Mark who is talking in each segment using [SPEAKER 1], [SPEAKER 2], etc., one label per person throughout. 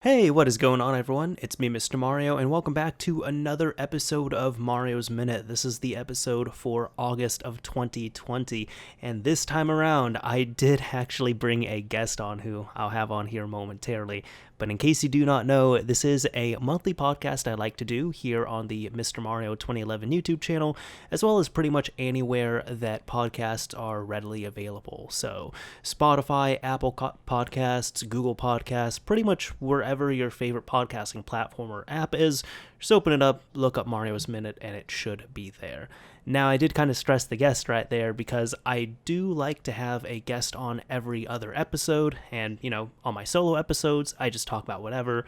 [SPEAKER 1] Hey, what is going on, everyone? It's me, Mr. Mario, and welcome back to another episode of Mario's Minute. This is the episode for August of 2020, and this time around, I did actually bring a guest on who I'll have on here momentarily. But in case you do not know, this is a monthly podcast I like to do here on the Mr. Mario 2011 YouTube channel, as well as pretty much anywhere that podcasts are readily available. So Spotify, Apple Podcasts, Google Podcasts, pretty much wherever your favorite podcasting platform or app is, just open it up, look up Mario's Minute, and it should be there. Now, I did kind of stress the guest right there because I do like to have a guest on every other episode, and, on my solo episodes, I just talk about whatever.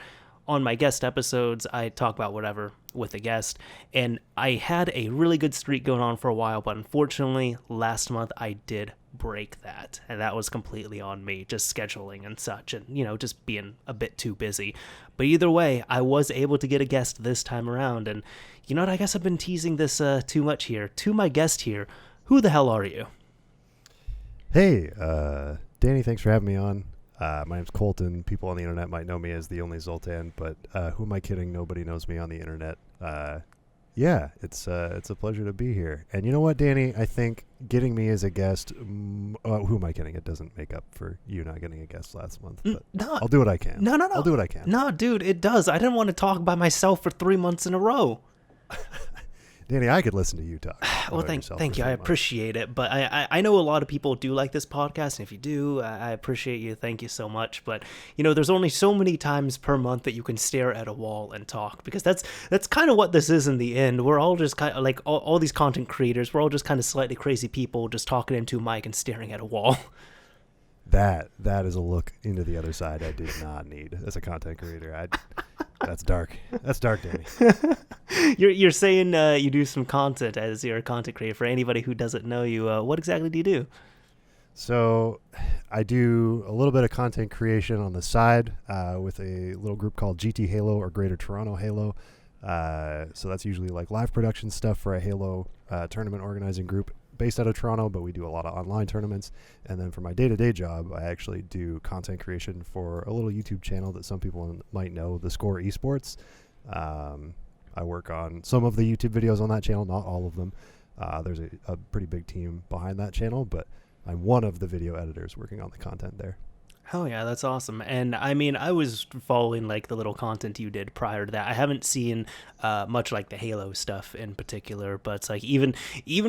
[SPEAKER 1] On my guest episodes, I talk about whatever with a guest, and I had a really good streak going on for a while, but unfortunately, last month I did break that, and that was completely on me, just scheduling and such, and, just being a bit too busy. But either way, I was able to get a guest this time around, and you know what, I guess I've been teasing this too much here. To my guest here, who the hell are you?
[SPEAKER 2] Hey, Danny, thanks for having me on. My name's Colton. People on the internet might know me as TheOnlyZoltan, but who am I kidding? Nobody knows me on the internet. Yeah, it's a pleasure to be here. And you know what, Danny? I think getting me as a guest, who am I kidding? It doesn't make up for you not getting a guest last month. But
[SPEAKER 1] No,
[SPEAKER 2] I'll do what I can.
[SPEAKER 1] no.
[SPEAKER 2] I'll do what I can.
[SPEAKER 1] No, dude, it does. I didn't want to talk by myself for 3 months in a row.
[SPEAKER 2] Danny, I could listen to you talk.
[SPEAKER 1] Well, thank you. I appreciate it. But I know a lot of people do like this podcast. And if you do, I appreciate you. Thank you so much. But, there's only so many times per month that you can stare at a wall and talk, because that's kind of what this is in the end. We're all just kind of like all these content creators. We're all just kind of slightly crazy people just talking into a mic and staring at a wall.
[SPEAKER 2] That is a look into the other side I did not need as a content creator. That's dark. That's dark, Danny.
[SPEAKER 1] You're saying you do some content as you're a content creator. For anybody who doesn't know you, what exactly do you do?
[SPEAKER 2] So I do a little bit of content creation on the side with a little group called GT Halo, or Greater Toronto Halo. So that's usually like live production stuff for a Halo tournament organizing group based out of Toronto, but we do a lot of online tournaments. And then for my day-to-day job, I actually do content creation for a little YouTube channel that some people might know, The Score Esports. I work on some of the YouTube videos on that channel, not all of them. There's a pretty big team behind that channel, but I'm one of the video editors working on the content there.
[SPEAKER 1] Oh yeah, that's awesome. And I mean, I was following like the little content you did prior to that. I haven't seen much like the Halo stuff in particular, but it's like even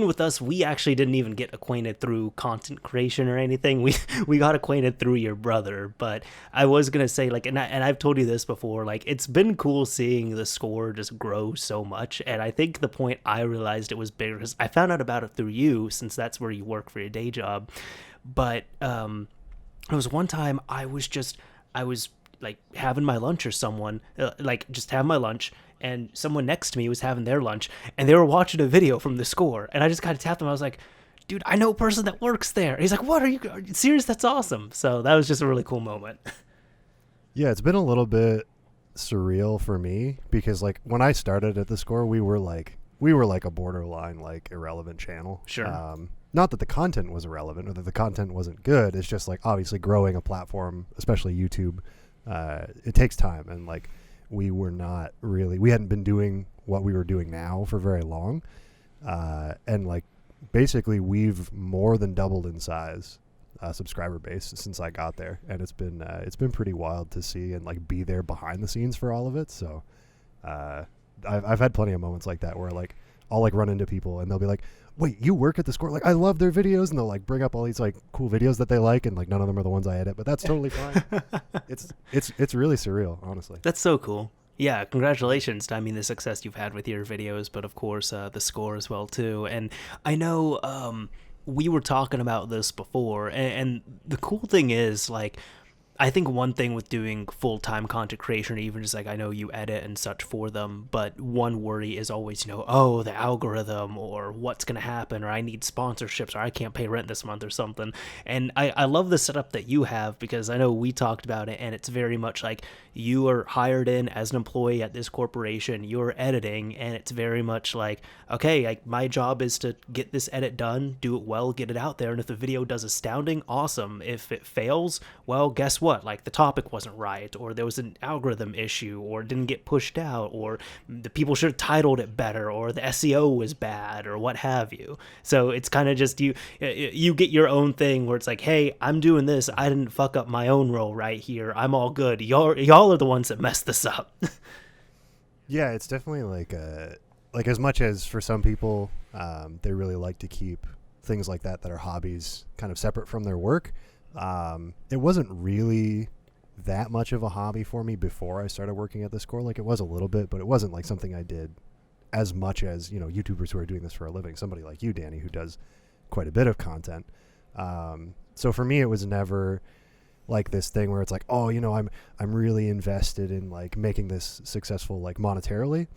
[SPEAKER 1] with us, we actually didn't even get acquainted through content creation or anything. We got acquainted through your brother. But I was gonna say, like, and I've told you this before, like, it's been cool seeing the Score just grow so much. And I think the point I realized it was bigger because I found out about it through you, since that's where you work for your day job. But it was one time I was like having my lunch, or someone like just having my lunch, and someone next to me was having their lunch, and they were watching a video from the Score, and I just kind of tapped them. I was like, dude, I know a person that works there. And he's like, what, are you serious? That's awesome. So that was just a really cool moment.
[SPEAKER 2] Yeah, it's been a little bit surreal for me because like when I started at the Score, we were like a borderline like irrelevant channel.
[SPEAKER 1] Sure.
[SPEAKER 2] Not that the content was irrelevant or that the content wasn't good. It's just like obviously growing a platform, especially YouTube, it takes time. And like we hadn't been doing what we were doing now for very long. And like basically we've more than doubled in size, subscriber base since I got there. And it's been pretty wild to see and like be there behind the scenes for all of it. So I've had plenty of moments like that where like I'll like run into people and they'll be like, wait, you work at the Score? Like, I love their videos. And they'll like bring up all these like cool videos that they like. And like none of them are the ones I edit, but that's totally fine. It's really surreal, honestly.
[SPEAKER 1] That's so cool. Yeah, congratulations to, the success you've had with your videos, but of course the Score as well too. And I know we were talking about this before, and the cool thing is, like, I think one thing with doing full-time content creation, even just like I know you edit and such for them, but one worry is always, oh, the algorithm, or what's going to happen, or I need sponsorships, or I can't pay rent this month or something. And I love the setup that you have, because I know we talked about it, and it's very much like you are hired in as an employee at this corporation, you're editing, and it's very much like, okay, like my job is to get this edit done, do it well, get it out there, and if the video does astounding, awesome. If it fails, well, guess what? what, like the topic wasn't right, or there was an algorithm issue, or didn't get pushed out, or the people should have titled it better, or the SEO was bad, or what have you. So it's kind of just you get your own thing where it's like, hey, I'm doing this, I didn't fuck up my own role right here, I'm all good, y'all are the ones that messed this up.
[SPEAKER 2] Yeah, it's definitely like as much as for some people they really like to keep things like that are hobbies kind of separate from their work. It wasn't really that much of a hobby for me before I started working at the score. Like, it was a little bit, but it wasn't like something I did as much as, YouTubers who are doing this for a living. Somebody like you, Danny, who does quite a bit of content. So for me, it was never like this thing where it's like, oh, I'm really invested in like making this successful, like monetarily.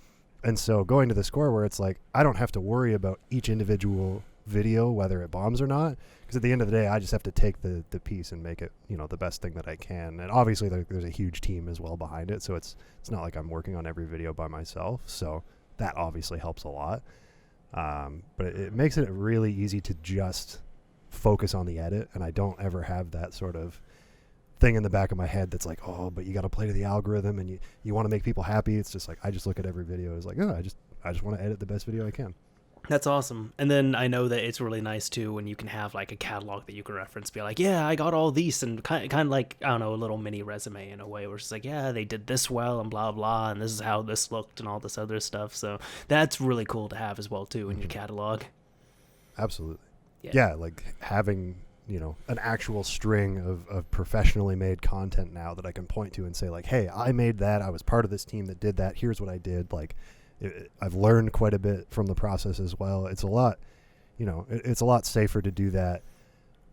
[SPEAKER 2] And so going to the score where it's like, I don't have to worry about each individual video, whether it bombs or not, because at the end of the day, I just have to take the piece and make it, the best thing that I can. And obviously there's a huge team as well behind it. So it's not like I'm working on every video by myself. So that obviously helps a lot. But it makes it really easy to just focus on the edit. And I don't ever have that sort of thing in the back of my head that's like, oh, but you got to play to the algorithm and you want to make people happy. It's just like, I just look at every video as like, oh, I just want to edit the best video I can.
[SPEAKER 1] That's awesome. And then I know that it's really nice too when you can have like a catalog that you can reference, be like, yeah, I got all these, and kind of like, I don't know, a little mini resume in a way where it's like, yeah, they did this well and blah blah, and this is how this looked and all this other stuff. So that's really cool to have as well too in your catalog.
[SPEAKER 2] Absolutely. Yeah, like having an actual string of professionally made content now that I can point to and say like, hey, I made that, I was part of this team that did that, here's what I did. Like, I've learned quite a bit from the process as well. It's a lot, it's a lot safer to do that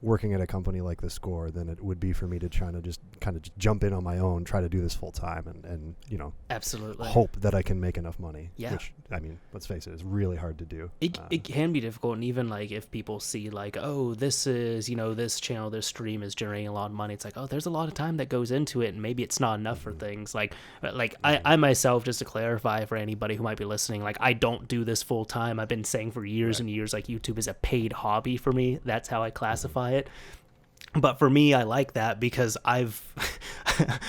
[SPEAKER 2] working at a company like The Score than it would be for me to try to just kind of jump in on my own, try to do this full time and
[SPEAKER 1] absolutely
[SPEAKER 2] hope that I can make enough money.
[SPEAKER 1] Yeah.
[SPEAKER 2] Which, I mean, let's face it, is really hard to do.
[SPEAKER 1] It can be difficult. And even like if people see like, oh, this is, this channel, this stream is generating a lot of money. It's like, oh, there's a lot of time that goes into it, and maybe it's not enough for things. Like I myself, just to clarify for anybody who might be listening, like I don't do this full time. I've been saying for years and years, like YouTube is a paid hobby for me. That's how I classify it. But for me, I like that because I've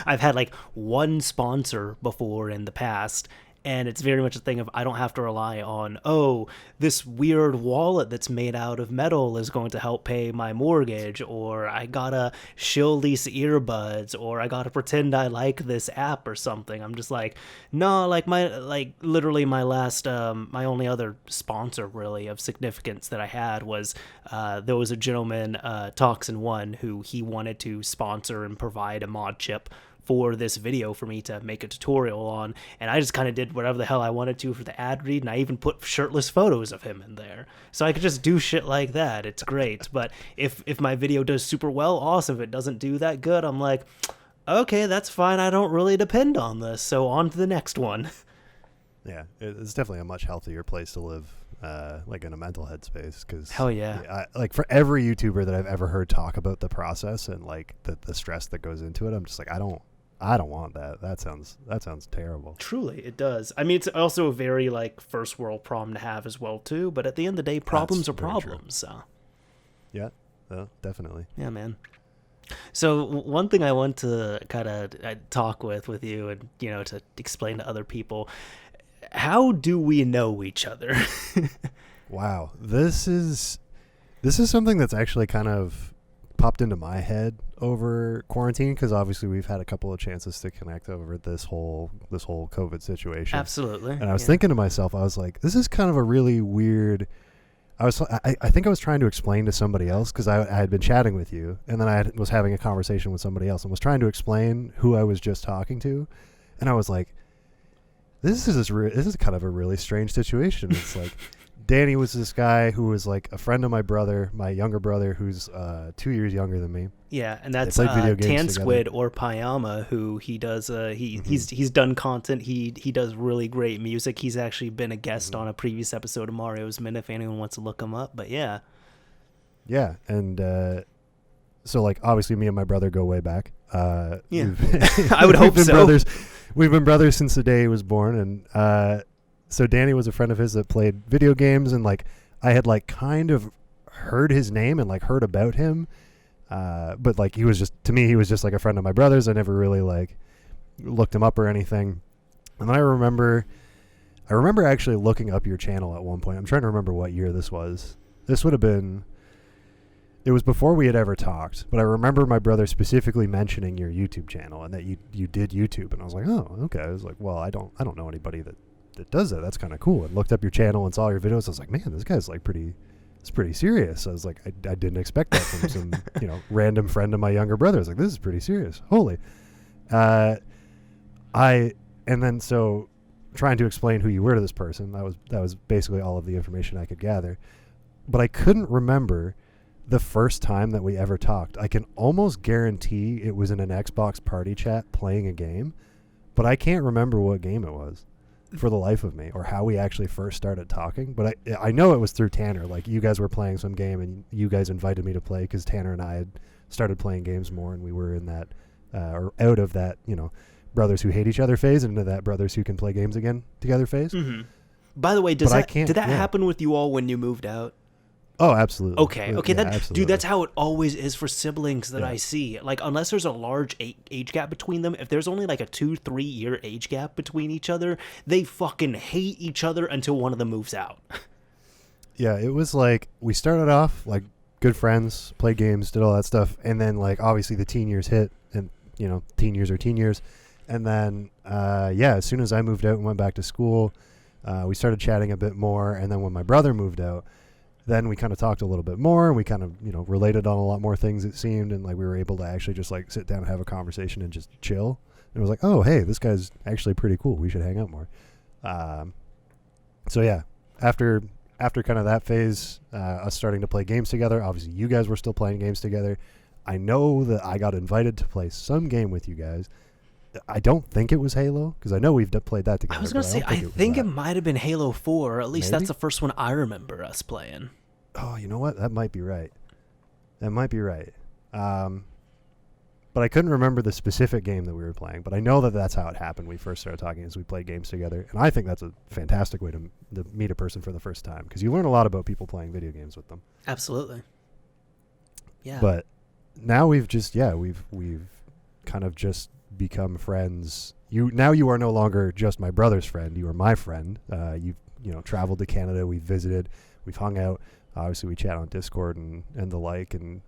[SPEAKER 1] had like one sponsor before in the past, and it's very much a thing of I don't have to rely on, oh, this weird wallet that's made out of metal is going to help pay my mortgage, or I gotta shill these earbuds, or I gotta pretend I like this app or something. I'm just like, no, like literally my last, my only other sponsor really of significance that I had was, there was a gentleman, Toxin1, who he wanted to sponsor and provide a mod chip for this video for me to make a tutorial on, and I just kind of did whatever the hell I wanted to for the ad read, and I even put shirtless photos of him in there, so I could just do shit like that. It's great. But if my video does super well, awesome. If it doesn't do that good, I'm like, okay, that's fine, I don't really depend on this, so on to the next one.
[SPEAKER 2] Yeah, it's definitely a much healthier place to live, like in a mental headspace. Because
[SPEAKER 1] hell yeah,
[SPEAKER 2] like for every YouTuber that I've ever heard talk about the process and like the stress that goes into it, I'm just like, I don't want that. That sounds terrible.
[SPEAKER 1] Truly, it does. I mean, it's also a very like first world problem to have as well too. But at the end of the day, problems are problems. So.
[SPEAKER 2] Yeah, definitely.
[SPEAKER 1] Yeah, man. So one thing I want to kind of talk with you and to explain to other people, how do we know each other?
[SPEAKER 2] Wow, this is something that's actually kind of popped into my head over quarantine, because obviously we've had a couple of chances to connect over this whole COVID situation.
[SPEAKER 1] Absolutely.
[SPEAKER 2] And I was thinking to myself, I was like, this is kind of a really weird. I think I was trying to explain to somebody else, because I had been chatting with you, and then I was having a conversation with somebody else and was trying to explain who I was just talking to, and I was like, this is kind of a really strange situation. It's like Danny was this guy who was like a friend of my brother, my younger brother, who's 2 years younger than me.
[SPEAKER 1] Yeah, and that's Tan Squid or Payama, who he does. He's done content. He does really great music. He's actually been a guest on a previous episode of Mario's Minute, if anyone wants to look him up. But yeah,
[SPEAKER 2] and so like obviously me and my brother go way back.
[SPEAKER 1] Yeah, I would hope so.
[SPEAKER 2] We've been brothers since the day he was born, and so Danny was a friend of his that played video games, and like I had like kind of heard his name and like heard about him But like he was just, to me, he was just like a friend of my brother's. I never really like looked him up or anything. And then I remember actually looking up your channel at one point. I'm trying to remember what year this was. This would have been, it was before we had ever talked, but I remember my brother specifically mentioning your YouTube channel and that you did YouTube. And I was like, oh, okay. I was like, well, I don't know anybody that does that. That's kind of cool. And looked up your channel and saw your videos. I was like, man, this guy's like it's pretty serious. I was like, I didn't expect that from some, random friend of my younger brother. I was like, this is pretty serious. Holy. And then so trying to explain who you were to this person, that was basically all of the information I could gather. But I couldn't remember the first time that we ever talked. I can almost guarantee it was in an Xbox party chat playing a game, but I can't remember what game it was for the life of me, or how we actually first started talking. But I know it was through Tanner. Like, you guys were playing some game and you guys invited me to play because Tanner and I had started playing games more, and we were in that or out of that brothers who hate each other phase into that brothers who can play games again together phase.
[SPEAKER 1] Mm-hmm. By the way, did that happen with you all when you moved out?
[SPEAKER 2] Oh, absolutely.
[SPEAKER 1] Okay, dude, that's how it always is for siblings that I see. Like, unless there's a large age gap between them, if there's only like a 2-3 year age gap between each other, they fucking hate each other until one of them moves out.
[SPEAKER 2] Yeah, it was like we started off like good friends, played games, did all that stuff, and then like obviously the teen years hit, and teen years are teen years, and then as soon as I moved out and went back to school, we started chatting a bit more, and then when my brother moved out, then we kind of talked a little bit more, and we kind of, related on a lot more things, it seemed, and like we were able to actually just like sit down and have a conversation and just chill. And it was like, oh, hey, this guy's actually pretty cool. We should hang out more. So yeah, after kind of that phase, us starting to play games together, obviously you guys were still playing games together. I know that I got invited to play some game with you guys. I don't think it was Halo, because I know we've played that together.
[SPEAKER 1] I was going to say, I think it might have been Halo 4, or at least that's the first one I remember us playing.
[SPEAKER 2] Oh, you know what? That might be right. But I couldn't remember the specific game that we were playing, but I know that that's how it happened. We first started talking as we played games together, and I think that's a fantastic way to meet a person for the first time, because you learn a lot about people playing video games with them.
[SPEAKER 1] Absolutely. Yeah.
[SPEAKER 2] But now we've kind of just become friends. You are no longer just my brother's friend. You are my friend. You've traveled to Canada. We've visited. We've hung out. Obviously, we chat on Discord and the like, and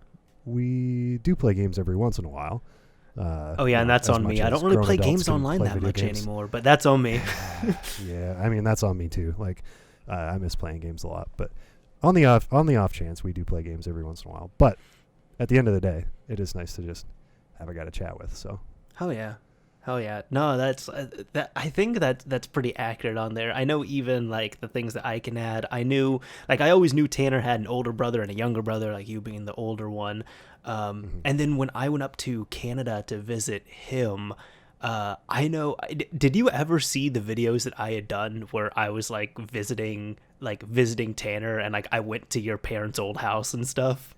[SPEAKER 2] we do play games every once in a while.
[SPEAKER 1] And that's on me. I don't really play games online that much anymore, but that's on me.
[SPEAKER 2] Yeah, I mean, that's on me too. Like, I miss playing games a lot, but on the off chance, we do play games every once in a while. But at the end of the day, it is nice to just have a guy to chat with. So.
[SPEAKER 1] Hell yeah. No, that's that. I think that's pretty accurate on there. I know even like the things that I can add. I always knew Tanner had an older brother and a younger brother, like you being the older one. And then when I went up to Canada to visit him, did you ever see the videos that I had done where I was like visiting Tanner, and like I went to your parents' old house and stuff?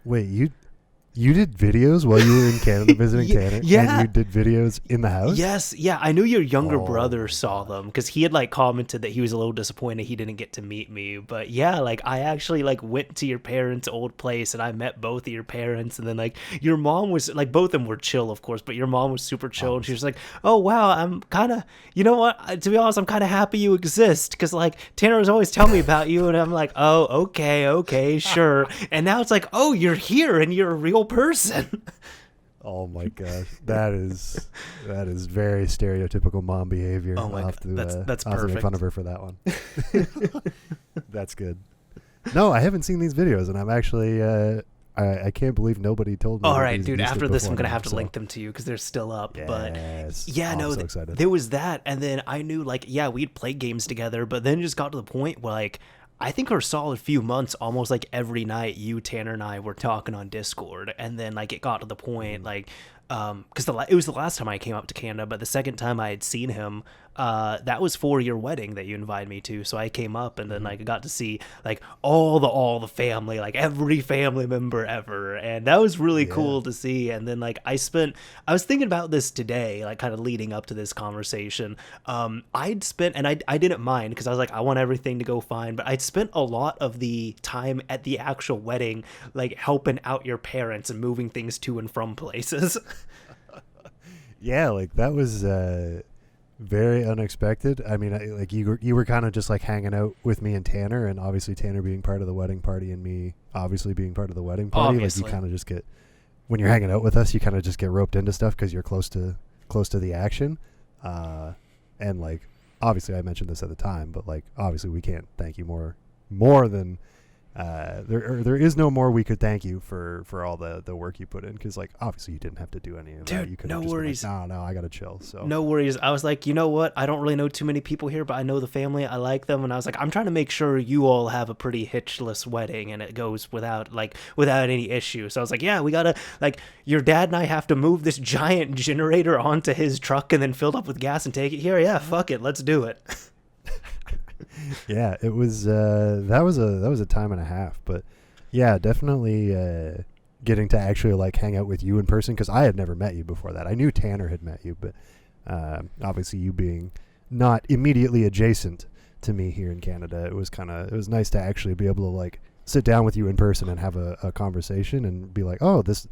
[SPEAKER 2] Wait, you did videos while you were in Canada visiting Tanner?
[SPEAKER 1] Yeah.
[SPEAKER 2] And you did videos in the house?
[SPEAKER 1] Yes. Yeah. I knew your younger brother saw them because he had like commented that he was a little disappointed he didn't get to meet me. But yeah, like I actually like went to your parents' old place and I met both of your parents. And then like your mom was like, both of them were chill, of course, but your mom was super chill. And she was like, oh, wow, I'm kind of, you know what? To be honest, I'm kind of happy you exist because like Tanner was always telling me about you. And I'm like, oh, okay, sure. And now it's like, oh, you're here and you're a real person.
[SPEAKER 2] Oh my gosh, that is very stereotypical mom behavior.
[SPEAKER 1] Oh my god, that's perfect.
[SPEAKER 2] I'll make fun of her for that one. That's good. No, I haven't seen these videos, and I'm actually I can't believe nobody told me.
[SPEAKER 1] All right, dude. After this, I'm gonna have to link them to you because they're still up.
[SPEAKER 2] Yes.
[SPEAKER 1] But yeah,
[SPEAKER 2] I'm so excited.
[SPEAKER 1] There was that, and then I knew like we'd play games together, but then it just got to the point where like. I think for a solid few months, almost like every night, you, Tanner, and I were talking on Discord. And then like it got to the point like, because it was the last time I came up to Canada, but the second time I had seen him, that was for your wedding that you invited me to. So I came up, and then like I got to see like all the family, like every family member ever, and that was really cool to see. And then like I was thinking about this today, like kind of leading up to this conversation. I'd spent, and I didn't mind because I was like, I want everything to go fine, but I'd spent a lot of the time at the actual wedding like helping out your parents and moving things to and from places.
[SPEAKER 2] Yeah, like that was very unexpected. I mean, like you were kind of just like hanging out with me and Tanner, and obviously Tanner being part of the wedding party and me obviously being part of the wedding party.
[SPEAKER 1] Obviously.
[SPEAKER 2] Like you kind of just get, when you're hanging out with us, you kind of just get roped into stuff because you're close to the action. And like obviously I mentioned this at the time, but like obviously we can't thank you more than there is no more we could thank you for all the work you put in, because like obviously you didn't have to do any of that. You could
[SPEAKER 1] no
[SPEAKER 2] just
[SPEAKER 1] worries.
[SPEAKER 2] Been like, no, I gotta chill. So
[SPEAKER 1] no worries. I was like, you know what? I don't really know too many people here, but I know the family. I like them, and I was like, I'm trying to make sure you all have a pretty hitchless wedding, and it goes without any issue. So I was like, yeah, we gotta like your dad and I have to move this giant generator onto his truck and then fill it up with gas and take it here. Yeah, fuck it, let's do it.
[SPEAKER 2] Yeah, it was that was a time and a half, but yeah, definitely getting to actually like hang out with you in person, because I had never met you before that. I knew Tanner had met you, but obviously you being not immediately adjacent to me here in Canada, it was nice to actually be able to like sit down with you in person and have a conversation and be like, oh, this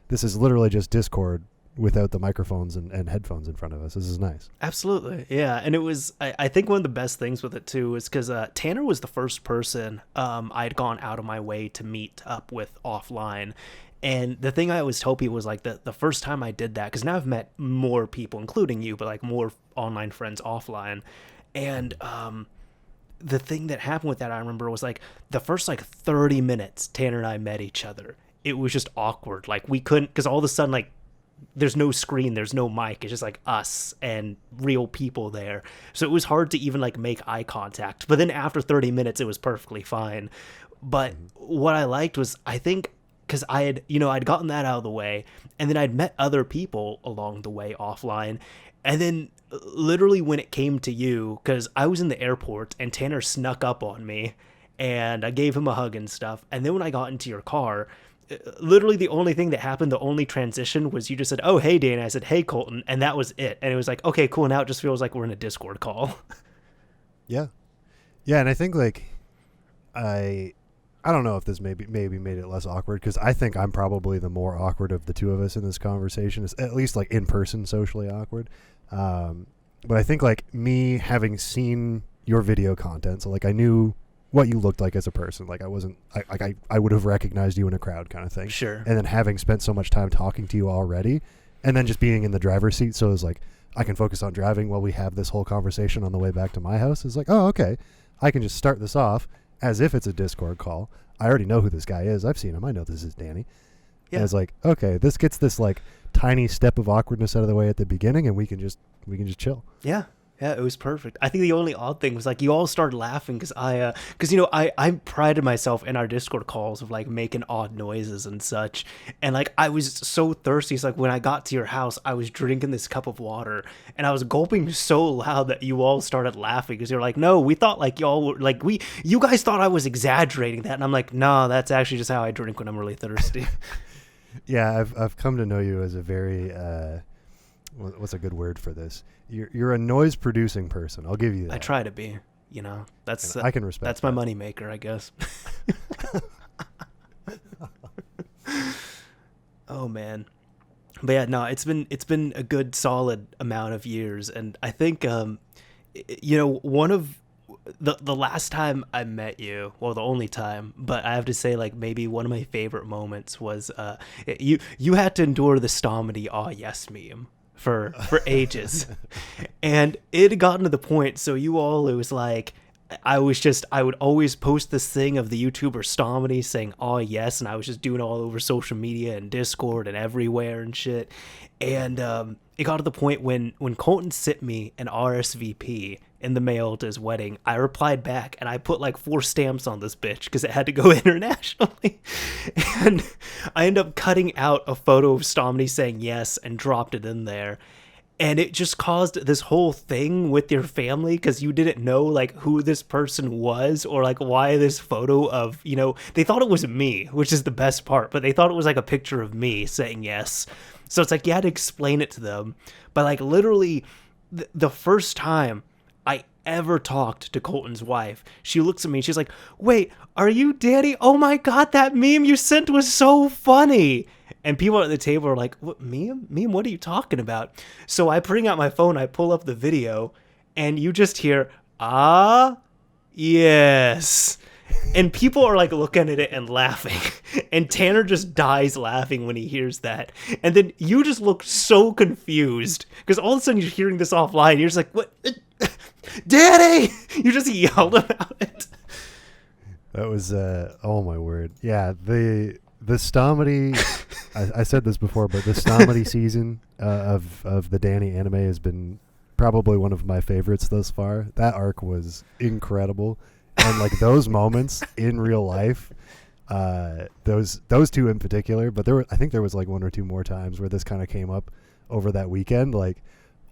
[SPEAKER 2] is literally just Discord without the microphones and headphones in front of us. This is nice.
[SPEAKER 1] Absolutely. Yeah. And it was, I think one of the best things with it too is because Tanner was the first person I'd gone out of my way to meet up with offline. And the thing I always tell people was like the first time I did that, because now I've met more people, including you, but like more online friends offline. And the thing that happened with that, I remember, was like the first like 30 minutes Tanner and I met each other, it was just awkward. Like we couldn't, because all of a sudden like there's no screen, there's no mic, it's just like us and real people there. So it was hard to even like make eye contact. But then after 30 minutes, it was perfectly fine. But what I liked was, I think, because I'd gotten that out of the way, and then I'd met other people along the way offline. And then literally when it came to you, because I was in the airport and Tanner snuck up on me and I gave him a hug and stuff. And then when I got into your car, literally the only thing that happened, the only transition, was you just said, oh, hey, Dana. I said, hey, Colton. And that was it. And it was like, okay, cool. Now it just feels like we're in a Discord call.
[SPEAKER 2] Yeah. Yeah. And I think like, I don't know if this maybe made it less awkward, because I think I'm probably the more awkward of the two of us in this conversation. It's at least like in person, socially awkward. But I think like me having seen your video content, so like I knew what you looked like as a person. Like I would have recognized you in a crowd kind of thing.
[SPEAKER 1] Sure.
[SPEAKER 2] And then having spent so much time talking to you already, and then just being in the driver's seat, so it's like I can focus on driving while we have this whole conversation on the way back to my house. It's like, oh, okay, I can just start this off as if it's a Discord call. I already know who this guy is. I've seen him. I know this is Danny. Yeah. And it's like, okay, this gets this like tiny step of awkwardness out of the way at the beginning, and we can just chill.
[SPEAKER 1] Yeah. Yeah, it was perfect. I think the only odd thing was like you all started laughing because I prided myself in our Discord calls of like making odd noises and such. And like I was so thirsty. So like when I got to your house, I was drinking this cup of water and I was gulping so loud that you all started laughing because you're like, no, we thought like y'all were like you guys thought I was exaggerating that. And I'm like, no, that's actually just how I drink when I'm really thirsty.
[SPEAKER 2] Yeah, I've come to know you as a very what's a good word for this? You're a noise producing person. I'll give you that.
[SPEAKER 1] I try to be. That's
[SPEAKER 2] I can respect.
[SPEAKER 1] That's my moneymaker, I guess. Oh man, but yeah, no, it's been a good solid amount of years, and I think one of the last time I met you, well, the only time, but I have to say, like, maybe one of my favorite moments was you had to endure the Stomedy "aw yes" meme for ages. And it had gotten to the point, so it was like, I would always post this thing of the YouTuber Stomedy saying "aw yes," and I was just doing it all over social media and Discord and everywhere and shit. And it got to the point when Colton sent me an RSVP in the mail to his wedding, I replied back and I put like 4 stamps on this bitch because it had to go internationally. And I ended up cutting out a photo of Stomedy saying yes and dropped it in there. And it just caused this whole thing with your family because you didn't know like who this person was or like why this photo of, they thought it was me, which is the best part, but they thought it was like a picture of me saying yes. So it's like you had to explain it to them. But like literally the first time I ever talked to Colton's wife, she looks at me and she's like, "Wait, are you Danny? Oh my God, that meme you sent was so funny." And people at the table are like, "What meme? Meme? What are you talking about?" So I bring out my phone, I pull up the video, and you just hear, "Ah, yes." And people are like looking at it and laughing. And Tanner just dies laughing when he hears that. And then you just look so confused because all of a sudden you're hearing this offline. You're just like, "What? Daddy!" You just yelled about it.
[SPEAKER 2] That was, oh my word. Yeah, the Stomedy, I said this before, but the Stomedy season of the Danny anime has been probably one of my favorites thus far. That arc was incredible. And like those moments in real life, those two in particular, but I think there was like one or two more times where this kind of came up over that weekend. Like,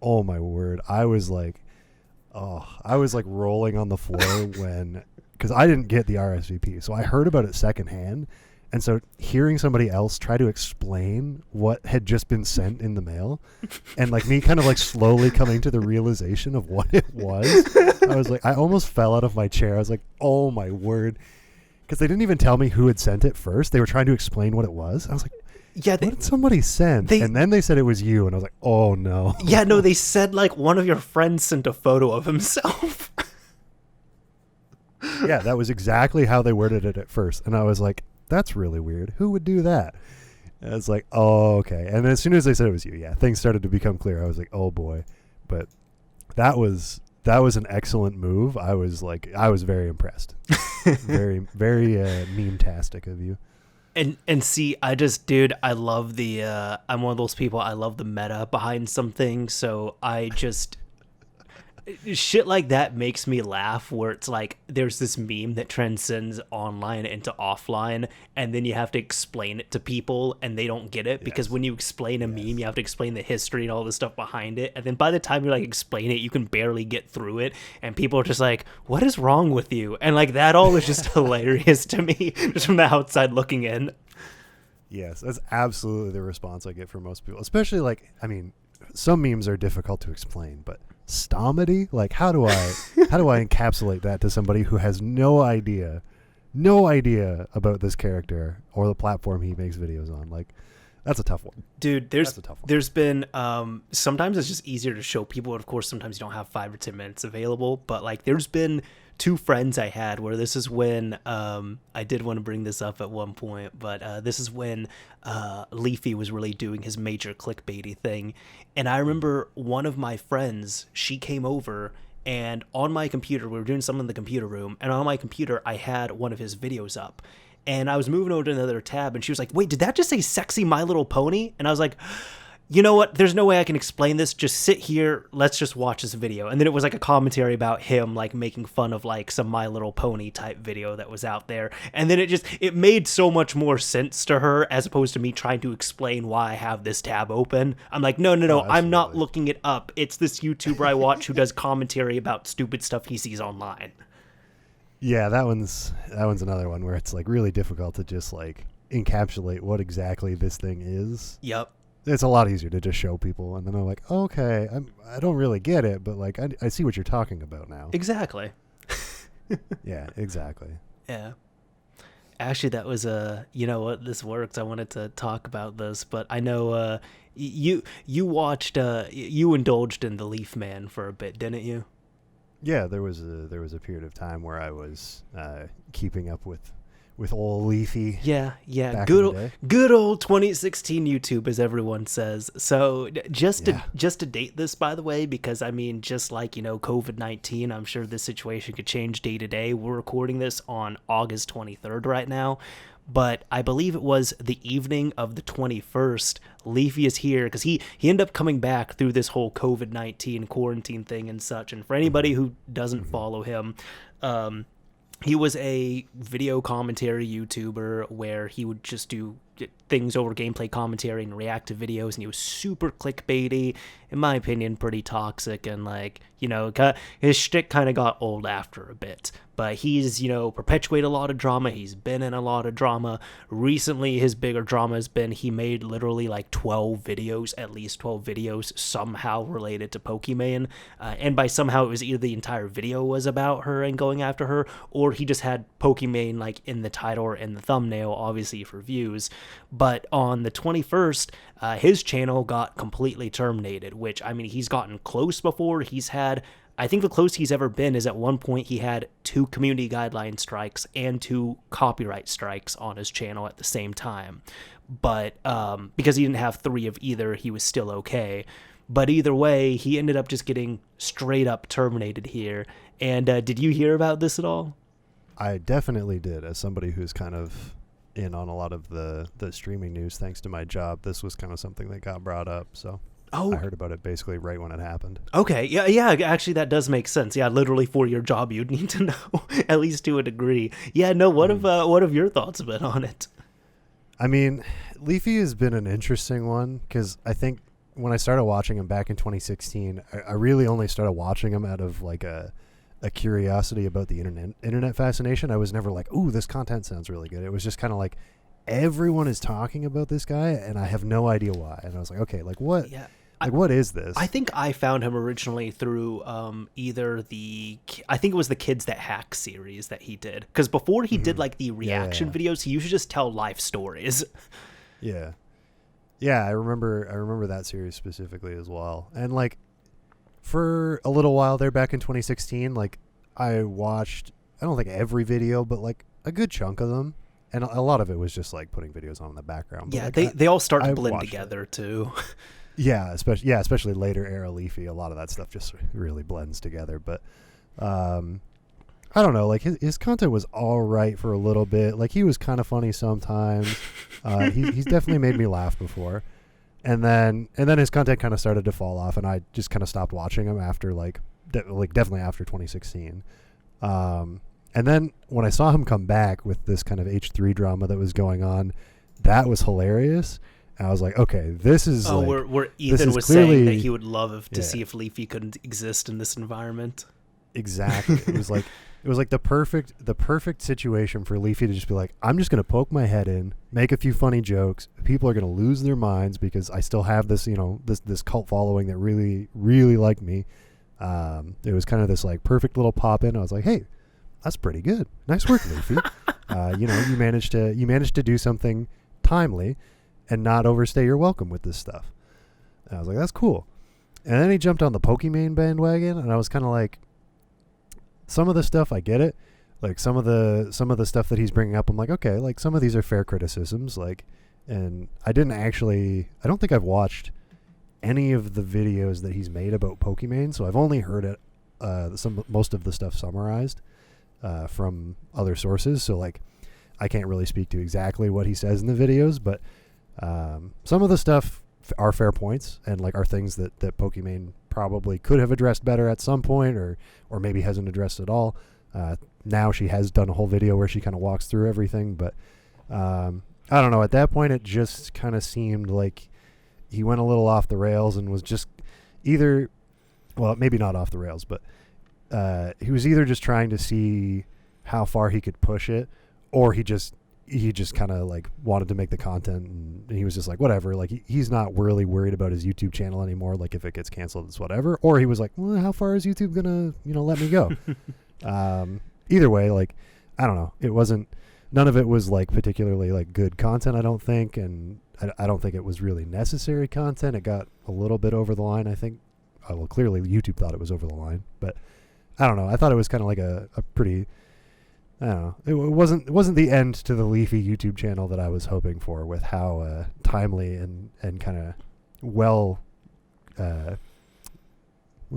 [SPEAKER 2] oh my word. I was like rolling on the floor because I didn't get the RSVP. So I heard about it secondhand. And so hearing somebody else try to explain what had just been sent in the mail and like me kind of like slowly coming to the realization of what it was, I was like, I almost fell out of my chair. I was like, oh my word. Because they didn't even tell me who had sent it first. They were trying to explain what it was. I was like, yeah, what did somebody send? And then they said it was you. And I was like, oh no.
[SPEAKER 1] Yeah, no, they said like one of your friends sent a photo of himself.
[SPEAKER 2] Yeah, that was exactly how they worded it at first. And I was like, that's really weird. Who would do that? And it's like, oh, okay. And then as soon as they said it was you, yeah, things started to become clear. I was like, oh boy. But that was an excellent move. I was very impressed. Very, very meme-tastic of you.
[SPEAKER 1] And see, I love I'm one of those people, I love the meta behind something. So I just, shit like that makes me laugh where it's like there's this meme that transcends online into offline and then you have to explain it to people and they don't get it because when you explain a meme you have to explain the history and all the stuff behind it, and then by the time you like explain it you can barely get through it and people are just like, what is wrong with you? And like that all is just hilarious to me just from the outside looking in.
[SPEAKER 2] Yes, that's absolutely the response I get from most people, especially like, I mean, some memes are difficult to explain, but Stomedy? Like, how do I encapsulate that to somebody who has no idea about this character or the platform he makes videos on? Like, that's a tough one.
[SPEAKER 1] Dude, there's been sometimes it's just easier to show people, and of course sometimes you don't have 5 or 10 minutes available, but like there's been 2 friends I had where this is when I did want to bring this up at one point, but this is when Leafy was really doing his major clickbaity thing. And I remember one of my friends, she came over and on my computer, we were doing something in the computer room, and on my computer I had one of his videos up. And I was moving over to another tab and she was like, "Wait, did that just say sexy My Little Pony?" And I was like, you know what? There's no way I can explain this. Just sit here. Let's just watch this video. And then it was like a commentary about him like making fun of like some My Little Pony type video that was out there. And then it made so much more sense to her as opposed to me trying to explain why I have this tab open. I'm like, no,
[SPEAKER 2] Oh,
[SPEAKER 1] I'm not looking it up. It's this YouTuber I watch who does commentary about stupid stuff he sees online.
[SPEAKER 2] Yeah, that one's another one where it's like really difficult to just like encapsulate what exactly this thing is.
[SPEAKER 1] Yep.
[SPEAKER 2] It's a lot easier to just show people, and then I'm like, okay, I don't really get it, but like I see what you're talking about now.
[SPEAKER 1] Exactly.
[SPEAKER 2] Yeah, exactly.
[SPEAKER 1] Yeah. Actually, that was you know what, this works. I wanted to talk about this, but I know you watched you indulged in the Leaf Man for a bit, didn't you?
[SPEAKER 2] Yeah, there was a period of time where I was keeping up with old Leafy.
[SPEAKER 1] Yeah. Good old 2016 YouTube, as everyone says. So just to date this, by the way, because I mean, just like, you know, COVID-19, I'm sure this situation could change day to day. We're recording this on August 23rd right now, but I believe it was the evening of the 21st. Leafy is here because he ended up coming back through this whole COVID-19 quarantine thing and such. And for anybody who doesn't follow him, he was a video commentary YouTuber where he would just do things over gameplay commentary and reactive videos, and he was super clickbaity, in my opinion, pretty toxic, and his shtick kind of got old after a bit. But he's, perpetuated a lot of drama. He's been in a lot of drama. Recently, his bigger drama has been he made literally like 12 videos, at least 12 videos, somehow related to Pokimane. And by somehow, it was either the entire video was about her and going after her, or he just had Pokimane like in the title or in the thumbnail, obviously for views. But on the 21st, his channel got completely terminated, which, I mean, he's gotten close before. I think the closest he's ever been is at one point he had 2 community guideline strikes and 2 copyright strikes on his channel at the same time. But because he didn't have 3 of either, he was still okay. But either way, he ended up just getting straight up terminated here. And did you hear about this at all?
[SPEAKER 2] I definitely did. As somebody who's kind of in on a lot of the streaming news thanks to my job, this was kind of something that got brought up. So I heard about it basically right when it happened.
[SPEAKER 1] Okay, yeah, actually that does make sense. Yeah, literally for your job you'd need to know, at least to a degree. Yeah, no, what have your thoughts been on it?
[SPEAKER 2] I mean, Leafy has been an interesting one, because I think when I started watching him back in 2016, I really only started watching him out of like a curiosity about the internet fascination. I was never like, ooh, this content sounds really good. It was just kind of like, everyone is talking about this guy and I have no idea why. And I was like, okay, like what? Yeah. Like, what is this?
[SPEAKER 1] I think I found him originally through either I think it was the Kids That Hack series that he did. Because before he did like the reaction videos, he used to just tell life stories.
[SPEAKER 2] Yeah. Yeah, I remember that series specifically as well. And like for a little while there back in 2016, like I watched, I don't think every video, but like a good chunk of them. And a lot of it was just like putting videos on in the background.
[SPEAKER 1] Yeah, like, they all start to blend together too.
[SPEAKER 2] Yeah, especially later era Leafy, a lot of that stuff just really blends together. But I don't know, like his content was all right for a little bit. Like he was kind of funny sometimes. He's definitely made me laugh before. And then his content kind of started to fall off, and I just kind of stopped watching him after definitely after 2016. And then when I saw him come back with this kind of H3 drama that was going on, that was hilarious. And I was like, okay, this is
[SPEAKER 1] where Ethan was saying that he would love to see if Leafy could exist in this environment.
[SPEAKER 2] Exactly. It was like the perfect situation for Leafy to just be like, I'm just going to poke my head in, make a few funny jokes. People are going to lose their minds because I still have this, this cult following that really, really like me. It was kind of this like perfect little pop in. I was like, hey, that's pretty good. Nice work, Leafy. You managed to do something timely and not overstay your welcome with this stuff. And I was like, that's cool. And then he jumped on the Pokimane bandwagon, and I was kind of like, some of the stuff I get it. Like some of the stuff that he's bringing up, I'm like, okay, like some of these are fair criticisms. Like, and I don't think I've watched any of the videos that he's made about Pokimane, so I've only heard it, most of the stuff summarized from other sources. So like, I can't really speak to exactly what he says in the videos, but some of the stuff are fair points and like are things that Pokimane probably could have addressed better at some point, or maybe hasn't addressed at all. Now she has done a whole video where she kind of walks through everything, but I don't know. At that point, it just kind of seemed like he went a little off the rails and was just maybe not off the rails, but he was either just trying to see how far he could push it, or he just kind of like wanted to make the content, and he was just like, whatever, like he's not really worried about his YouTube channel anymore. Like if it gets canceled, it's whatever. Or he was like, well, how far is YouTube gonna let me go? Either way, like I don't know, none of it was like particularly like good content, I don't think, and I don't think it was really necessary content. It got a little bit over the line, I think. Well, clearly YouTube thought it was over the line, but I don't know, I thought it was kind of like a pretty, I don't know. It wasn't the end to the Leafy YouTube channel that I was hoping for, with how timely and kind of what's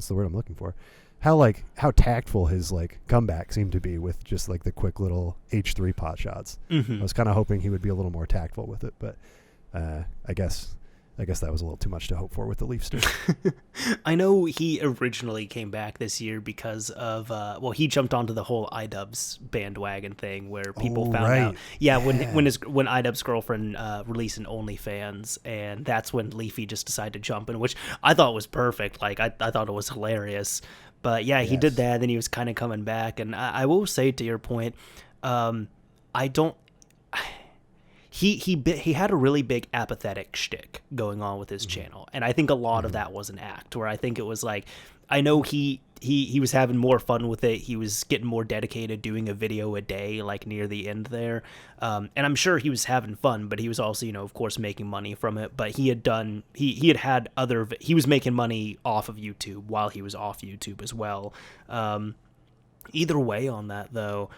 [SPEAKER 2] the word I'm looking for? How tactful his like comeback seemed to be with just like the quick little H3 pot shots. Mm-hmm. I was kind of hoping he would be a little more tactful with it, but I guess I guess that was a little too much to hope for with the Leaf stick.
[SPEAKER 1] I know he originally came back this year because of he jumped onto the whole iDubbbz bandwagon thing where people found out when iDubbbz's girlfriend released an OnlyFans, and that's when Leafy just decided to jump in, which I thought was perfect. Like I thought it was hilarious. But yeah, he did that, then he was kind of coming back, and I will say, to your point, I don't. He had a really big apathetic shtick going on with his channel, and I think a lot of that was an act. Where I think it was like, I know he was having more fun with it. He was getting more dedicated, doing a video a day, like near the end there, and I'm sure he was having fun. But he was also, of course, making money from it. But he had other. He was making money off of YouTube while he was off YouTube as well. Either way on that though,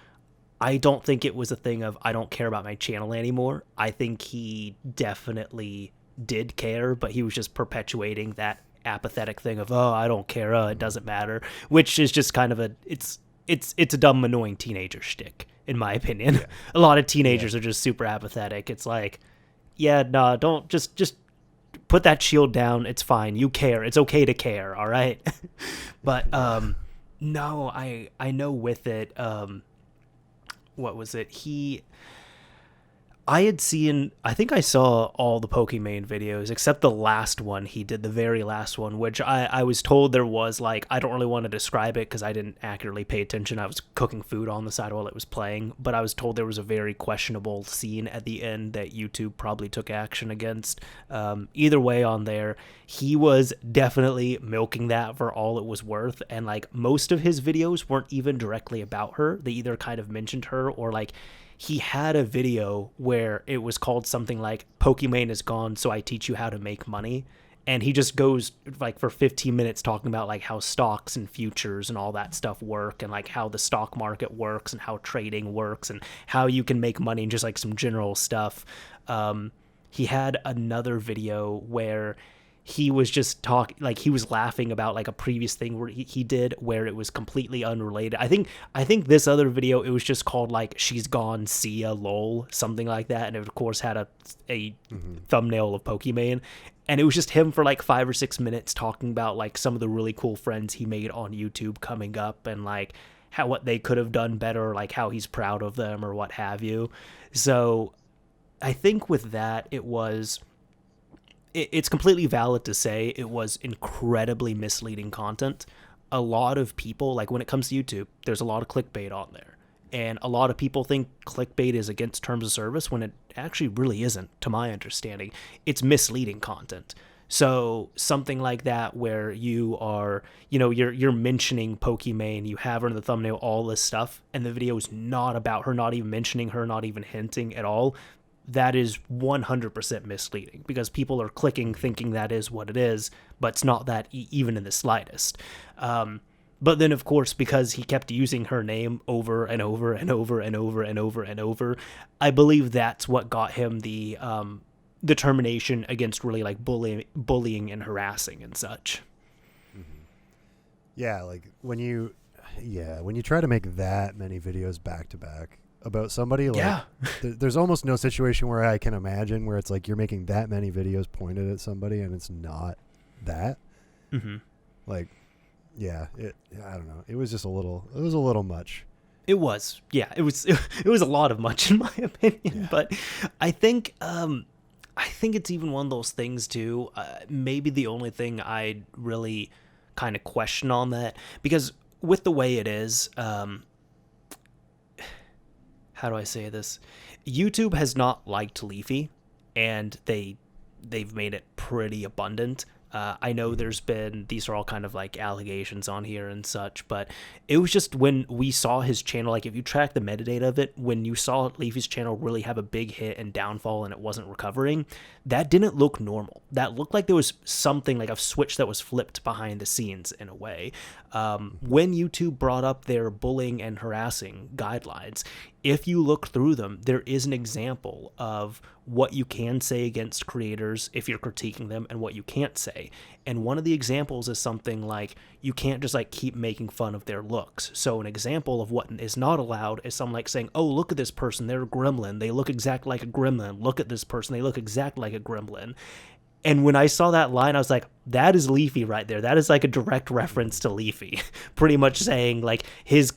[SPEAKER 1] I don't think it was a thing of I don't care about my channel anymore. I think he definitely did care, but he was just perpetuating that apathetic thing of, oh, I don't care, it doesn't matter, which is just kind of it's a dumb, annoying teenager shtick, in my opinion. Yeah. A lot of teenagers are just super apathetic. It's like, yeah, no, don't just put that shield down. It's fine. You care. It's okay to care. All right. But no, I know with it. What was it? I think I saw all the Pokimane videos except the last one he did, the very last one, which I was told there was, like, I don't really want to describe it because I didn't accurately pay attention. I was cooking food on the side while it was playing, but I was told there was a very questionable scene at the end that YouTube probably took action against. Either way on there, he was definitely milking that for all it was worth, and, like, most of his videos weren't even directly about her. They either kind of mentioned her or, like, he had a video where it was called something like Pokimane is gone, so I teach you how to make money. And he just goes like for 15 minutes talking about like how stocks and futures and all that stuff work, and like how the stock market works and how trading works and how you can make money, and just like some general stuff. He had another video where he was just he was laughing about like a previous thing where he did where it was completely unrelated. I think this other video, it was just called like she's gone, see ya, lol, something like that, and it of course had a thumbnail of Pokimane, and it was just him for like 5 or 6 minutes talking about like some of the really cool friends he made on YouTube coming up, and like what they could have done better, like how he's proud of them or what have you. So I think with that, it's completely valid to say it was incredibly misleading content. A lot of people, like when it comes to YouTube, there's a lot of clickbait on there. And a lot of people think clickbait is against terms of service when it actually really isn't, to my understanding. It's misleading content. So something like that where you are, you're mentioning Pokimane, you have her in the thumbnail, all this stuff, and the video is not about her, not even mentioning her, not even hinting at all. That is 100% misleading, because people are clicking thinking that is what it is, but it's not that even in the slightest. But then, of course, because he kept using her name over and over and over and over and over and over, I believe that's what got him the termination against really like bullying and harassing and such.
[SPEAKER 2] Mm-hmm. Yeah, like when you try to make that many videos back to back about somebody, like there's almost no situation where I can imagine where it's like you're making that many videos pointed at somebody and it's not that. Mm-hmm. Like, I don't know. It was just a little much.
[SPEAKER 1] It was, it was a lot of much in my opinion. But I think it's even one of those things too. Maybe the only thing I'd really kind of question on that, because with the way it is, how do I say this? YouTube has not liked Leafy, and they've made it pretty abundant. I know these are all kind of like allegations on here and such, but it was just when we saw his channel, like if you track the metadata of it, when you saw Leafy's channel really have a big hit and downfall and it wasn't recovering, that didn't look normal. That looked like there was something like a switch that was flipped behind the scenes in a way. When YouTube brought up their bullying and harassing guidelines, if you look through them, there is an example of what you can say against creators if you're critiquing them and what you can't say. And one of the examples is something like you can't just like keep making fun of their looks. So an example of what is not allowed is someone like saying, oh, look at this person, they're a gremlin. They look exactly like a gremlin. Look at this person, they look exactly like a gremlin. And when I saw that line, I was like, that is Leafy right there. That is like a direct reference to Leafy, pretty much saying like his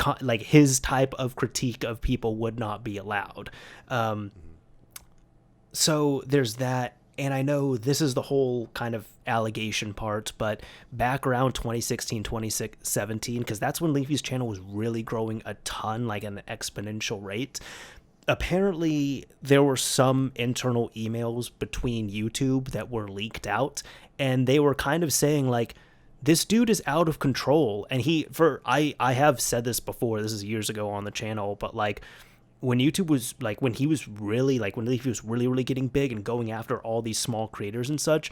[SPEAKER 1] type of critique of people would not be allowed. So there's that. And I know this is the whole kind of allegation part, but back around 2016, 2017, because that's when Leafy's channel was really growing a ton, like an exponential rate. Apparently, there were some internal emails between YouTube that were leaked out, and they were kind of saying, like, this dude is out of control. And I have said this before, this is years ago on the channel, but like, when YouTube was like, when Leafy was really, really getting big and going after all these small creators and such,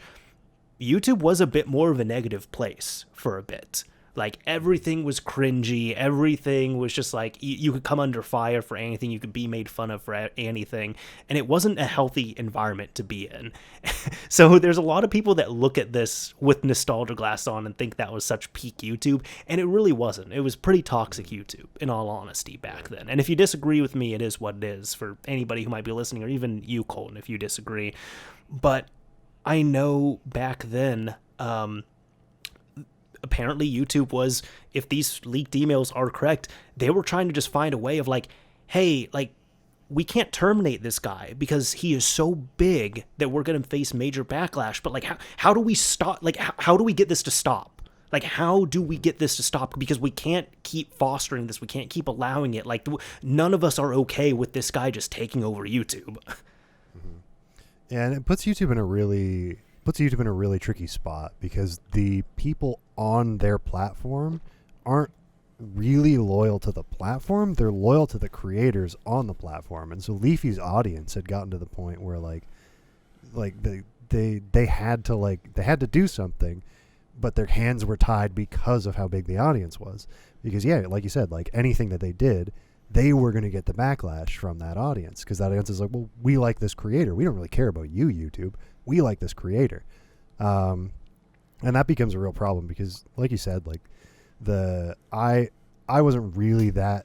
[SPEAKER 1] YouTube was a bit more of a negative place for a bit. Like, everything was cringy. Everything was just like, you could come under fire for anything. You could be made fun of for anything. And it wasn't a healthy environment to be in. So there's a lot of people that look at this with nostalgia glass on and think that was such peak YouTube. And it really wasn't. It was pretty toxic YouTube, in all honesty, back then. And if you disagree with me, it is what it is for anybody who might be listening, or even you, Colton, if you disagree. But I know back then, apparently YouTube was, if these leaked emails are correct, they were trying to just find a way of like, hey, like, we can't terminate this guy because he is so big that we're going to face major backlash. But like, how do we stop? Like, how do we get this to stop? Like, how do we get this to stop? Because we can't keep fostering this. We can't keep allowing it. Like, none of us are okay with this guy just taking over YouTube.
[SPEAKER 2] And it puts YouTube in a really tricky spot, because the people on their platform aren't really loyal to the platform. They're loyal to the creators on the platform. And so Leafy's audience had gotten to the point where like they had to do something, but their hands were tied because of how big the audience was. Because yeah, like you said, like anything that they did, they were going to get the backlash from that audience, because that audience is like, well, we like this creator. We don't really care about you, YouTube. We like this creator. And that becomes a real problem, because like you said, like I wasn't really that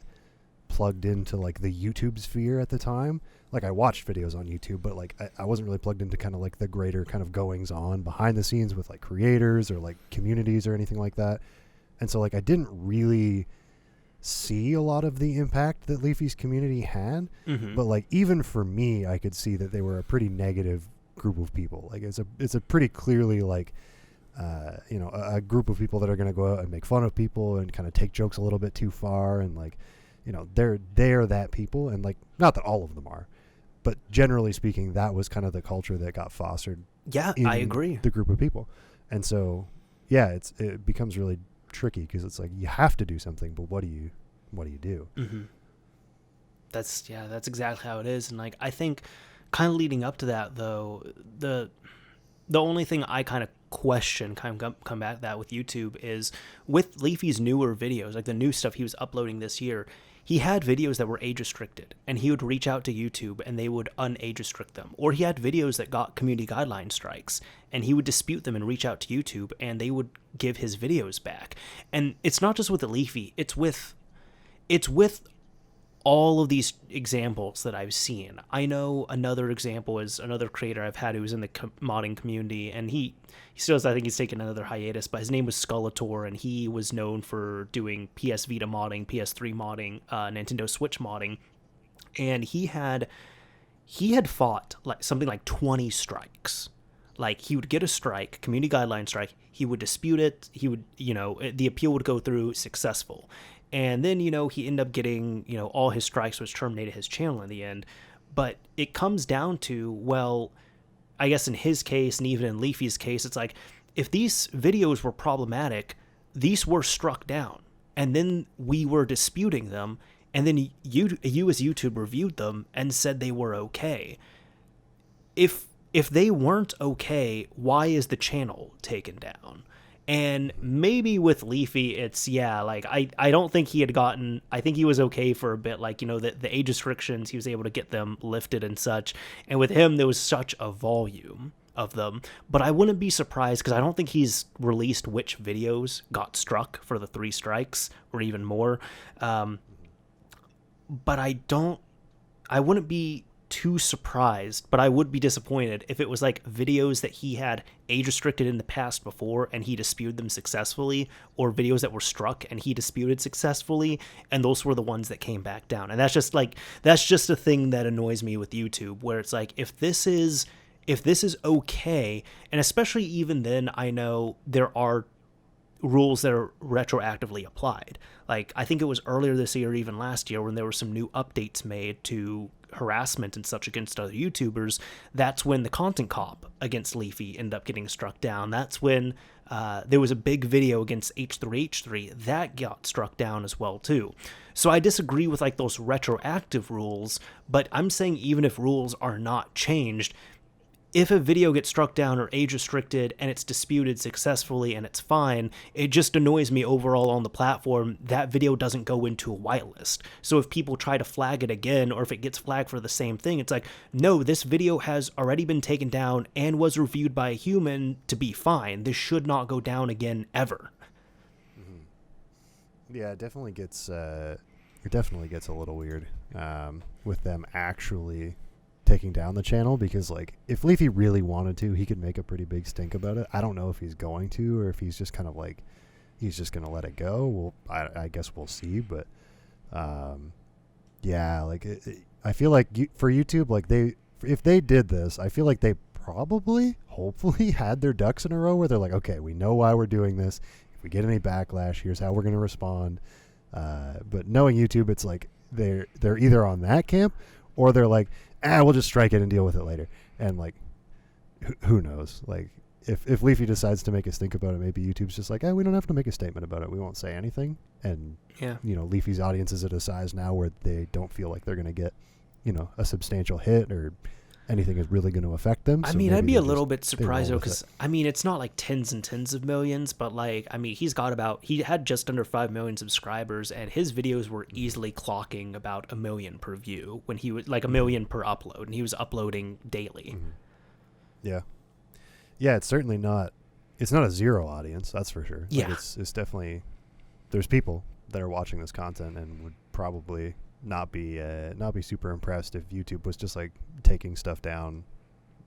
[SPEAKER 2] plugged into like the YouTube sphere at the time. Like, I watched videos on YouTube, but like I wasn't really plugged into kind of like the greater kind of goings on behind the scenes with like creators or like communities or anything like that. And so like I didn't really see a lot of the impact that Leafy's community had. Mm-hmm. But like, even for me, I could see that they were a pretty negative group of people. Like, it's a pretty clearly like a group of people that are going to go out and make fun of people and kind of take jokes a little bit too far, and like, they're that people. And like, not that all of them are, but generally speaking, that was kind of the culture that got fostered.
[SPEAKER 1] Yeah, I agree.
[SPEAKER 2] The group of people. And so yeah, it becomes really tricky, because it's like, you have to do something, but what do you do?
[SPEAKER 1] Mm-hmm. That's exactly how it is. And like, I think kind of leading up to that, though, the only thing I kind of question, come back that with YouTube, is with Leafy's newer videos, like the new stuff he was uploading this year, he had videos that were age restricted, and he would reach out to YouTube and they would un-age restrict them. Or he had videos that got community guideline strikes, and he would dispute them and reach out to YouTube, and they would give his videos back. And it's not just with the Leafy, it's with all of these examples that I've seen. I know another example is another creator I've had who was in the modding community, and he still has, I think he's taken another hiatus, but his name was Skulator, and he was known for doing PS Vita modding, PS3 modding, Nintendo Switch modding, and he had fought like something like 20 strikes. Like, he would get a strike, community guideline strike, he would dispute it, he would, the appeal would go through, successful. And then, he ended up getting, all his strikes, which terminated his channel in the end. But it comes down to, well, I guess in his case, and even in Leafy's case, it's like, if these videos were problematic, these were struck down. And then we were disputing them. And then you as YouTube reviewed them and said they were okay. If they weren't okay, why is the channel taken down? And maybe with Leafy, it's, like, I don't think he had gotten, I think he was okay for a bit, like, the age restrictions, he was able to get them lifted and such. And with him, there was such a volume of them. But I wouldn't be surprised, because I don't think he's released which videos got struck for the 3 strikes or even more. But I wouldn't be too surprised, but I would be disappointed if it was like videos that he had age restricted in the past before and he disputed them successfully, or videos that were struck and he disputed successfully, and those were the ones that came back down. And that's just a thing that annoys me with YouTube, where it's like, if this is okay, and especially even then, I know there are rules that are retroactively applied. Like, I think it was earlier this year, or even last year, when there were some new updates made to harassment and such against other YouTubers. That's when the content cop against Leafy ended up getting struck down. That's when there was a big video against H3H3 that got struck down as well too. So I disagree with like those retroactive rules, but I'm saying even if rules are not changed, if a video gets struck down or age restricted and it's disputed successfully and it's fine, it just annoys me overall on the platform that video doesn't go into a whitelist. So if people try to flag it again, or if it gets flagged for the same thing, it's like, no, this video has already been taken down and was reviewed by a human to be fine. This should not go down again ever.
[SPEAKER 2] Mm-hmm. Yeah, it definitely gets a little weird with them actually taking down the channel, because like if Leafy really wanted to, he could make a pretty big stink about it. I don't know if he's going to, or if he's just kind of like he's just gonna let it go. Well, I guess we'll see. But yeah, like I feel like for YouTube, like if they did this, I feel like they probably hopefully had their ducks in a row where they're like, okay, we know why we're doing this. If we get any backlash, here's how we're gonna respond. But knowing YouTube, it's like they're either on that camp, or they're like, we'll just strike it and deal with it later. And like, who knows? Like, if Leafy decides to make us think about it, maybe YouTube's just like, we don't have to make a statement about it. We won't say anything. And
[SPEAKER 1] yeah,
[SPEAKER 2] Leafy's audience is at a size now where they don't feel like they're going to get, a substantial hit or anything is really going to affect them.
[SPEAKER 1] I mean, I'd be a little bit surprised though, because I mean, it's not like tens and tens of millions, but like, I mean, he had just under 5 million subscribers, and his videos were easily clocking about 1 million per view, when he was like 1 million per upload, and he was uploading daily.
[SPEAKER 2] Mm-hmm. Yeah, it's certainly not. It's not a zero audience, that's for sure.
[SPEAKER 1] Yeah,
[SPEAKER 2] like it's definitely, there's people that are watching this content and would probably not be super impressed if YouTube was just like taking stuff down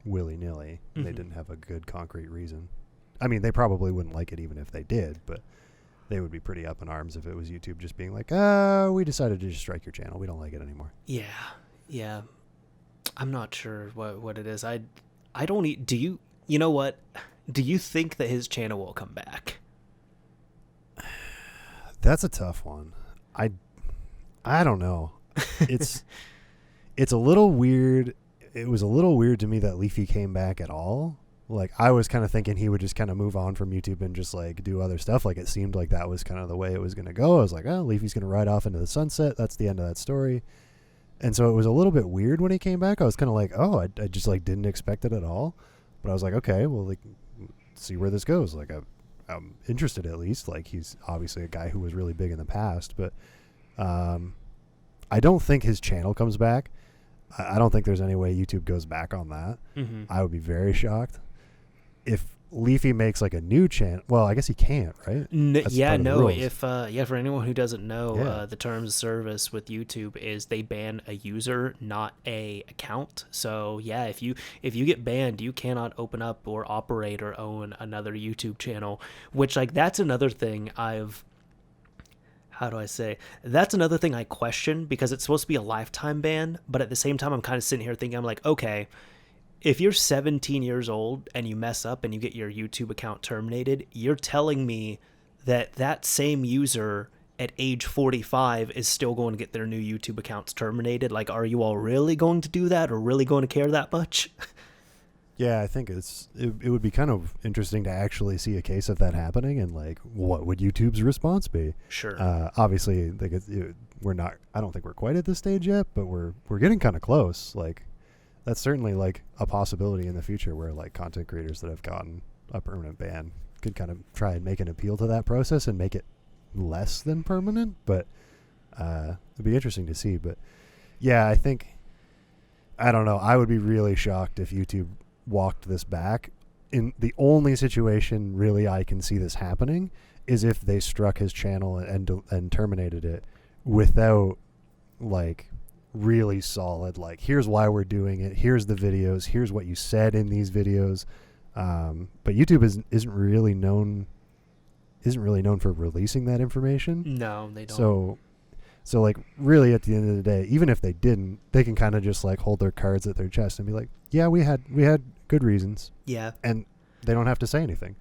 [SPEAKER 2] willy-nilly. Mm-hmm. They didn't have a good concrete reason. I mean, they probably wouldn't like it even if they did, but they would be pretty up in arms if it was YouTube just being like, we decided to just strike your channel, we don't like it anymore.
[SPEAKER 1] Yeah, I'm not sure what it is. I don't do you know what, do you think that his channel will come back?
[SPEAKER 2] That's a tough one. I don't know. It's a little weird. It was a little weird to me that Leafy came back at all. Like, I was kind of thinking he would just kind of move on from YouTube and just like do other stuff. Like, it seemed like that was kind of the way it was going to go. I was like, Leafy's going to ride off into the sunset. That's the end of that story. And so it was a little bit weird when he came back. I was kind of like, I just like didn't expect it at all. But I was like, okay, well, like, see where this goes. Like, I'm interested at least. Like, he's obviously a guy who was really big in the past, but I don't think his channel comes back. I don't think there's any way YouTube goes back on that. Mm-hmm. I would be very shocked if Leafy makes like a new channel. Well, I guess he can't, right?
[SPEAKER 1] If for anyone who doesn't know, the terms of service with YouTube is they ban a user, not a account. So yeah, if you get banned, you cannot open up or operate or own another YouTube channel, which like that's another thing that's another thing I question, because it's supposed to be a lifetime ban, but at the same time I'm kind of sitting here thinking, I'm like, okay, if you're 17 years old and you mess up and you get your YouTube account terminated, you're telling me that same user at age 45 is still going to get their new YouTube accounts terminated? Like, are you all really going to do that, or really going to care that much?
[SPEAKER 2] Yeah, I think it would be kind of interesting to actually see a case of that happening, and like, what would YouTube's response be?
[SPEAKER 1] Sure.
[SPEAKER 2] Obviously, like we're not. I don't think we're quite at this stage yet, but we're getting kind of close. Like, that's certainly like a possibility in the future where like content creators that have gotten a permanent ban could kind of try and make an appeal to that process and make it less than permanent. But it'd be interesting to see. But yeah, I don't know. I would be really shocked if YouTube walked this back. In the only situation really I can see this happening is if they struck his channel and terminated it without like really solid, like, here's why we're doing it, here's the videos, here's what you said in these videos. But YouTube isn't really known for releasing that information.
[SPEAKER 1] No, they don't.
[SPEAKER 2] So like, really, at the end of the day, even if they didn't, they can kind of just like hold their cards at their chest and be like, yeah, we had good reasons.
[SPEAKER 1] Yeah.
[SPEAKER 2] And they don't have to say anything.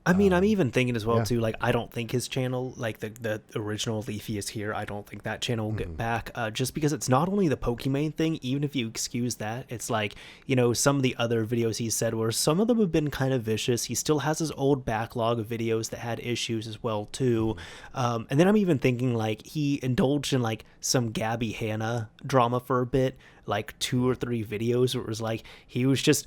[SPEAKER 1] I mean, I'm even thinking as well,
[SPEAKER 2] yeah.
[SPEAKER 1] too, like, I don't think his channel, like, the original Leafy is Here, I don't think that channel will get back, just because it's not only the Pokemon thing. Even if you excuse that, it's like, you know, some of the other videos he said where some of them have been kind of vicious. He still has his old backlog of videos that had issues as well, too. And then I'm even thinking, like, he indulged in, like, some Gabby Hanna drama for a bit, like 2 or 3 videos where it was like he was just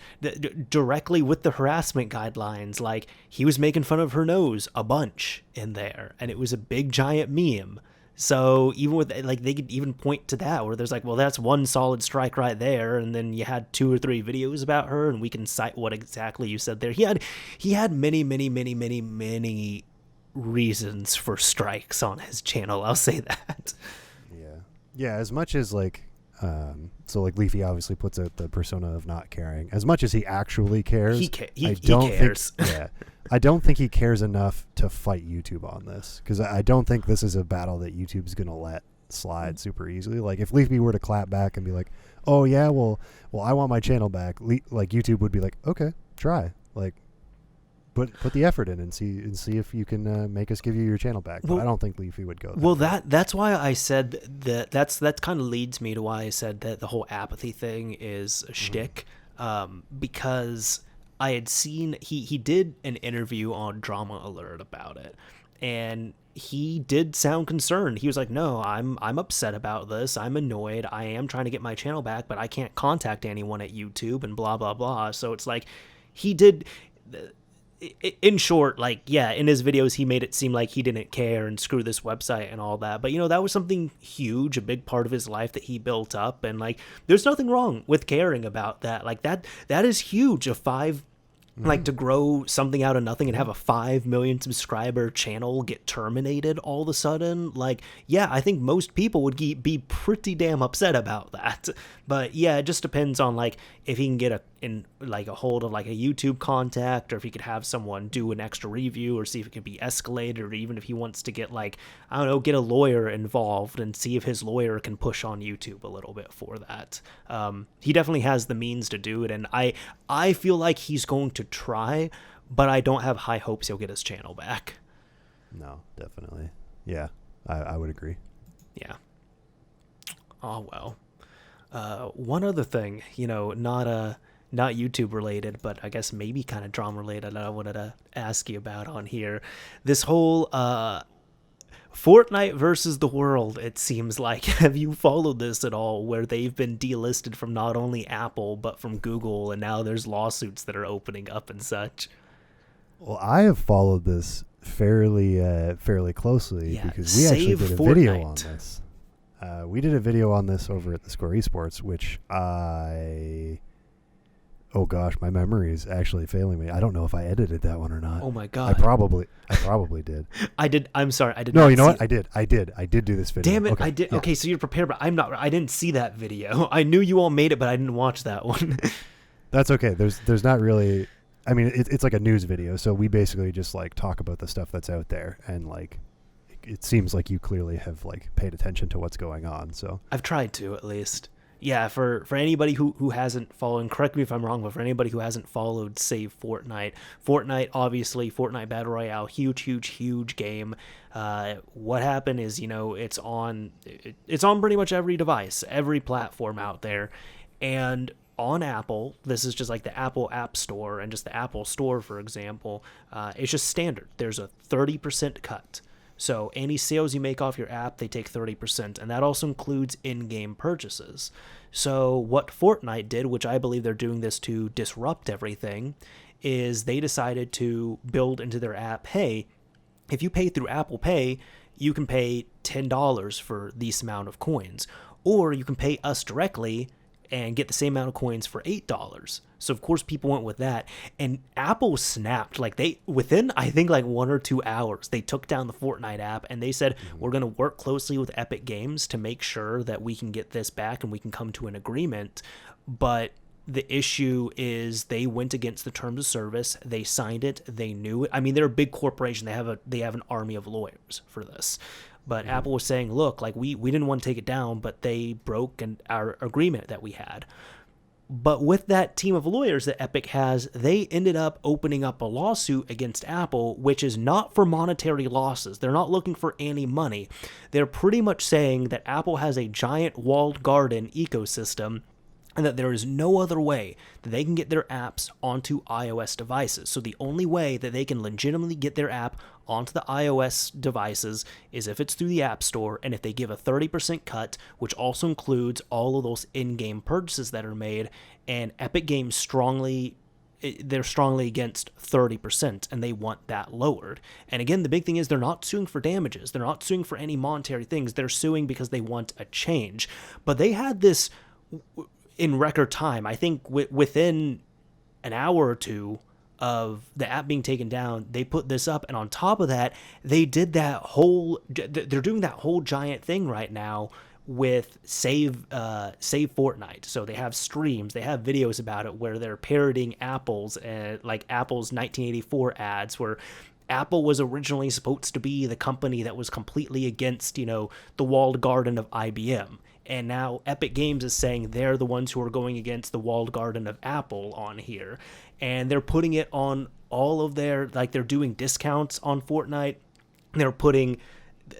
[SPEAKER 1] directly with the harassment guidelines, like he was making fun of her nose a bunch in there, and it was a big giant meme. So even with, like, they could even point to that where there's like, well, that's one solid strike right there, and then you had 2 or 3 videos about her, and we can cite what exactly you said there. He had many reasons for strikes on his channel, I'll say that.
[SPEAKER 2] Yeah, as much as like, so like Leafy obviously puts out the persona of not caring. As much as he actually cares,
[SPEAKER 1] he
[SPEAKER 2] cares. I don't think he cares enough to fight YouTube on this, because I don't think this is a battle that YouTube's gonna let slide super easily. Like, if Leafy were to clap back and be like, "Oh yeah, well, I want my channel back," like YouTube would be like, "Okay, try." Like, put the effort in and see if you can make us give you your channel back. But I don't think Leafy would go there.
[SPEAKER 1] Well, that's why I said that kind of leads me to why I said that the whole apathy thing is a shtick, because I had seen he did an interview on Drama Alert about it, and he did sound concerned. He was like, "No, I'm upset about this. I'm annoyed. I am trying to get my channel back, but I can't contact anyone at YouTube and blah blah blah." So it's like he did. In short, like, yeah, in his videos, he made it seem like he didn't care and screw this website and all that. But, you know, that was something huge, a big part of his life that he built up. And, like, there's nothing wrong with caring about that. Like, that is huge. Like, to grow something out of nothing and have a 5 million subscriber channel get terminated all of a sudden. Like, yeah, I think most people would be pretty damn upset about that. But yeah, it just depends on, like, if he can get a hold of like a YouTube contact, or if he could have someone do an extra review, or see if it could be escalated, or even if he wants to get, like, I don't know, get a lawyer involved and see if his lawyer can push on YouTube a little bit for that. He definitely has the means to do it, and I feel like he's going to try, but I don't have high hopes he'll get his channel back.
[SPEAKER 2] No, definitely. Yeah, I would agree.
[SPEAKER 1] Yeah. Oh, well. One other thing, you know, not YouTube related, but I guess maybe kind of drama related, I wanted to ask you about on here. This whole Fortnite versus the world, it seems like. Have you followed this at all, where they've been delisted from not only Apple but from Google, and now there's lawsuits that are opening up and such?
[SPEAKER 2] Well, I have followed this fairly closely, because we actually did a video on this. We did a video on this over at the Score Esports, which oh gosh, my memory is actually failing me. I don't know if I edited that one or not.
[SPEAKER 1] Oh my god.
[SPEAKER 2] I probably did.
[SPEAKER 1] I did. I'm sorry. I did.
[SPEAKER 2] No, you know what? I did do this video.
[SPEAKER 1] Damn it.
[SPEAKER 2] Okay.
[SPEAKER 1] I did.
[SPEAKER 2] Yeah.
[SPEAKER 1] Okay, so you're prepared, but I'm not. I didn't see that video. I knew you all made it, but I didn't watch that one.
[SPEAKER 2] That's okay. There's not really, I mean, it's like a news video. So we basically just like talk about the stuff that's out there, and like, it seems like you clearly have like paid attention to what's going on. So
[SPEAKER 1] I've tried to, at least. Yeah, for anybody who hasn't followed, and correct me if I'm wrong, but for anybody who hasn't followed, save Fortnite, obviously, Fortnite Battle Royale, huge game. What happened is, you know, it's on pretty much every device, every platform out there, and on Apple, this is just like the Apple App Store and just the Apple Store, for example, it's just standard. There's a 30% cut. So any sales you make off your app, they take 30%, and that also includes in-game purchases. So what Fortnite did, which I believe they're doing this to disrupt everything, is they decided to build into their app, hey, if you pay through Apple Pay, you can pay $10 for this amount of coins, or you can pay us directly, and get the same amount of coins for $8. So of course people went with that, and Apple snapped. Like, they, within I think like 1 or 2 hours, they took down the Fortnite app, and they said, we're going to work closely with Epic Games to make sure that we can get this back and we can come to an agreement. But the issue is they went against the terms of service. They signed it. They knew it. I mean, they're a big corporation. They have an army of lawyers for this. But Apple was saying, look, like, we didn't want to take it down, but they broke our agreement that we had. But with that team of lawyers that Epic has, they ended up opening up a lawsuit against Apple, which is not for monetary losses. They're not looking for any money. They're pretty much saying that Apple has a giant walled garden ecosystem, and that there is no other way that they can get their apps onto iOS devices. So the only way that they can legitimately get their app onto the iOS devices is if it's through the App Store, and if they give a 30% cut, which also includes all of those in-game purchases that are made. And Epic Games they're strongly against 30%, and they want that lowered. And again, the big thing is they're not suing for damages. They're not suing for any monetary things. They're suing because they want a change. But they had this in record time. I think within an hour or two of the app being taken down, they put this up, and on top of that, they're doing that whole giant thing right now with Save Fortnite. So they have streams, they have videos about it where they're parodying Apple's like Apple's 1984 ads, where Apple was originally supposed to be the company that was completely against, the walled garden of IBM. And now Epic Games is saying they're the ones who are going against the walled garden of Apple on here. And they're putting it on all of their, like, they're doing discounts on Fortnite. They're putting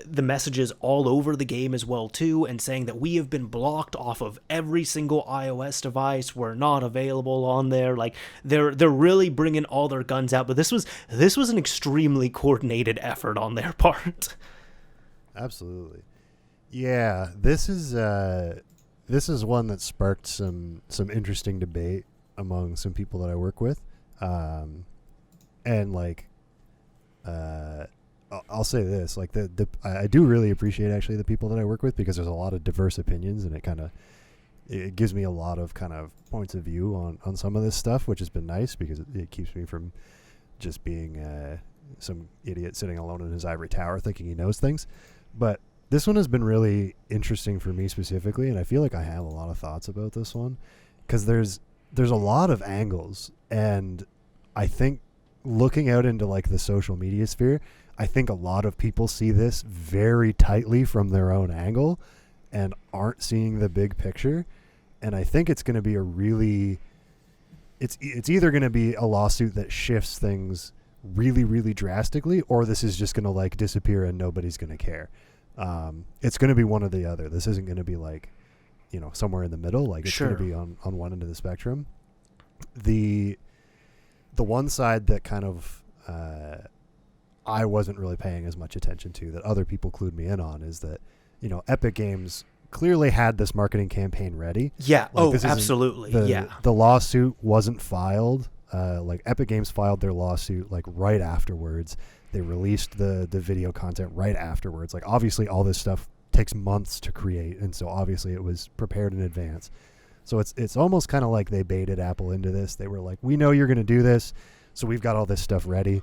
[SPEAKER 1] the messages all over the game as well too, and saying that we have been blocked off of every single iOS device. We're not available on there. Like, they're really bringing all their guns out. But this was an extremely coordinated effort on their part.
[SPEAKER 2] Absolutely. Yeah, this is one that sparked some interesting debate among some people that I work with, and like, I'll say this: like, I do really appreciate actually the people that I work with, because there's a lot of diverse opinions, and it gives me a lot of kind of points of view on some of this stuff, which has been nice, because it keeps me from just being some idiot sitting alone in his ivory tower thinking he knows things. But this one has been really interesting for me specifically, and I feel like I have a lot of thoughts about this one, because there's a lot of angles, and I think looking out into like the social media sphere, I think a lot of people see this very tightly from their own angle and aren't seeing the big picture. And I think it's going to be it's either going to be a lawsuit that shifts things really, really drastically, or this is just going to like disappear and nobody's going to care. It's going to be one or the other. This isn't going to be like, somewhere in the middle. Like, it's going to be on one end of the spectrum. The one side that kind of I wasn't really paying as much attention to, that other people clued me in on, is that Epic Games clearly had this marketing campaign ready.
[SPEAKER 1] Yeah.
[SPEAKER 2] Like,
[SPEAKER 1] Absolutely.
[SPEAKER 2] The lawsuit wasn't filed. Like, Epic Games filed their lawsuit like right afterwards. They released the video content right afterwards. Like, obviously all this stuff takes months to create, and so obviously it was prepared in advance. So it's almost kind of like they baited Apple into this. They were like, we know you're going to do this, so we've got all this stuff ready.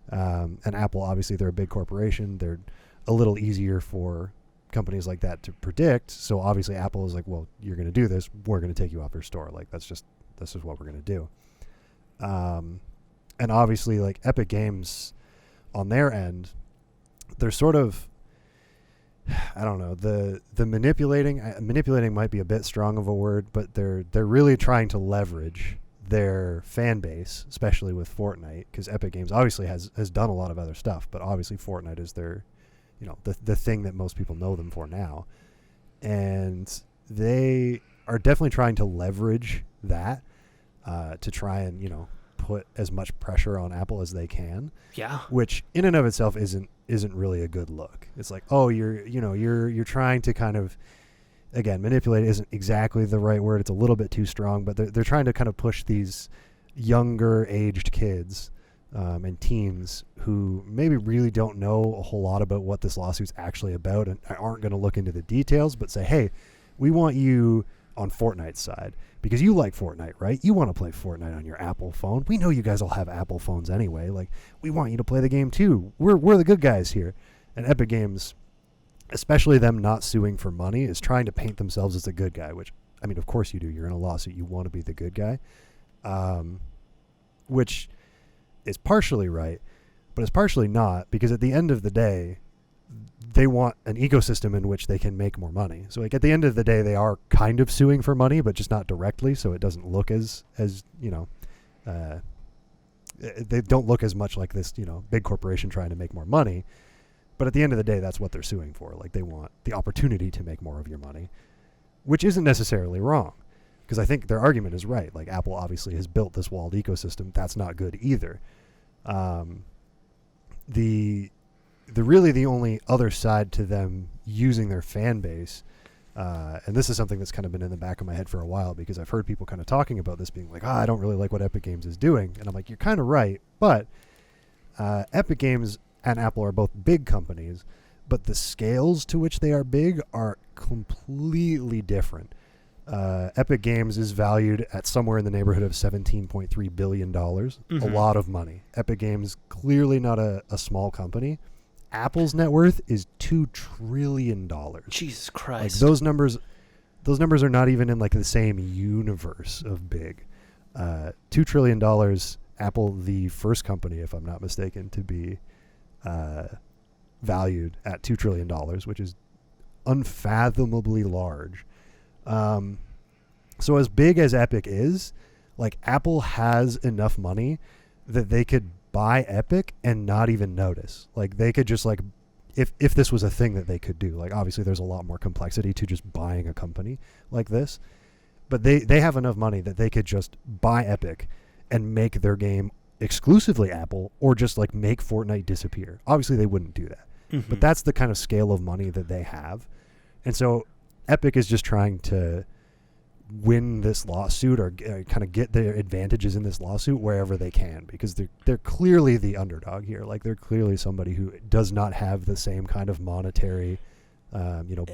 [SPEAKER 2] And Apple, obviously, they're a big corporation. They're a little easier for companies like that to predict. So obviously Apple is like, well, you're going to do this, we're going to take you off your store. Like, this is what we're going to do. And obviously, like, Epic Games on their end, they're sort of, I don't know, the manipulating might be a bit strong of a word, but they're really trying to leverage their fan base, especially with Fortnite, because Epic Games obviously has done a lot of other stuff, but obviously Fortnite is their, the thing that most people know them for now. And they are definitely trying to leverage that to try and, put as much pressure on Apple as they can.
[SPEAKER 1] Yeah.
[SPEAKER 2] Which in and of itself isn't really a good look. It's like, oh, you're trying to kind of, again, manipulate isn't exactly the right word. It's a little bit too strong, but they're trying to kind of push these younger aged kids and teens who maybe really don't know a whole lot about what this lawsuit's actually about and aren't going to look into the details, but say, hey, we want you on Fortnite's side, because you like Fortnite, right? You want to play Fortnite on your Apple phone. We know you guys all have Apple phones anyway. Like, we want you to play the game too. We're the good guys here. And Epic Games, especially them not suing for money, is trying to paint themselves as the good guy, which, I mean, of course you do. You're in a lawsuit. You want to be the good guy, which is partially right, but it's partially not, because at the end of the day, they want an ecosystem in which they can make more money. So like at the end of the day, they are kind of suing for money, but just not directly. So it doesn't look as they don't look as much like this, big corporation trying to make more money. But at the end of the day, that's what they're suing for. Like, they want the opportunity to make more of your money, which isn't necessarily wrong, because I think their argument is right. Like, Apple obviously has built this walled ecosystem. That's not good either. The only other side to them using their fan base, and this is something that's kind of been in the back of my head for a while, because I've heard people kind of talking about this, being like, I don't really like what Epic Games is doing. And I'm like, you're kind of right, but Epic Games and Apple are both big companies, but the scales to which they are big are completely different. Epic Games is valued at somewhere in the neighborhood of $17.3 billion, a lot of money. Epic Games, clearly not a small company. Apple's net worth is $2 trillion.
[SPEAKER 1] Jesus Christ.
[SPEAKER 2] Like, those numbers are not even in like the same universe of big. $2 trillion. Apple, the first company, if I'm not mistaken, to be valued at $2 trillion, which is unfathomably large. So as big as Epic is, like, Apple has enough money that they could buy Epic and not even notice. Like, they could just, like, if this was a thing that they could do, like, obviously there's a lot more complexity to just buying a company like this, but they have enough money that they could just buy Epic and make their game exclusively Apple, or just like make Fortnite disappear. Obviously they wouldn't do that, but that's the kind of scale of money that they have. And so Epic is just trying to win this lawsuit, or kind of get their advantages in this lawsuit wherever they can, because they're clearly the underdog here. Like, they're clearly somebody who does not have the same kind of monetary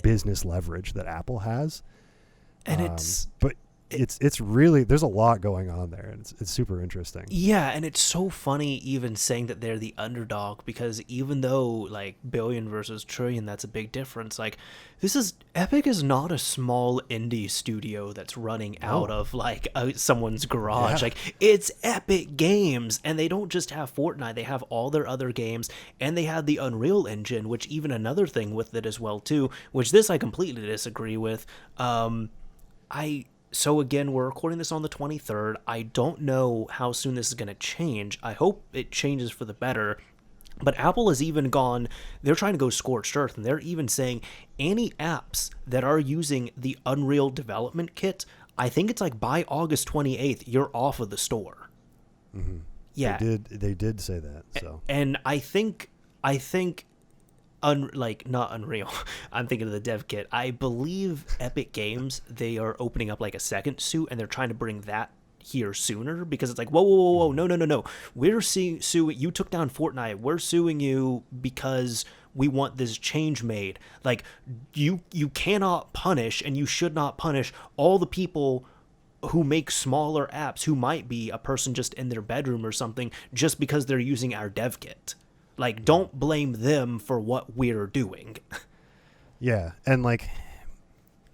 [SPEAKER 2] business leverage that Apple has.
[SPEAKER 1] And
[SPEAKER 2] it's really, there's a lot going on there, and it's super interesting.
[SPEAKER 1] Yeah, and it's so funny even saying that they're the underdog, because even though, like, billion versus trillion, that's a big difference. Like, Epic is not a small indie studio that's running out of, like, someone's garage. Yeah. Like, it's Epic Games, and they don't just have Fortnite, they have all their other games, and they have the Unreal Engine, which even another thing with it as well, too, which this I completely disagree with. So again, we're recording this on the 23rd. I don't know how soon this is going to change. I hope it changes for the better. But Apple has even they're trying to go scorched earth, and they're even saying any apps that are using the Unreal Development Kit, I think it's like by August 28th, you're off of the store.
[SPEAKER 2] Mm-hmm.
[SPEAKER 1] Yeah.
[SPEAKER 2] They did say that. So.
[SPEAKER 1] And I think not Unreal. I'm thinking of the dev kit. I believe Epic Games, they are opening up like a second suit, and they're trying to bring that here sooner, because it's like, whoa, no. We're suing. You took down Fortnite. We're suing you because we want this change made. Like, you cannot punish, and you should not punish all the people who make smaller apps, who might be a person just in their bedroom or something, just because they're using our dev kit. Like, don't blame them for what we're doing.
[SPEAKER 2] Yeah, and like,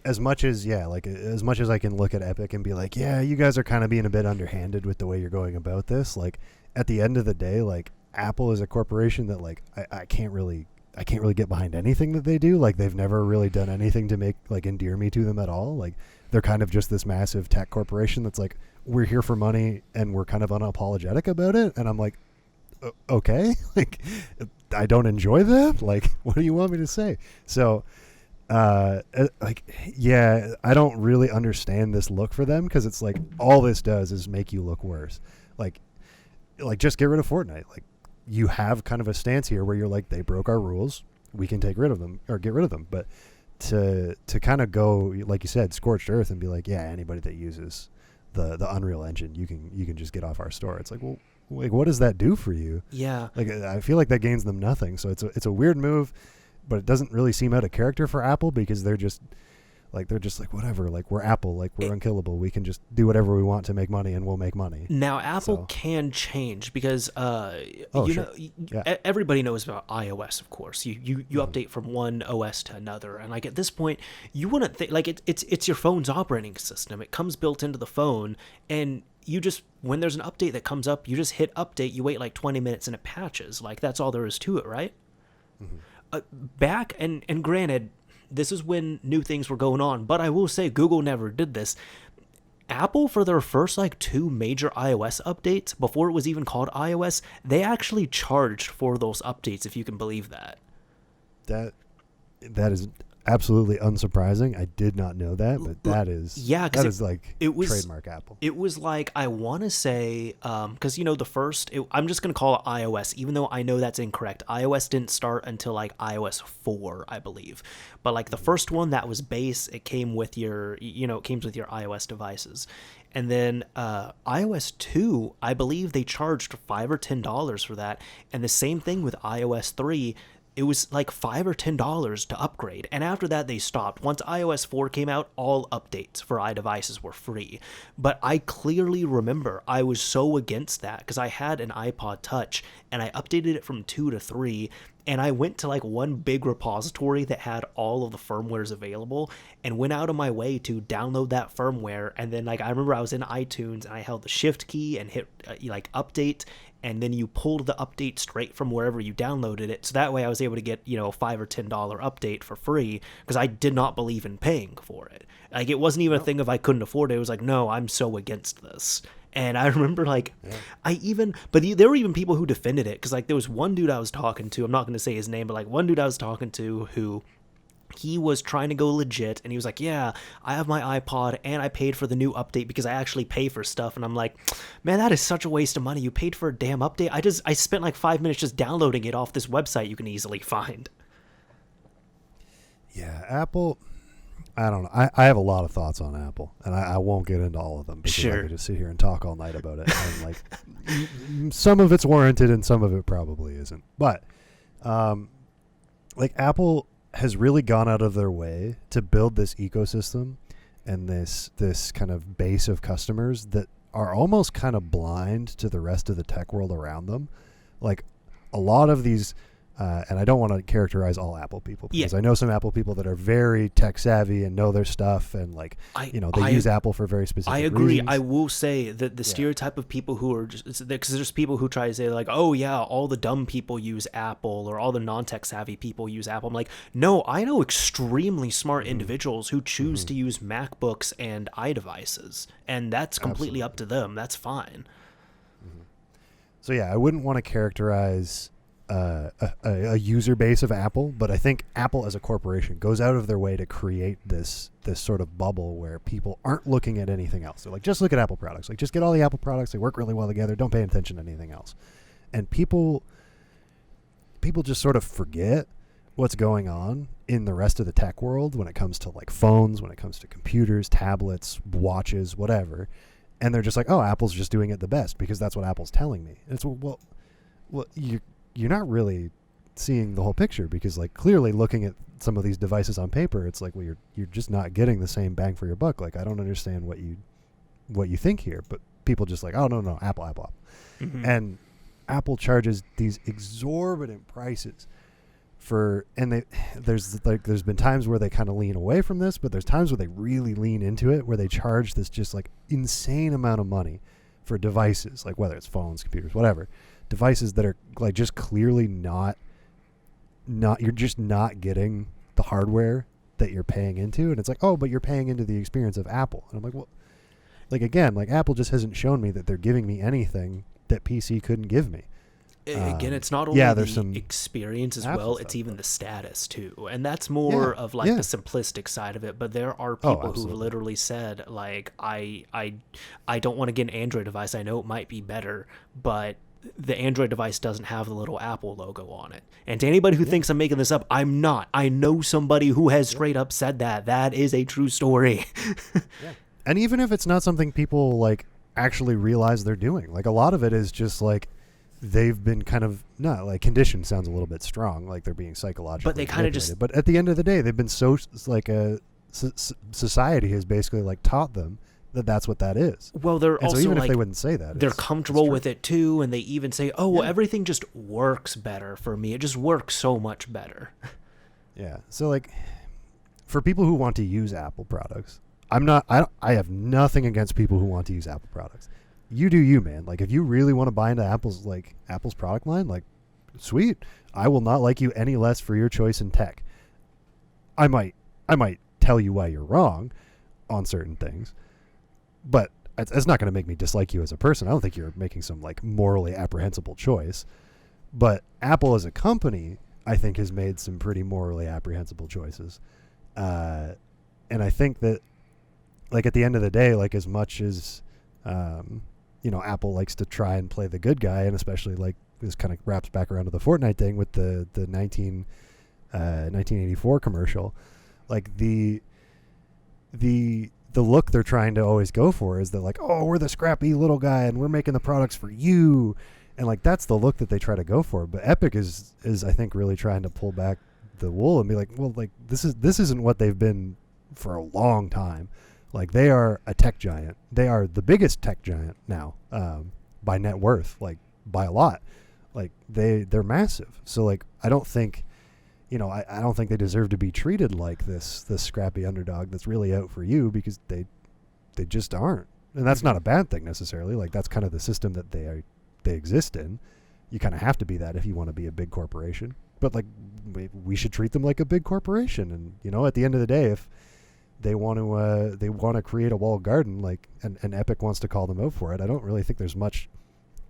[SPEAKER 2] as much as I can look at Epic and be like, yeah, you guys are kind of being a bit underhanded with the way you're going about this. Like, at the end of the day, like, Apple is a corporation that, like, I can't really get behind anything that they do. Like, they've never really done anything to endear me to them at all. Like, they're kind of just this massive tech corporation that's like, we're here for money, and we're kind of unapologetic about it. And I'm like, okay, like, I don't enjoy that. Like, what do you want me to say? So, I don't really understand this look for them, because it's like, all this does is make you look worse. Like just get rid of Fortnite. Like, you have kind of a stance here where you're like, they broke our rules, we can get rid of them. But to kind of go, like you said, scorched earth, and be like, yeah, anybody that uses the Unreal Engine, you can just get off our store. It's like, well, like, what does that do for you?
[SPEAKER 1] Yeah.
[SPEAKER 2] Like, I feel like that gains them nothing. So it's a weird move, but it doesn't really seem out of character for Apple, because they're just Like they're just like, whatever, like we're Apple, like we're unkillable. We can just do whatever we want to make money and we'll make money.
[SPEAKER 1] Now, Apple can change because, everybody knows about iOS, of course. You update from one OS to another. And like at this point, you wouldn't think, like it's your phone's operating system. It comes built into the phone, and you just, when there's an update that comes up, you just hit update, you wait like 20 minutes and it patches. Like that's all there is to it, right? Back, and granted, this is when new things were going on, but I will say Google never did this. Apple, for their first like 2 major iOS updates, before it was even called iOS, they actually charged for those updates, if you can believe that.
[SPEAKER 2] That is absolutely unsurprising. I did not know that, but that is trademark Apple.
[SPEAKER 1] It was like, I want to say, because the first, I'm just going to call it iOS, even though I know that's incorrect. iOS didn't start until like iOS 4, I believe. But like the first one that was base, it came with your, it came with your iOS devices. And then iOS 2, I believe they charged $5 or $10 for that. And the same thing with iOS 3. It was like $5 or $10 to upgrade. And after that, they stopped. Once iOS 4 came out, all updates for iDevices were free. But I clearly remember I was so against that because I had an iPod Touch and I updated it from 2 to 3. And I went to like one big repository that had all of the firmwares available and went out of my way to download that firmware. And then like I remember I was in iTunes and I held the shift key and hit like update. And then you pulled the update straight from wherever you downloaded it. So that way I was able to get, $5 or $10 update for free because I did not believe in paying for it. Like it wasn't even a thing if I couldn't afford it. It was like, no, I'm so against this. And I remember there were even people who defended it because like there was one dude I was talking to, I'm not going to say his name, but like one dude I was talking to who he was trying to go legit and he was like, yeah, I have my iPod and I paid for the new update because I actually pay for stuff. And I'm like, man, that is such a waste of money. You paid for a damn update. I spent like 5 minutes just downloading it off this website you can easily find.
[SPEAKER 2] Yeah, Apple, I don't know. I have a lot of thoughts on Apple, and I won't get into all of them because I could just sit here and talk all night about it. And like, some of it's warranted and some of it probably isn't. But like Apple has really gone out of their way to build this ecosystem and this kind of base of customers that are almost kind of blind to the rest of the tech world around them. Like a lot of these, and I don't want to characterize all Apple people because I know some Apple people that are very tech savvy and know their stuff and like, they use Apple for very specific reasons.
[SPEAKER 1] I agree. I will say that the stereotype of people who are just, because there's people who try to say like, oh yeah, all the dumb people use Apple or all the non-tech savvy people use Apple. I'm like, no, I know extremely smart individuals who choose to use MacBooks and iDevices, and that's completely up to them. That's fine.
[SPEAKER 2] So yeah, I wouldn't want to characterize a user base of Apple, but I think Apple as a corporation goes out of their way to create this sort of bubble where people aren't looking at anything else. They're like, just look at Apple products. Like, just get all the Apple products. They work really well together. Don't pay attention to anything else. And people just sort of forget what's going on in the rest of the tech world when it comes to like phones, when it comes to computers, tablets, watches, whatever. And they're just like, oh, Apple's just doing it the best because that's what Apple's telling me. And it's well, you're not really seeing the whole picture because like clearly looking at some of these devices on paper, it's like, well, you're just not getting the same bang for your buck. Like, I don't understand what you think here, but people just like, oh no, Apple. Mm-hmm. And Apple charges these exorbitant prices there's been times where they kind of lean away from this, but there's times where they really lean into it, where they charge this just like insane amount of money for devices, like whether it's phones, computers, whatever, devices that are like just clearly not you're just not getting the hardware that you're paying into. And it's like, oh, but you're paying into the experience of Apple. And I'm like, well, like again, like Apple just hasn't shown me that they're giving me anything that PC couldn't give me.
[SPEAKER 1] Again, it's not only the experience as well, it's even the status too. And that's more of like the simplistic side of it. But there are people who literally said like, I don't want to get an Android device. I know it might be better, but the Android device doesn't have the little Apple logo on it. And to anybody who thinks I'm making this up, I'm not. I know somebody who has straight up said that. That is a true story.
[SPEAKER 2] And even if it's not something people like actually realize they're doing, like a lot of it is just like, they've been kind of not like conditioned sounds a little bit strong, like they're being psychologically,
[SPEAKER 1] but they kind of just,
[SPEAKER 2] but at the end of the day, they've been so like society has basically like taught them that that's what that is.
[SPEAKER 1] Well, they're
[SPEAKER 2] And
[SPEAKER 1] also
[SPEAKER 2] so even
[SPEAKER 1] like,
[SPEAKER 2] if they wouldn't say that,
[SPEAKER 1] they're
[SPEAKER 2] it's
[SPEAKER 1] comfortable
[SPEAKER 2] true.
[SPEAKER 1] with it too, and they even say, "Oh, well,
[SPEAKER 2] Yeah.
[SPEAKER 1] everything just works better for me. It just works so much better."
[SPEAKER 2] Yeah. So like, for people who want to use Apple products, I have nothing against people who want to use Apple products. You do you, man. Like, if you really want to buy into Apple's product line, like, sweet. I will not like you any less for your choice in tech. I might tell you why you're wrong on certain things, but it's not going to make me dislike you as a person. I don't think you're making some like morally apprehensible choice. But Apple as a company, I think, has made some pretty morally apprehensible choices. And I think that, like, at the end of the day, like, as much as, Apple likes to try and play the good guy, and especially, like, this kind of wraps back around to the Fortnite thing with the 1984 commercial, like, the look they're trying to always go for is that, like, oh, we're the scrappy little guy and we're making the products for you. And, like, that's the look that they try to go for. But Epic is I think, really trying to pull back the wool and be like, well, like, this isn't what they've been for a long time. Like, they are a tech giant. They are the biggest tech giant now, by net worth, like, by a lot. Like, they're massive. So, like, I don't think, I don't think they deserve to be treated like this scrappy underdog that's really out for you, because they just aren't. And that's not a bad thing necessarily. Like, that's kind of the system that they exist in. You kind of have to be that if you want to be a big corporation. But, like, we should treat them like a big corporation. And, at the end of the day, if they want to create a walled garden, like, and Epic wants to call them out for it, I don't really think there's much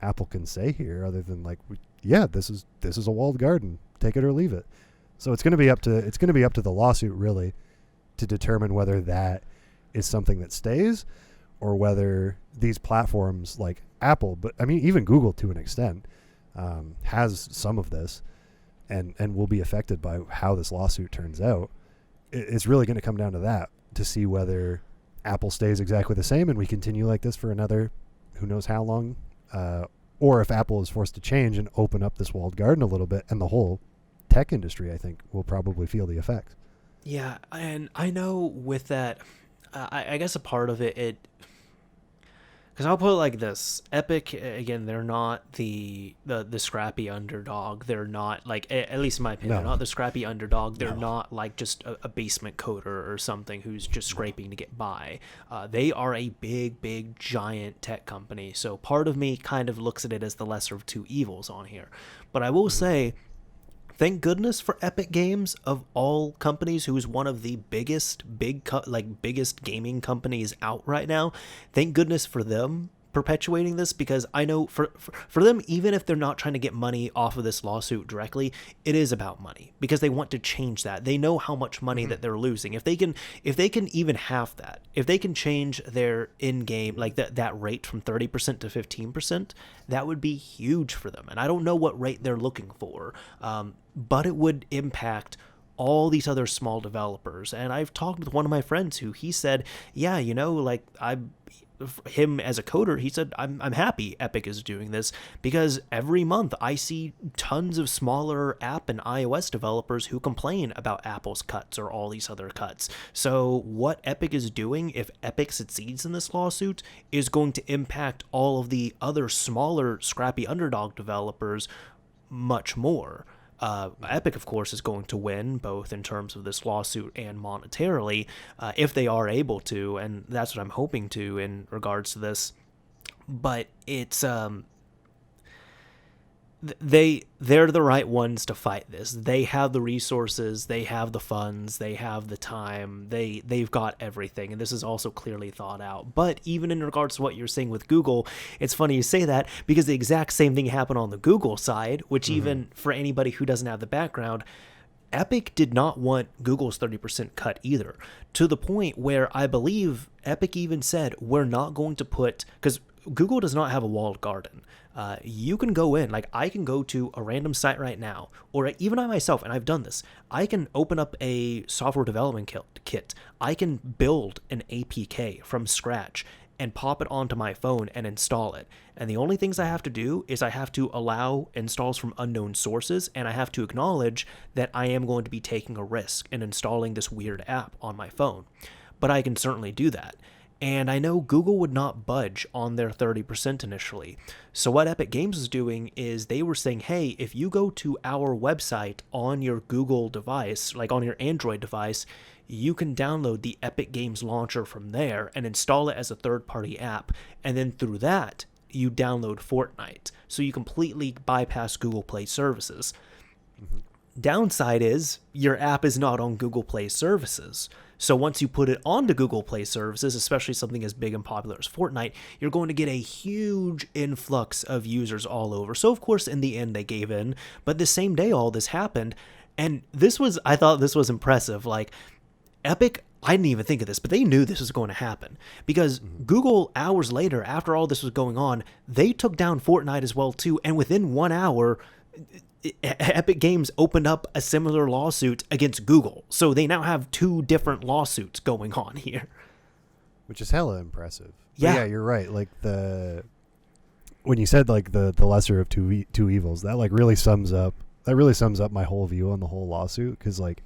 [SPEAKER 2] Apple can say here other than, like, this is a walled garden. Take it or leave it. So it's going to be up to the lawsuit, really, to determine whether that is something that stays, or whether these platforms like Apple, but I mean even Google to an extent, has some of this, and will be affected by how this lawsuit turns out. It's really going to come down to that, to see whether Apple stays exactly the same and we continue like this for another who knows how long, or if Apple is forced to change and open up this walled garden a little bit, and the whole tech industry, I think, will probably feel the effects.
[SPEAKER 1] Yeah, and I know with that, I guess a part of it, because I'll put it like this: Epic, again, they're not the scrappy underdog. They're not, like, at least in my opinion,
[SPEAKER 2] No.
[SPEAKER 1] they're not the scrappy underdog. They're
[SPEAKER 2] No.
[SPEAKER 1] not like just a basement coder or something who's just scraping to get by. They are a big giant tech company. So part of me kind of looks at it as the lesser of two evils on here. But I will say, thank goodness for Epic Games, of all companies, who's one of the biggest gaming companies out right now. Thank goodness for them perpetuating this, because I know for them, even if they're not trying to get money off of this lawsuit directly, it is about money, because they want to change that. They know how much money that they're losing. If they can even half that, if they can change their in-game, like that rate from 30% to 15%, that would be huge for them. And I don't know what rate they're looking for, but it would impact all these other small developers. And I've talked with one of my friends who, he said, yeah, like, him as a coder, he said, I'm happy Epic is doing this, because every month I see tons of smaller app and iOS developers who complain about Apple's cuts or all these other cuts. So what Epic is doing, if Epic succeeds in this lawsuit, is going to impact all of the other smaller scrappy underdog developers much more. Epic, of course, is going to win, both in terms of this lawsuit and monetarily, if they are able to, and that's what I'm hoping to in regards to this. But it's they're the right ones to fight this. They have the resources, they have the funds, they have the time, they've got everything, and this is also clearly thought out. But even in regards to what you're saying with Google, it's funny you say that, because the exact same thing happened on the Google side, which even for anybody who doesn't have the background, Epic did not want Google's 30% cut either, to the point where I believe Epic even said, we're not going to put, because Google does not have a walled garden. You can go in, like, I can go to a random site right now, or even I myself, and I've done this, I can open up a software development kit. I can build an APK from scratch, and pop it onto my phone and install it. And the only things I have to do is I have to allow installs from unknown sources, and I have to acknowledge that I am going to be taking a risk in installing this weird app on my phone. But I can certainly do that. And I know Google would not budge on their 30% initially. So what Epic Games is doing is they were saying, hey, if you go to our website on your Google device, like on your Android device, you can download the Epic Games launcher from there and install it as a third-party app. And then through that, you download Fortnite. So you completely bypass Google Play services. Mm-hmm. Downside is your app is not on Google Play services. So once you put it onto Google Play services, especially something as big and popular as Fortnite, you're going to get a huge influx of users all over. So of course, in the end, they gave in. But the same day all this happened, and I thought this was impressive. Like, Epic, I didn't even think of this, but they knew this was going to happen. Because Google, hours later, after all this was going on, they took down Fortnite as well, too. And within 1 hour, Epic Games opened up a similar lawsuit against Google. So they now have 2 different lawsuits going on here.
[SPEAKER 2] Which is hella impressive.
[SPEAKER 1] Yeah.
[SPEAKER 2] Yeah, you're right. Like when you said like the lesser of two evils, that like really sums up my whole view on the whole lawsuit. Cause like,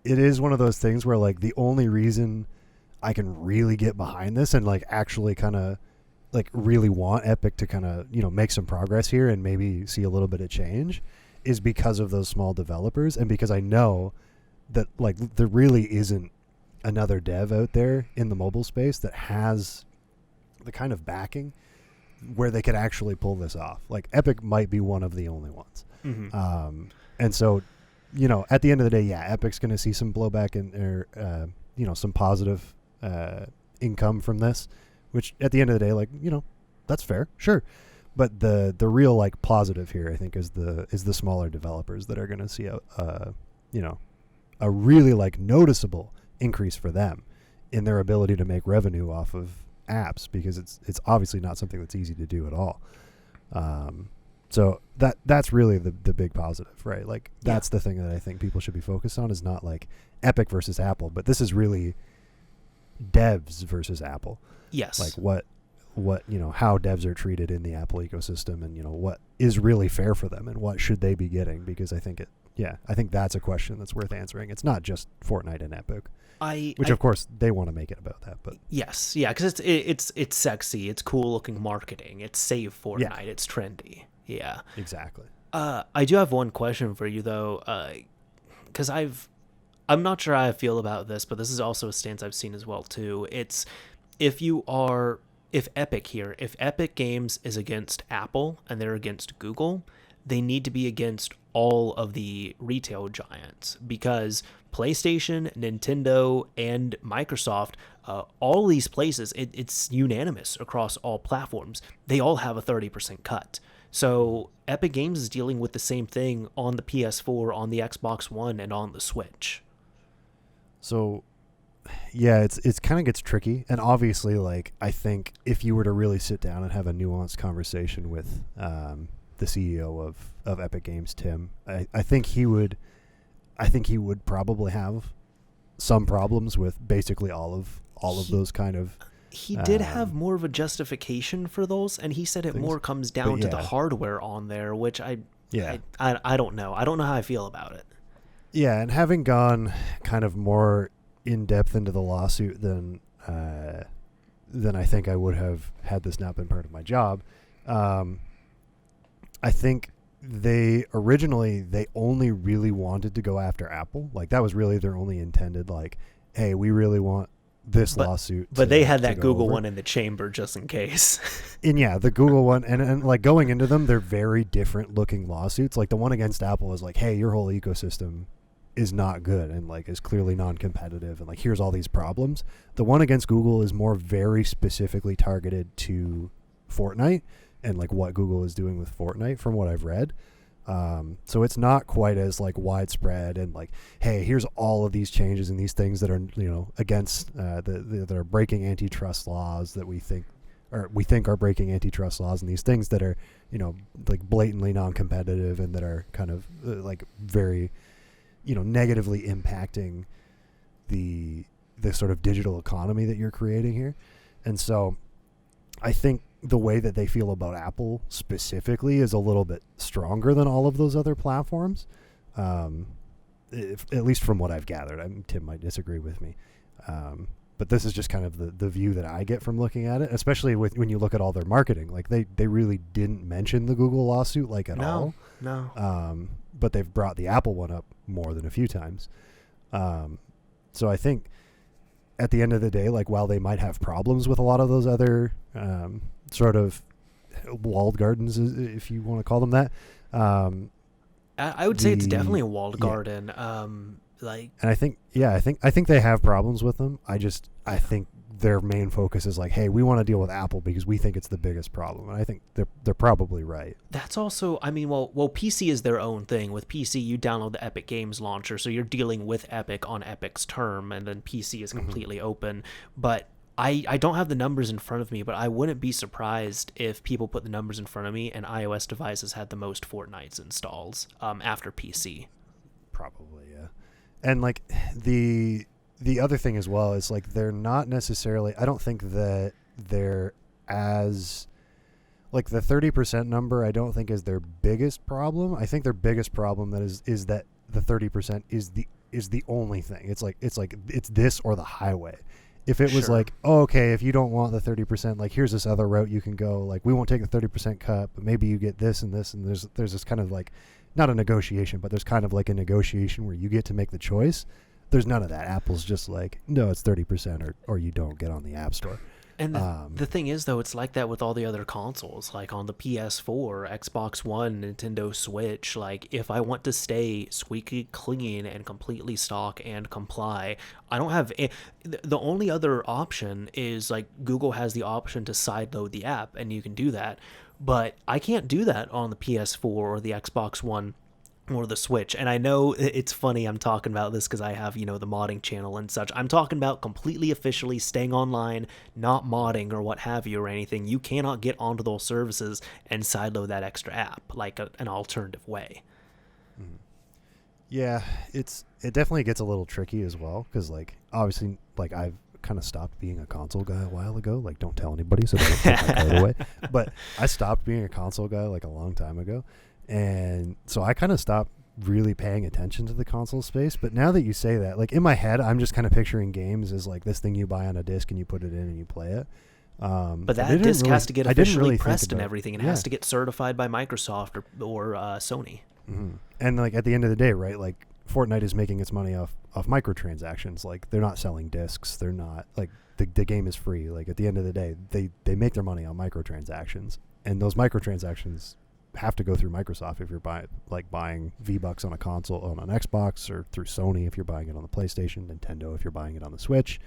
[SPEAKER 2] it is one of those things where like the only reason I can really get behind this and like actually kind of like really want Epic to kind of, make some progress here and maybe see a little bit of change is because of those small developers. And because I know that like there really isn't another dev out there in the mobile space that has the kind of backing where they could actually pull this off. Like Epic might be one of the only ones. Mm-hmm. And so, at the end of the day, yeah, Epic's going to see some blowback or some positive income from this, which at the end of the day, like, that's fair. Sure. But the real like positive here, I think, is the smaller developers that are going to see a really like noticeable increase for them in their ability to make revenue off of apps, because it's obviously not something that's easy to do at all. So that's really the big positive, right? Like that's the thing that I think people should be focused on, is not like Epic versus Apple, but this is really devs versus Apple. Yes. Like what how devs are treated in the Apple ecosystem, and what is really fair for them and what should they be getting, because I think that's a question that's worth answering. It's not just Fortnite and Epic. Which of course they want to make it about that, but
[SPEAKER 1] yes, yeah, because it's sexy, it's cool looking marketing, it's save Fortnite, it's trendy. Yeah,
[SPEAKER 2] exactly.
[SPEAKER 1] I do have one question for you though, because I'm not sure how I feel about this, but this is also a stance I've seen as well too. It's if Epic Games is against Apple and they're against Google, they need to be against all of the retail giants, because PlayStation, Nintendo, and Microsoft, all these places, it's unanimous across all platforms. They all have a 30% cut. So Epic Games is dealing with the same thing on the PS4, on the Xbox One, and on the Switch.
[SPEAKER 2] So, yeah, it's kind of gets tricky. And obviously, like, I think if you were to really sit down and have a nuanced conversation with the CEO of Epic Games, Tim, I think he would probably have some problems with basically all of those kind of.
[SPEAKER 1] He did have more of a justification for those, and he said it more comes down to the hardware on there, which I don't know. I don't know how I feel about it.
[SPEAKER 2] Yeah, and having gone kind of more in depth into the lawsuit than I think I would have had this not been part of my job. I think they only really wanted to go after Apple. Like that was really their only intended, like, hey, we really want this lawsuit.
[SPEAKER 1] But they had that Google one in the chamber just in case.
[SPEAKER 2] And yeah, the Google one, and like going into them, they're very different looking lawsuits. Like the one against Apple is like, hey, your whole ecosystem is not good and like is clearly non-competitive, and like here's all these problems. The one against Google is more very specifically targeted to Fortnite and like what Google is doing with Fortnite from what I've read. So it's not quite as like widespread and like, hey, here's all of these changes and these things that are, against that are breaking antitrust laws that we think are breaking antitrust laws, and these things that are, like blatantly non-competitive and that are kind of like very, negatively impacting the the sort of digital economy that you're creating here. And so I think the way that they feel about Apple specifically is a little bit stronger than all of those other platforms. At least from what I've gathered. Tim might disagree with me. But this is just kind of the view that I get from looking at it, especially when you look at all their marketing. Like they really didn't mention the Google lawsuit at all.
[SPEAKER 1] No.
[SPEAKER 2] But they've brought the Apple one up more than a few times. So I think at the end of the day, while they might have problems with a lot of those other sort of walled gardens, if you want to call them that,
[SPEAKER 1] I would say it's definitely a walled garden.
[SPEAKER 2] And I think they have problems with them. I think their main focus is hey, we want to deal with Apple because we think it's the biggest problem. And I think they're probably right.
[SPEAKER 1] That's also, PC is their own thing. With PC, you download the Epic Games launcher, so you're dealing with Epic on Epic's term, and then PC is completely open. But I don't have the numbers in front of me, but I wouldn't be surprised if people put the numbers in front of me and iOS devices had the most Fortnites installs after PC.
[SPEAKER 2] Probably, yeah. And the other thing as well is they're not necessarily, I don't think that they're as the 30% number I don't think is their biggest problem. I think their biggest problem that is that the 30% is the only thing. It's this or the highway. If it was okay, if you don't want the 30%, here's this other route you can go. We won't take the 30% cut, but maybe you get this and this, and there's this kind of not a negotiation, but there's kind of a negotiation where you get to make the choice. There's none of that. Apple's just no, it's 30% or you don't get on the App Store.
[SPEAKER 1] And the thing is, though, it's like that with all the other consoles, on the PS4, Xbox One, Nintendo Switch. If I want to stay squeaky clean and completely stock and comply, I don't have the only other option is Google has the option to sideload the app, and you can do that. But I can't do that on the PS4 or the Xbox One or the Switch. And I know it's funny I'm talking about this because I have, the modding channel and such. I'm talking about completely officially staying online, not modding or what have you or anything. You cannot get onto those services and sideload that extra app an alternative way.
[SPEAKER 2] Yeah, it definitely gets a little tricky as well because obviously I've kind of stopped being a console guy a while ago. Don't tell anybody so don't take my card away. But I stopped being a console guy a long time ago. And so I kind of stopped really paying attention to the console space. But now that you say that, in my head, I'm just kind of picturing games as this thing you buy on a disc and you put it in and you play it.
[SPEAKER 1] But that disc has to get officially pressed and everything. And it has to get certified by Microsoft or Sony.
[SPEAKER 2] Mm-hmm. And at the end of the day, right, Fortnite is making its money off microtransactions. They're not selling discs. They're not the game is free. At the end of the day, they make their money on microtransactions. And those microtransactions have to go through Microsoft if you're buying V-Bucks on a console, on an Xbox, or through Sony if you're buying it on the PlayStation, Nintendo if you're buying it on the Switch.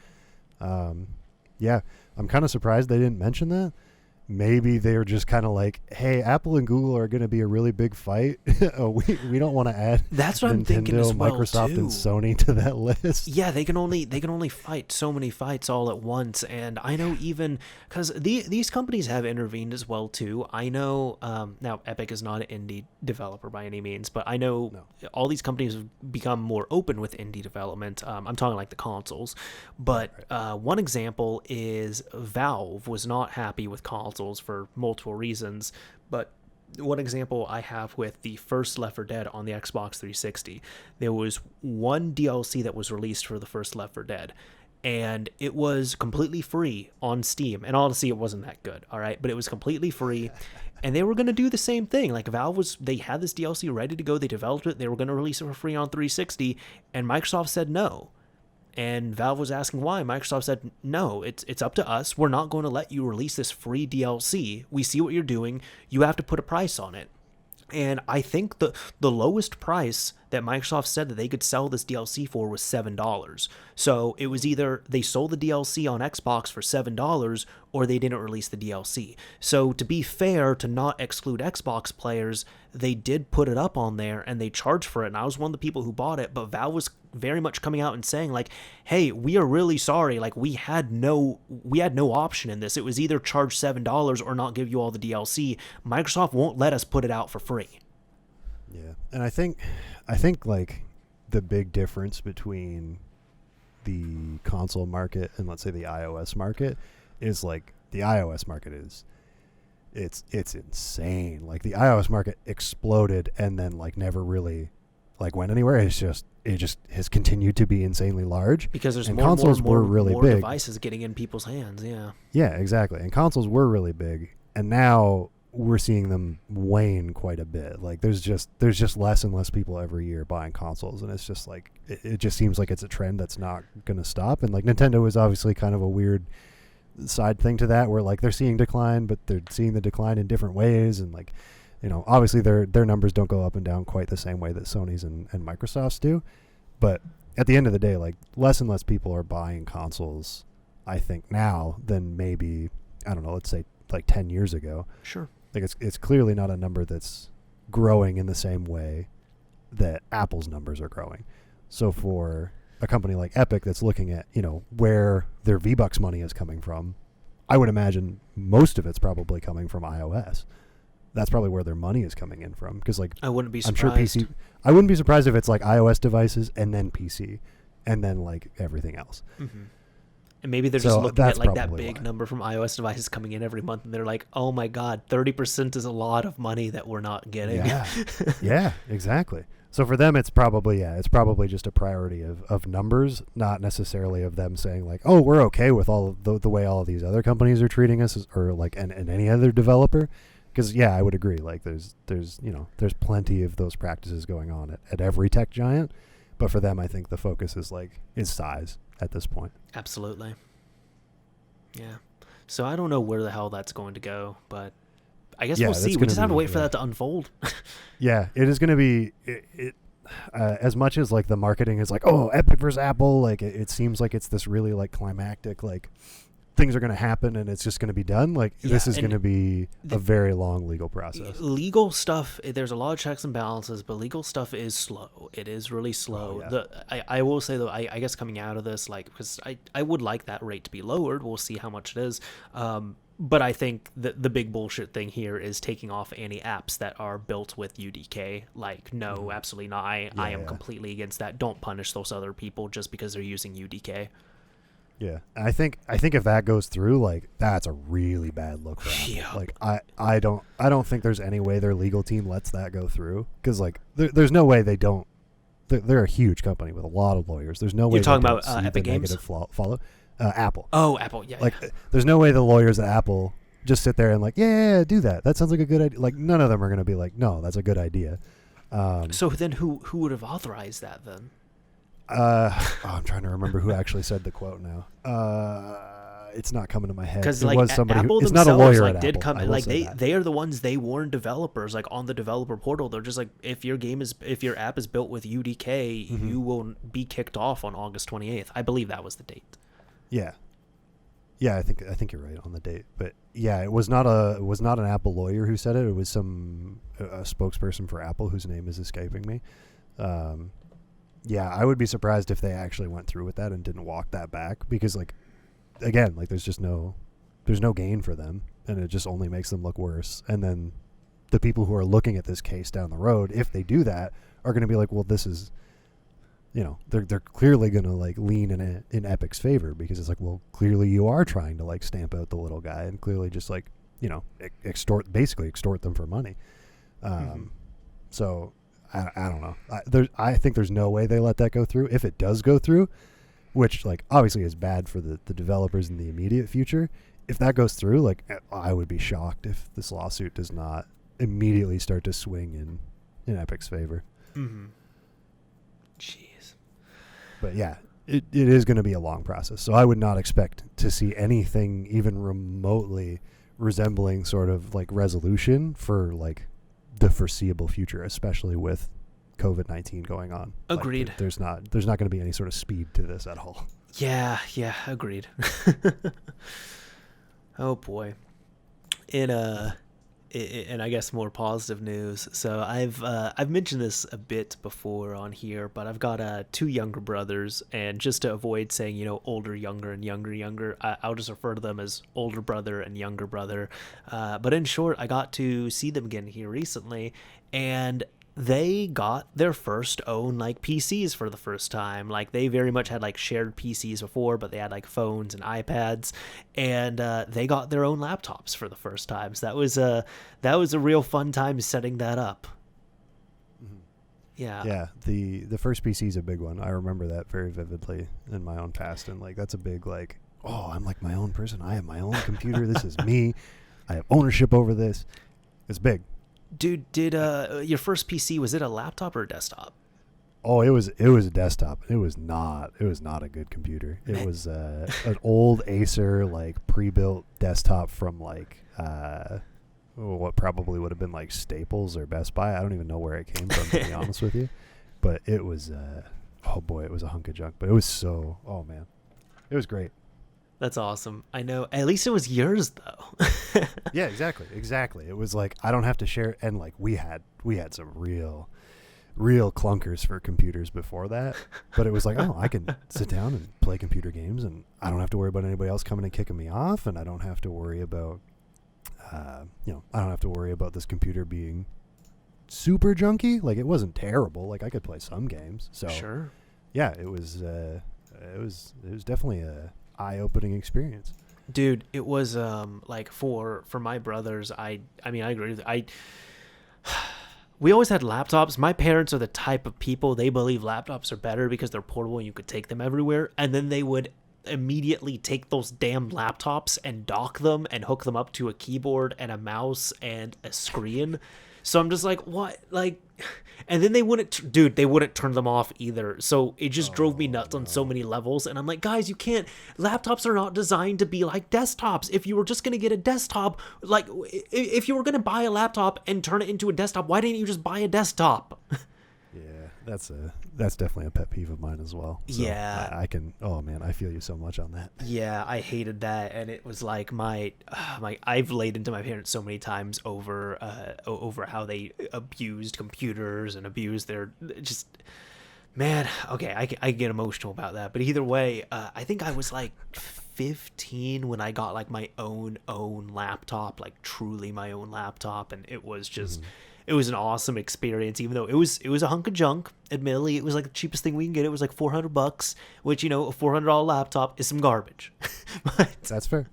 [SPEAKER 2] Yeah, I'm kind of surprised they didn't mention that. Maybe they were just kind of hey, Apple and Google are going to be a really big fight. we don't want to add
[SPEAKER 1] that's what
[SPEAKER 2] Nintendo,
[SPEAKER 1] I'm thinking as well,
[SPEAKER 2] Microsoft,
[SPEAKER 1] too.
[SPEAKER 2] and Sony to that list.
[SPEAKER 1] Yeah, they can only fight so many fights all at once, and I know even because these companies have intervened as well too. I know now Epic is not an indie developer by any means, but I know all these companies have become more open with indie development. I'm talking the consoles, but one example is Valve was not happy with consoles for multiple reasons, but one example I have with the first Left 4 Dead on the Xbox 360, there was one DLC that was released for the first Left 4 Dead, and it was completely free on Steam, and honestly it wasn't that good, all right, but it was completely free. And they were going to do the same thing. They had this DLC ready to go, they developed it, they were going to release it for free on 360, and Microsoft said no. And Valve was asking why. Microsoft said, no, it's up to us. We're not going to let you release this free DLC. We see what you're doing. You have to put a price on it. And I think the lowest price that Microsoft said that they could sell this DLC for was $7. So it was either they sold the DLC on Xbox for $7 or they didn't release the DLC. So to be fair, to not exclude Xbox players, they did put it up on there and they charged for it. And I was one of the people who bought it, but Valve was very much coming out and saying hey, we are really sorry. We had no option in this. It was either charge $7 or not give you all the DLC. Microsoft won't let us put it out for free.
[SPEAKER 2] Yeah. And I think the big difference between the console market and let's say the iOS market is like the iOS market is it's insane. Like the iOS market exploded and then like never really like went anywhere. It just has continued to be insanely large
[SPEAKER 1] because there's
[SPEAKER 2] and
[SPEAKER 1] more
[SPEAKER 2] consoles
[SPEAKER 1] and more,
[SPEAKER 2] were really
[SPEAKER 1] more
[SPEAKER 2] big.
[SPEAKER 1] devices getting in people's hands.
[SPEAKER 2] Yeah, exactly. And consoles were really big, and now we're seeing them wane quite a bit. Like there's just less and less people every year buying consoles, and it's just like it just seems like it's a trend that's not going to stop. And like Nintendo is obviously kind of a weird side thing to that, where like they're seeing decline, but they're seeing the decline in different ways, and like, you know, obviously their numbers don't go up and down quite the same way that Sony's and Microsoft's do. But at the end of the day, like less and less people are buying consoles, I think, now than maybe, I don't know, let's say like 10 years ago.
[SPEAKER 1] Sure.
[SPEAKER 2] Like it's clearly not a number that's growing in the same way that Apple's numbers are growing. So for a company like Epic that's looking at, you know, where their V-Bucks money is coming from, I would imagine most of it's probably coming from iOS. That's probably where their money is coming in from. Because like
[SPEAKER 1] I wouldn't be surprised.
[SPEAKER 2] I'm sure PC. I wouldn't be surprised if it's like iOS devices and then PC and then like everything else.
[SPEAKER 1] Mm-hmm. And maybe they're just looking at like that big number from iOS devices coming in every month, and they're like, "Oh my God, 30% is a lot of money that we're not getting."
[SPEAKER 2] Yeah, yeah, exactly. So for them, it's probably just a priority of numbers, not necessarily of them saying like, "Oh, we're okay with all of the way all of these other companies are treating us," or like and any other developer. Because yeah, I would agree. Like there's you know, there's plenty of those practices going on at every tech giant, but for them, I think the focus is size at this point.
[SPEAKER 1] Absolutely. Yeah. So I don't know where the hell that's going to go, but I guess we'll see. We just have to wait for that to unfold.
[SPEAKER 2] Yeah, it is going to be as much as like the marketing is like, oh, Epic versus Apple, like it seems like it's this really like climactic, like things are going to happen and it's just going to be done. Like this is going to be a very long legal process.
[SPEAKER 1] Legal stuff, there's a lot of checks and balances, but legal stuff is slow. It is really slow.
[SPEAKER 2] Oh, yeah.
[SPEAKER 1] I will say though, I guess coming out of this, like, because I would like that rate to be lowered. We'll see how much it is. But I think the big bullshit thing here is taking off any apps that are built with UDK. Like, no, absolutely not. I am completely against that. Don't punish those other people just because they're using UDK.
[SPEAKER 2] Yeah, I think if that goes through, like that's a really bad look for Apple.
[SPEAKER 1] Yeah.
[SPEAKER 2] Like I don't think there's any way their legal team lets that go through, because like there's no way they don't. They're a huge company with a lot of lawyers. There's no way.
[SPEAKER 1] You're talking about Epic Games?
[SPEAKER 2] Negative follow. Apple.
[SPEAKER 1] Oh, Apple. Yeah.
[SPEAKER 2] Like there's no way the lawyers at Apple just sit there and like yeah, do that. That sounds like a good idea. Like none of them are going to be like, no, that's a good idea.
[SPEAKER 1] So then who would have authorized that then?
[SPEAKER 2] I'm trying to remember who actually said the quote now. It's not coming to my head.
[SPEAKER 1] Because
[SPEAKER 2] it
[SPEAKER 1] like
[SPEAKER 2] was somebody
[SPEAKER 1] Apple
[SPEAKER 2] it's not a lawyer
[SPEAKER 1] like
[SPEAKER 2] at
[SPEAKER 1] did
[SPEAKER 2] Apple.
[SPEAKER 1] come like they are the ones, they warn developers like on the developer portal. They're just like, if your app is built with UDK, you will be kicked off on August 28th. I believe that was the date.
[SPEAKER 2] Yeah, I think you're right on the date. But yeah, it was not an Apple lawyer who said it. It was a spokesperson for Apple whose name is escaping me. Yeah, I would be surprised if they actually went through with that and didn't walk that back, because like again, like there's no gain for them, and it just only makes them look worse. And then the people who are looking at this case down the road, if they do that, are going to be like, well, this is, you know, they're clearly going to like lean in Epic's favor, because it's like, well, clearly you are trying to like stamp out the little guy and clearly just like, you know, extort them for money. So I don't know. I think there's no way they let that go through. If it does go through, which like obviously is bad for the developers in the immediate future, if that goes through, like I would be shocked if this lawsuit does not immediately start to swing in Epic's favor.
[SPEAKER 1] Mm-hmm. Jeez.
[SPEAKER 2] But yeah, it is going to be a long process. So I would not expect to see anything even remotely resembling sort of like resolution for like the foreseeable future, especially with COVID-19 going on.
[SPEAKER 1] Agreed.
[SPEAKER 2] Like, there's not going to be any sort of speed to this at all.
[SPEAKER 1] Yeah, agreed. Oh boy. In I guess more positive news. So I've mentioned this a bit before on here, but I've got 2 younger brothers, and just to avoid saying, you know, older, younger, and younger, I'll just refer to them as older brother and younger brother. But in short, I got to see them again here recently, and they got their first own like PCs for the first time. Like they very much had like shared PCs before, but they had like phones and iPads, and they got their own laptops for the first time. So that was a real fun time setting that up. Yeah.
[SPEAKER 2] Yeah, the first PC is a big one. I remember that very vividly in my own past, and like that's a big like, oh, I'm like my own person. I have my own computer. This is me. I have ownership over this. It's big.
[SPEAKER 1] Dude, did your first PC, was it a laptop or a desktop?
[SPEAKER 2] Oh, it was a desktop. It was not a good computer. It was an old Acer like pre-built desktop from like what probably would have been like Staples or Best Buy. I don't even know where it came from, to be honest with you. But it was oh boy, it was a hunk of junk. But it was so, oh man, it was great.
[SPEAKER 1] That's awesome. I know. At least it was yours, though.
[SPEAKER 2] Yeah, exactly. It was like I don't have to share, and like we had some real clunkers for computers before that. But it was like, oh, I can sit down and play computer games, and I don't have to worry about anybody else coming and kicking me off, and I don't have to worry about, I don't have to worry about this computer being super junky. Like it wasn't terrible. Like I could play some games. So
[SPEAKER 1] Sure.
[SPEAKER 2] yeah, it was definitely a eye-opening experience.
[SPEAKER 1] Dude, it was like for my brothers, I mean I agree with we always had laptops. My parents are the type of people, they believe laptops are better because they're portable and you could take them everywhere, and then they would immediately take those damn laptops and dock them and hook them up to a keyboard and a mouse and a screen. So I'm just like, what? Like, and then they wouldn't, they wouldn't turn them off either. So it just drove me nuts on so many levels. And I'm like, guys, you can't, laptops are not designed to be like desktops. If you were just going to get a desktop, like if you were going to buy a laptop and turn it into a desktop, why didn't you just buy a desktop?
[SPEAKER 2] Yeah, that's definitely a pet peeve of mine as well. So
[SPEAKER 1] yeah.
[SPEAKER 2] I can, oh man, I feel you so much on that.
[SPEAKER 1] Yeah, I hated that, and it was like I've laid into my parents so many times over how they abused computers and abused their just, man. Okay, I get emotional about that, but either way, I think I was like 15 when I got like my own laptop, like truly my own laptop, and it was just. It was an awesome experience, even though it was a hunk of junk. Admittedly, it was like the cheapest thing we can get. It was like $400, which, a $400 laptop is some garbage. But
[SPEAKER 2] That's fair.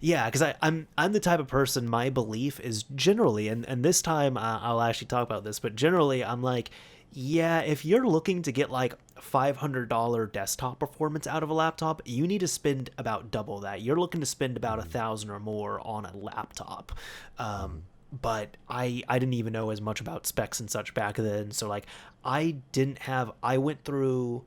[SPEAKER 1] yeah, because I'm the type of person, my belief is generally, and this time I'll actually talk about this, but generally I'm like, yeah, if you're looking to get like $500 desktop performance out of a laptop, you need to spend about double that. You're looking to spend about $1,000 or more on a laptop. But I didn't even know as much about specs and such back then. So like I went through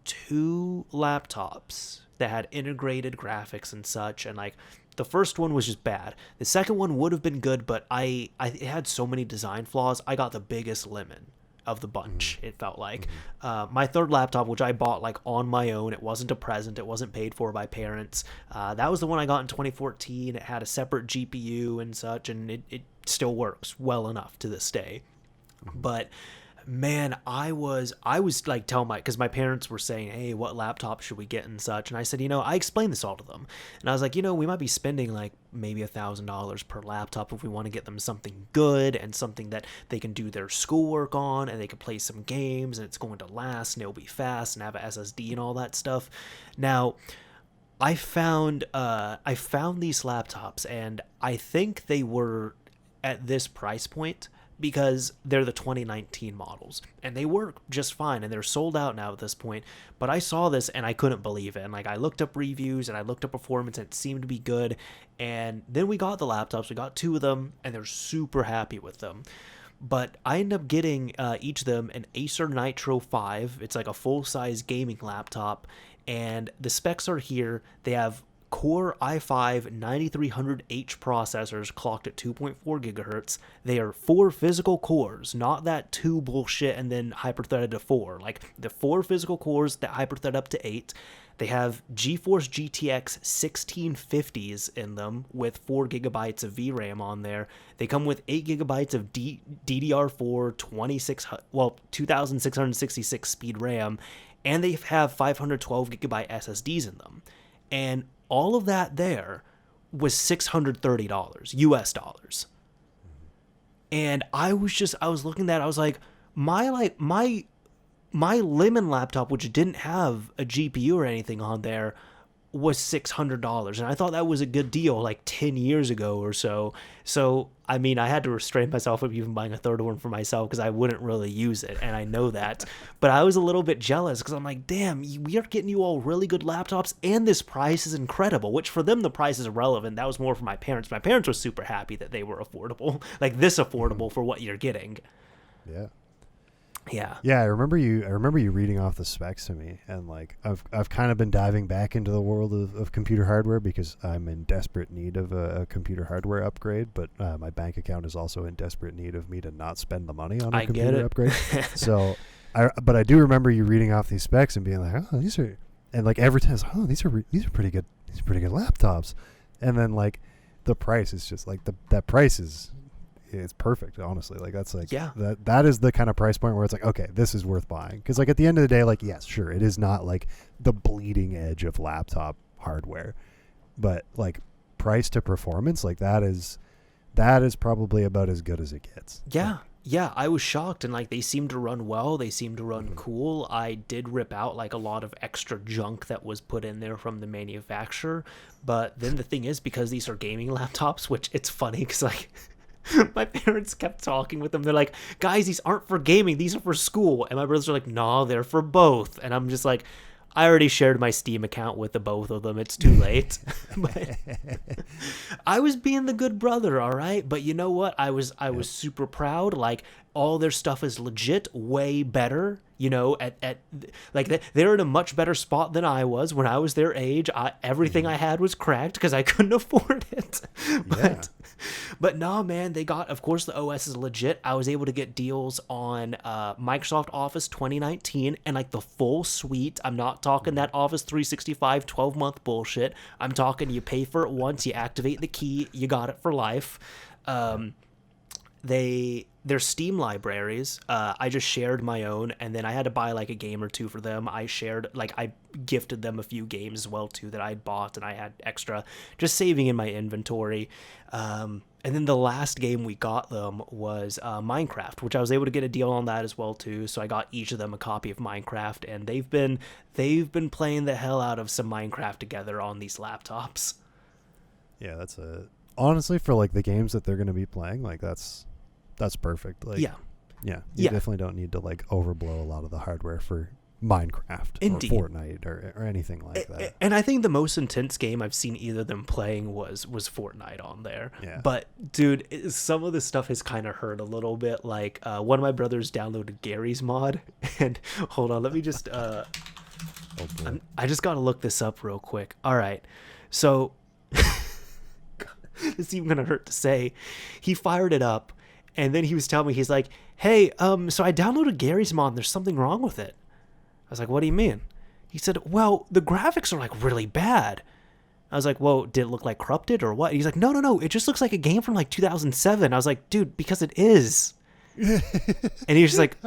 [SPEAKER 1] 2 laptops that had integrated graphics and such, and like the first one was just bad. The second one would have been good, but it had so many design flaws. I got the biggest lemon of the bunch, it felt like. My third laptop, which I bought like on my own, it wasn't a present, it wasn't paid for by parents, that was the one I got in 2014. It had a separate GPU and such, and it still works well enough to this day. But man, I was like telling because my parents were saying, hey, what laptop should we get and such, and I said, I explained this all to them, and I was like, we might be spending like maybe $1,000 per laptop if we want to get them something good and something that they can do their schoolwork on and they can play some games and it's going to last and it'll be fast and have a SSD and all that stuff. Now I found these laptops, and I think they were at this price point because they're the 2019 models, and they work just fine, and they're sold out now at this point. But I saw this and I couldn't believe it, and like I looked up reviews and I looked up performance and it seemed to be good, and then we got the laptops. We got 2 of them, and they're super happy with them. But I ended up getting each of them an Acer Nitro 5. It's like a full-size gaming laptop, and the specs are here. They have Core i5 9300H processors clocked at 2.4 gigahertz. They are 4 physical cores, not that 2 bullshit and then hyperthreaded to 4. Like the 4 physical cores that hyperthread up to 8. They have GeForce GTX 1650s in them with 4 gigabytes of VRAM on there. They come with 8 gigabytes of DDR4 2666 speed RAM, and they have 512 gigabyte SSDs in them. And all of that there was $630 US dollars. And I was looking at it, I was like, my Lemon laptop, which didn't have a GPU or anything on there, was $600, and I thought that was a good deal like 10 years ago or so. So I mean, I had to restrain myself from even buying a third one for myself because I wouldn't really use it, and I know that. But I was a little bit jealous because I'm like, damn, we are getting you all really good laptops, and this price is incredible. Which for them, the price is irrelevant. That was more for my parents. My parents were super happy that they were affordable, like this affordable for what you're getting.
[SPEAKER 2] Yeah.
[SPEAKER 1] Yeah.
[SPEAKER 2] Yeah, I remember you reading off the specs to me, and like I've kind of been diving back into the world of computer hardware because I'm in desperate need of a computer hardware upgrade, but my bank account is also in desperate need of me to not spend the money on a computer upgrade. So but I do remember you reading off these specs and being like, oh, these are, and like every time, oh, these are pretty good, these are pretty good laptops, and then like the price is just like that price is. It's perfect, honestly. Like that's like that is the kind of price point where it's like, okay, this is worth buying. Because like at the end of the day, like yes, sure, it is not like the bleeding edge of laptop hardware, but like price to performance, like that is probably about as good as it gets.
[SPEAKER 1] Yeah, I was shocked, and like they seem to run well, they seem to run cool. I did rip out like a lot of extra junk that was put in there from the manufacturer, but then the thing is, because these are gaming laptops, which it's funny because like my parents kept talking with them. They're like, guys, these aren't for gaming. These are for school. And my brothers are like, nah, they're for both. And I'm just like, I already shared my Steam account with the both of them. It's too late. But I was being the good brother, all right? But you know what? I was super proud. Like, all their stuff is legit, way better. You know, at like they're in a much better spot than I was when I was their age. Everything I had was cracked because I couldn't afford it. But no, man, they got, of course, the OS is legit. I was able to get deals on Microsoft Office 2019 and like the full suite. I'm not talking that Office 365 12-month bullshit. I'm talking you pay for it once, you activate the key, you got it for life. Their Steam libraries, I just shared my own, and then I had to buy like a game or two for them. I gifted them a few games as well too that I'd bought, and I had extra just saving in my inventory. And then the last game we got them was Minecraft, which I was able to get a deal on that as well too. So I got each of them a copy of Minecraft, and they've been playing the hell out of some Minecraft together on these laptops.
[SPEAKER 2] Yeah, honestly, for like the games that they're going to be playing, like that's perfect. Like you definitely don't need to like overblow a lot of the hardware for Minecraft
[SPEAKER 1] Indeed.
[SPEAKER 2] Or Fortnite or anything like that.
[SPEAKER 1] And I think the most intense game I've seen either of them playing was Fortnite on there.
[SPEAKER 2] Yeah.
[SPEAKER 1] But dude, some of the stuff has kind of hurt a little bit. Like one of my brothers downloaded Gary's mod, and hold on, let me just I just gotta look this up real quick. All right, so it's even gonna hurt to say, he fired it up, and then he was telling me, he's like, hey, so I downloaded Gary's mod, and there's something wrong with it. I was like, what do you mean? He said, well, the graphics are like really bad. I was like, whoa, did it look like corrupted or what? He's like, no, it just looks like a game from like 2007. I was like, dude, because it is. And he was just like,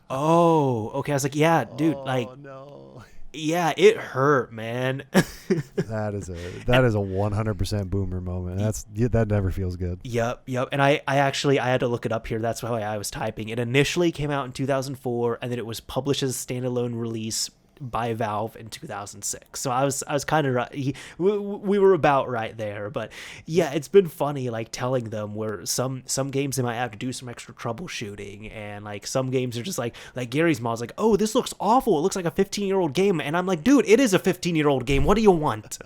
[SPEAKER 1] oh, okay. I was like, yeah, dude,
[SPEAKER 2] no.
[SPEAKER 1] Yeah, it hurt, man.
[SPEAKER 2] that is a 100% boomer moment. That never feels good.
[SPEAKER 1] Yep. And I had to look it up here. That's why I was typing. It initially came out in 2004, and then it was published as a standalone release by Valve in 2006. So I was kind of right. We were about right there. But yeah, it's been funny like telling them where some games they might have to do some extra troubleshooting, and like some games are just like Gary's mod's like, oh, this looks awful. It looks like a 15-year-old game, and I'm like, dude, it is a 15-year-old game. What do you want?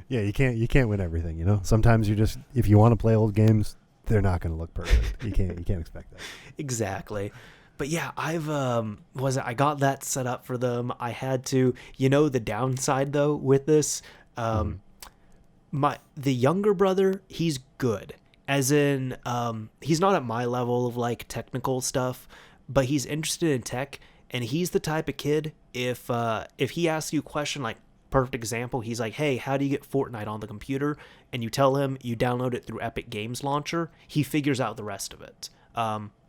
[SPEAKER 2] Yeah, you can't win everything, you know. Sometimes if you want to play old games, they're not going to look perfect. You can't expect that.
[SPEAKER 1] Exactly. But yeah, I got that set up for them. I had to, the downside though with this, the younger brother, he's good. As in, he's not at my level of like technical stuff, but he's interested in tech, and he's the type of kid, if he asks you a question, like perfect example, he's like, hey, how do you get Fortnite on the computer? And you tell him you download it through Epic Games Launcher, he figures out the rest of it.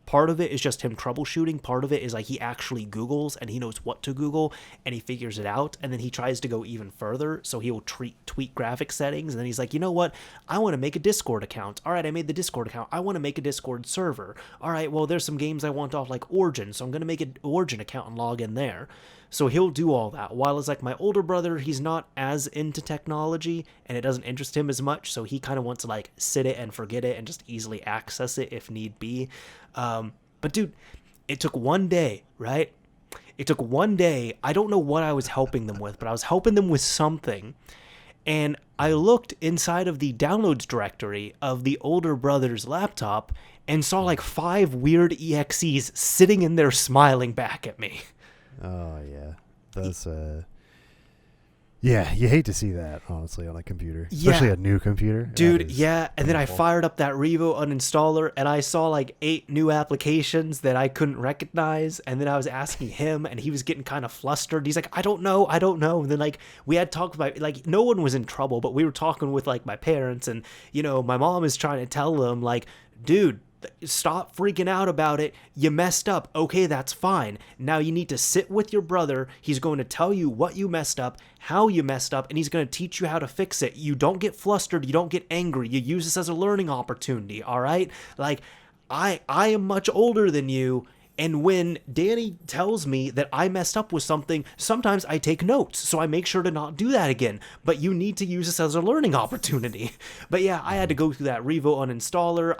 [SPEAKER 1] part of it is just him troubleshooting. Part of it is like he actually Googles and he knows what to Google and he figures it out. And then he tries to go even further. So he will tweak graphic settings. And then he's like, you know what? I want to make a Discord account. All right, I made the Discord account. I want to make a Discord server. All right, well, there's some games I want off like Origin. So I'm going to make an Origin account and log in there. So he'll do all that. While it's like my older brother, he's not as into technology and it doesn't interest him as much. So he kind of wants to like sit it and forget it and just easily access it if need be. But dude, it took one day, right? It took one day. I don't know what I was helping them with, but I was helping them with something. And I looked inside of the downloads directory of the older brother's laptop and saw like 5 weird EXEs sitting in there smiling back at me.
[SPEAKER 2] Oh yeah, that's yeah. You hate to see that, honestly, on a computer, especially a new computer,
[SPEAKER 1] dude. Yeah, and then I fired up that Revo uninstaller, and I saw like 8 new applications that I couldn't recognize. And then I was asking him, and he was getting kind of flustered. He's like, I don't know. And then like we had talked about like no one was in trouble, but we were talking with like my parents, and you know my mom is trying to tell them like, dude, stop freaking out about it. You messed up. Okay, that's fine. Now you need to sit with your brother. He's going to tell you what you messed up, how you messed up, and he's going to teach you how to fix it. You don't get flustered. You don't get angry. You use this as a learning opportunity, all right? Like, I am much older than you, and when Danny tells me that I messed up with something, sometimes I take notes, so I make sure to not do that again. But you need to use this as a learning opportunity. But yeah, I had to go through that Revo uninstaller.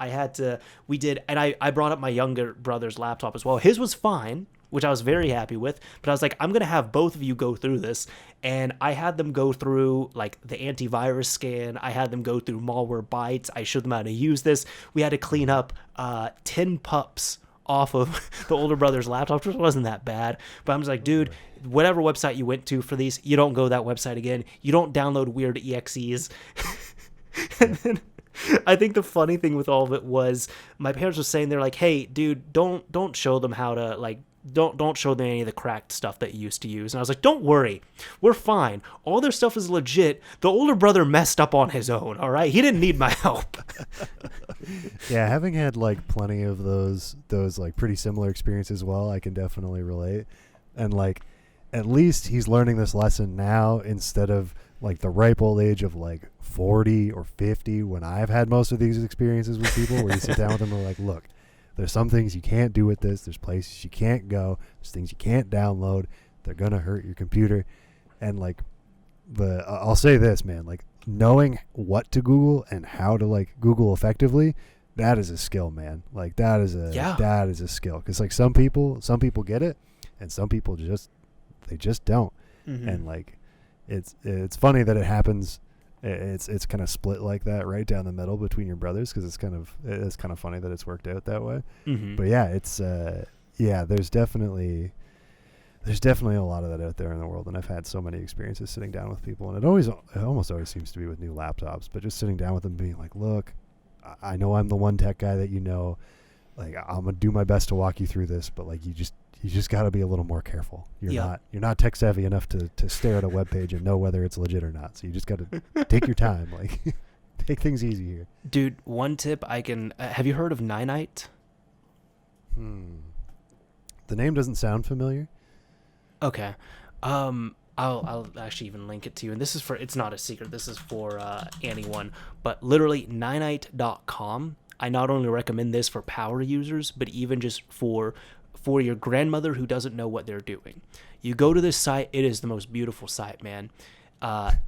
[SPEAKER 1] And I brought up my younger brother's laptop as well. His was fine, which I was very happy with. But I was like, I'm going to have both of you go through this. And I had them go through like the antivirus scan. I had them go through Malwarebytes. I showed them how to use this. We had to clean up 10 pups off of the older brother's laptop, which wasn't that bad. But I'm just like, dude, whatever website you went to for these, you don't go to that website again. You don't download weird EXEs. And then I think the funny thing with all of it was my parents were saying, they're like, hey, dude, don't show them how to like, don't show them any of the cracked stuff that you used to use. And I was like, don't worry, we're fine. All their stuff is legit. The older brother messed up on his own, all right? He didn't need my help.
[SPEAKER 2] Yeah, having had like plenty of those like pretty similar experiences, well, I can definitely relate. And like, at least he's learning this lesson now instead of like the ripe old age of like 40 or 50 when I've had most of these experiences with people where you sit down with them and are like, look, there's some things you can't do with this. There's places you can't go. There's things you can't download. They're going to hurt your computer. And like I'll say this, man, like knowing what to Google and how to like Google effectively, that is a skill, man. Like that is a skill. Cause like some people get it and some people just don't. Mm-hmm. And like, it's funny that it happens. It's kind of split like that right down the middle between your brothers, because it's kind of funny that it's worked out that way. Mm-hmm. But yeah, it's there's definitely a lot of that out there in the world, and I've had so many experiences sitting down with people, and it almost always seems to be with new laptops, but just sitting down with them being like, look, I know I'm the one tech guy that you know, like I'm gonna do my best to walk you through this, but like you just got to be a little more careful. You're not tech savvy enough to stare at a web page and know whether it's legit or not. So you just got to take your time. Like, take things easy here.
[SPEAKER 1] Dude, one tip I can... have you heard of Ninite?
[SPEAKER 2] The name doesn't sound familiar.
[SPEAKER 1] Okay. I'll actually even link it to you. And this is it's not a secret. This is for anyone. But literally, Ninite.com. I not only recommend this for power users, but even just for your grandmother who doesn't know what they're doing. You go to this site. It is the most beautiful site, man.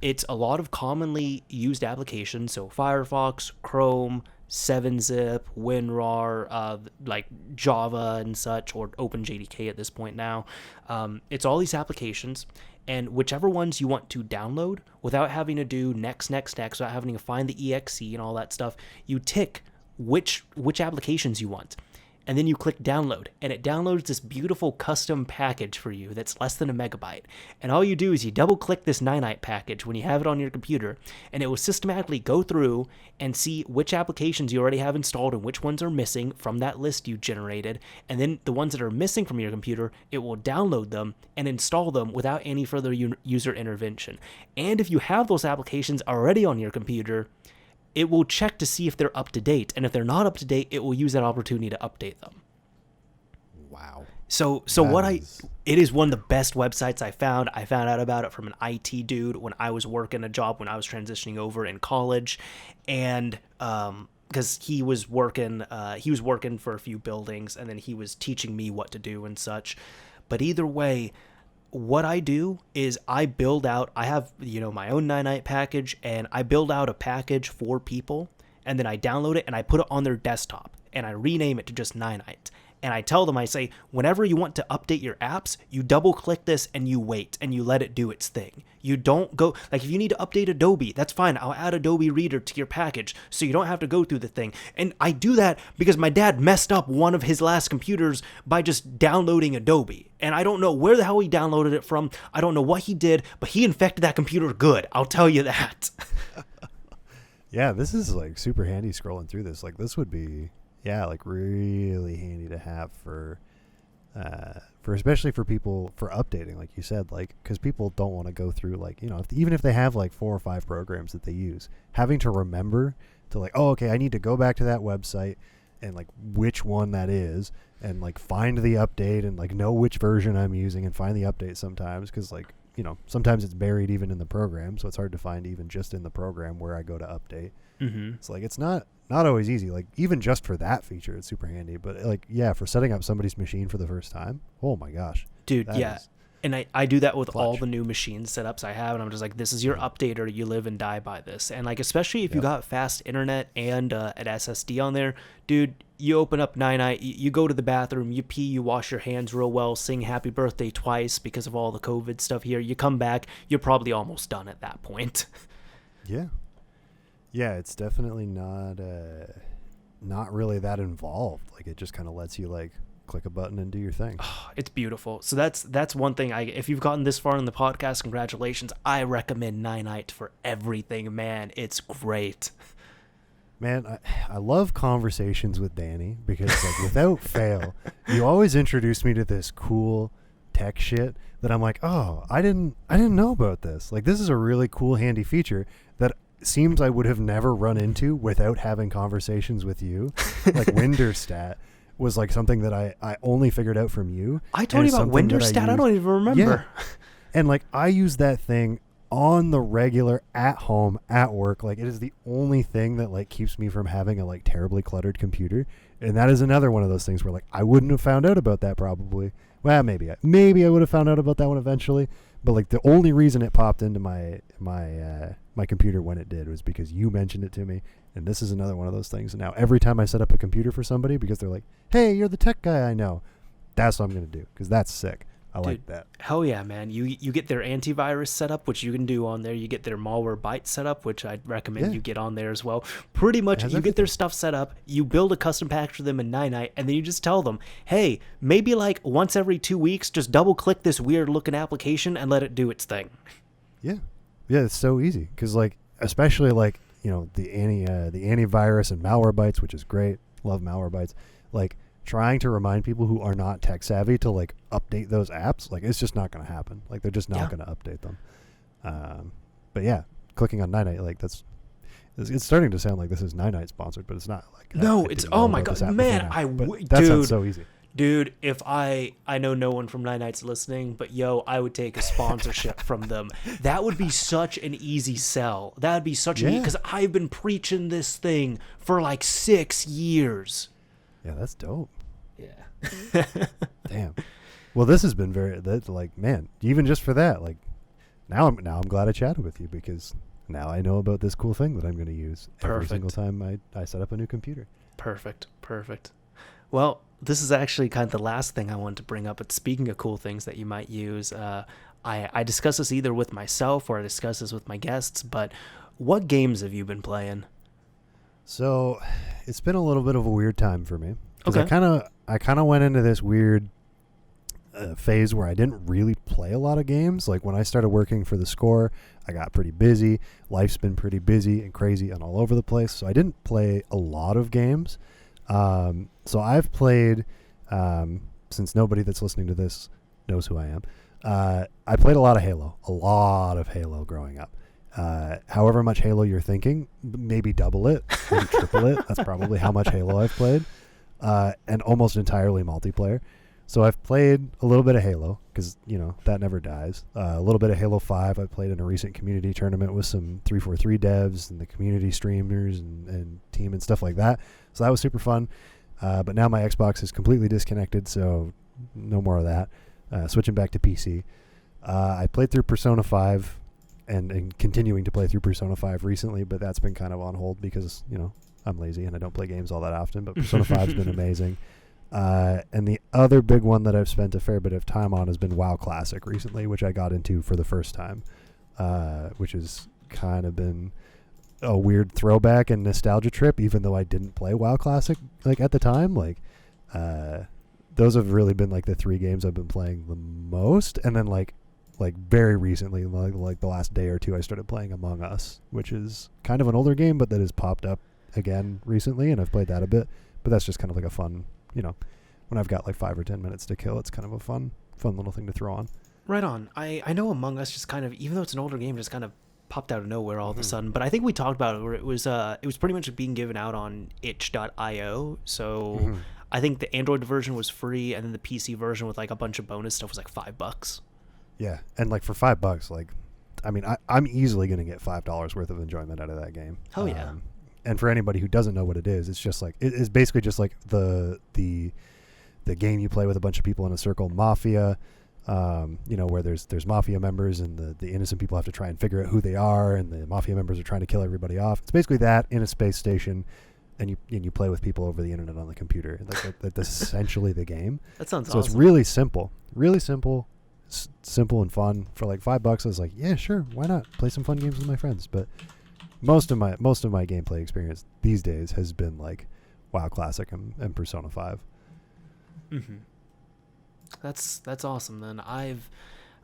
[SPEAKER 1] It's a lot of commonly used applications. So Firefox, Chrome, 7-Zip, WinRAR, like Java and such, or OpenJDK at this point now. It's all these applications, and whichever ones you want to download without having to do next, without having to find the exe and all that stuff, you tick which applications you want. And then you click download, and it downloads this beautiful custom package for you that's less than a megabyte. And all you do is you double click this Ninite package when you have it on your computer, and it will systematically go through and see which applications you already have installed and which ones are missing from that list you generated. And then the ones that are missing from your computer, it will download them and install them without any further user intervention. And if you have those applications already on your computer, it will check to see if they're up to date. And if they're not up to date, it will use that opportunity to update them.
[SPEAKER 2] Wow.
[SPEAKER 1] So it is one of the best websites I found. I found out about it from an IT dude when I was working a job when I was transitioning over in college, and because he was working for a few buildings, and then he was teaching me what to do and such. But either way, what I do is I have, my own 9-night package, and I build out a package for people, and then I download it and I put it on their desktop, and I rename it to just 9-night. And I tell them, I say, whenever you want to update your apps, you double click this and you wait and you let it do its thing. You don't go, like if you need to update Adobe, that's fine. I'll add Adobe Reader to your package so you don't have to go through the thing. And I do that because my dad messed up one of his last computers by just downloading Adobe. And I don't know where the hell he downloaded it from. I don't know what he did, but he infected that computer good. I'll tell you that.
[SPEAKER 2] Yeah, this is like super handy scrolling through this. Like this would be... Yeah, like really handy to have for especially for people for updating, like you said, like because people don't want to go through like even if they have like 4 or 5 programs that they use, having to remember to like I need to go back to that website and like which one that is and like find the update and like know which version I'm using and find the update sometimes because like sometimes it's buried even in the program, so it's hard to find even just in the program where I go to update. Mm-hmm. It's like it's not always easy. Like even just for that feature, it's super handy. But like for setting up somebody's machine for the first time, oh my gosh,
[SPEAKER 1] dude, yeah. And I do that with all the new machine setups I have, and I'm just like, this is your updater. You live and die by this. And like especially if you got fast internet and an SSD on there, dude. You open up 9-night, you go to the bathroom, you pee, you wash your hands real well, sing happy birthday twice because of all the COVID stuff here. You come back, you're probably almost done at that point.
[SPEAKER 2] Yeah. Yeah, it's definitely not really that involved. Like it just kind of lets you like click a button and do your thing.
[SPEAKER 1] Oh, it's beautiful. So that's one thing. If you've gotten this far in the podcast, congratulations. I recommend 9-night for everything, man. It's great.
[SPEAKER 2] Man, I love conversations with Danny because like without fail, you always introduce me to this cool tech shit that I'm like, oh, I didn't know about this. Like this is a really cool, handy feature that seems I would have never run into without having conversations with you. Like Winderstat was like something that I only figured out from you.
[SPEAKER 1] I told you about Winderstat. I don't even remember.
[SPEAKER 2] Yeah. And like I use that thing on the regular at home, at work. Like it is the only thing that like keeps me from having a like terribly cluttered computer. And that is another one of those things where like I wouldn't have found out about that probably. Well, maybe I would have found out about that one eventually. But like the only reason it popped into my computer when it did was because you mentioned it to me. And this is another one of those things. And now every time I set up a computer for somebody because they're like, hey, you're the tech guy I know, that's what I'm going to do because that's sick. I like that.
[SPEAKER 1] Hell yeah, man. You get their antivirus set up, which you can do on there. You get their Malwarebytes set up, which I'd recommend you get on there as well. Pretty much, you get their stuff set up, you build a custom package for them in 9-night, and then you just tell them, hey, maybe like once every 2 weeks, just double click this weird looking application and let it do its thing.
[SPEAKER 2] Yeah. Yeah, it's so easy. Because like, especially like, the antivirus and Malwarebytes, which is great. Love Malwarebytes. Like, trying to remind people who are not tech savvy to like update those apps, like it's just not going to happen. Like they're just not going to update them. But yeah, clicking on 9-night, like it's starting to sound like this is 9-night sponsored, but it's not. Like
[SPEAKER 1] no, it's oh my god, man!
[SPEAKER 2] That sounds so easy,
[SPEAKER 1] dude. If I know no one from 9-night's listening, but I would take a sponsorship from them. That would be such an easy sell. That would be such an because I've been preaching this thing for like 6 years.
[SPEAKER 2] Yeah, that's dope.
[SPEAKER 1] Yeah.
[SPEAKER 2] Damn. Well, this has been like, man, even just for that, like now I'm glad I chatted with you because now I know about this cool thing that I'm going to use every single time I set up a new computer.
[SPEAKER 1] Perfect. Well, this is actually kind of the last thing I wanted to bring up. But speaking of cool things that you might use, I discuss this either with myself or I discuss this with my guests, but what games have you been playing?
[SPEAKER 2] So it's been a little bit of a weird time for me because I kind of went into this weird phase where I didn't really play a lot of games. Like when I started working for the Score, I got pretty busy. Life's been pretty busy and crazy and all over the place. So I didn't play a lot of games. So I've played, since nobody that's listening to this knows who I am, I played a lot of Halo growing up. However much Halo you're thinking, maybe double it, maybe triple it. That's probably how much Halo I've played, and almost entirely multiplayer. So I've played a little bit of Halo because, that never dies. A little bit of Halo 5. I played in a recent community tournament with some 343 devs and the community streamers and team and stuff like that. So that was super fun. But now my Xbox is completely disconnected, so no more of that. Switching back to PC. I played through Persona 5 and continuing to play through Persona 5 recently, but that's been kind of on hold because, I'm lazy and I don't play games all that often, but Persona 5's been amazing. And the other big one that I've spent a fair bit of time on has been WoW Classic recently, which I got into for the first time, which has kind of been a weird throwback and nostalgia trip, even though I didn't play WoW Classic at the time. Those have really been the 3 games I've been playing the most. And then very recently, the last day or two, I started playing Among Us, which is kind of an older game, but that has popped up again recently, and I've played that a bit. But that's just kind of a fun, when I've got 5 or 10 minutes to kill, it's kind of a fun little thing to throw on.
[SPEAKER 1] Right on. I know Among Us just kind of, even though it's an older game, just kind of popped out of nowhere all of a sudden. But I think we talked about it where it was pretty much being given out on itch.io. So I think the Android version was free, and then the PC version with a bunch of bonus stuff was $5.
[SPEAKER 2] Yeah, and for $5, I'm easily going to get $5 worth of enjoyment out of that game.
[SPEAKER 1] Oh yeah.
[SPEAKER 2] And for anybody who doesn't know what it is, it's just it's basically just the game you play with a bunch of people in a circle, Mafia, where there's Mafia members and the innocent people have to try and figure out who they are, and the Mafia members are trying to kill everybody off. It's basically that in a space station, and you play with people over the internet on the computer. That's essentially the game.
[SPEAKER 1] That sounds
[SPEAKER 2] so
[SPEAKER 1] awesome.
[SPEAKER 2] It's really simple, simple and fun. For $5, I was yeah, sure, why not play some fun games with my friends? But most of my gameplay experience these days has been WoW Classic and Persona 5.
[SPEAKER 1] Mm-hmm. That's awesome. Then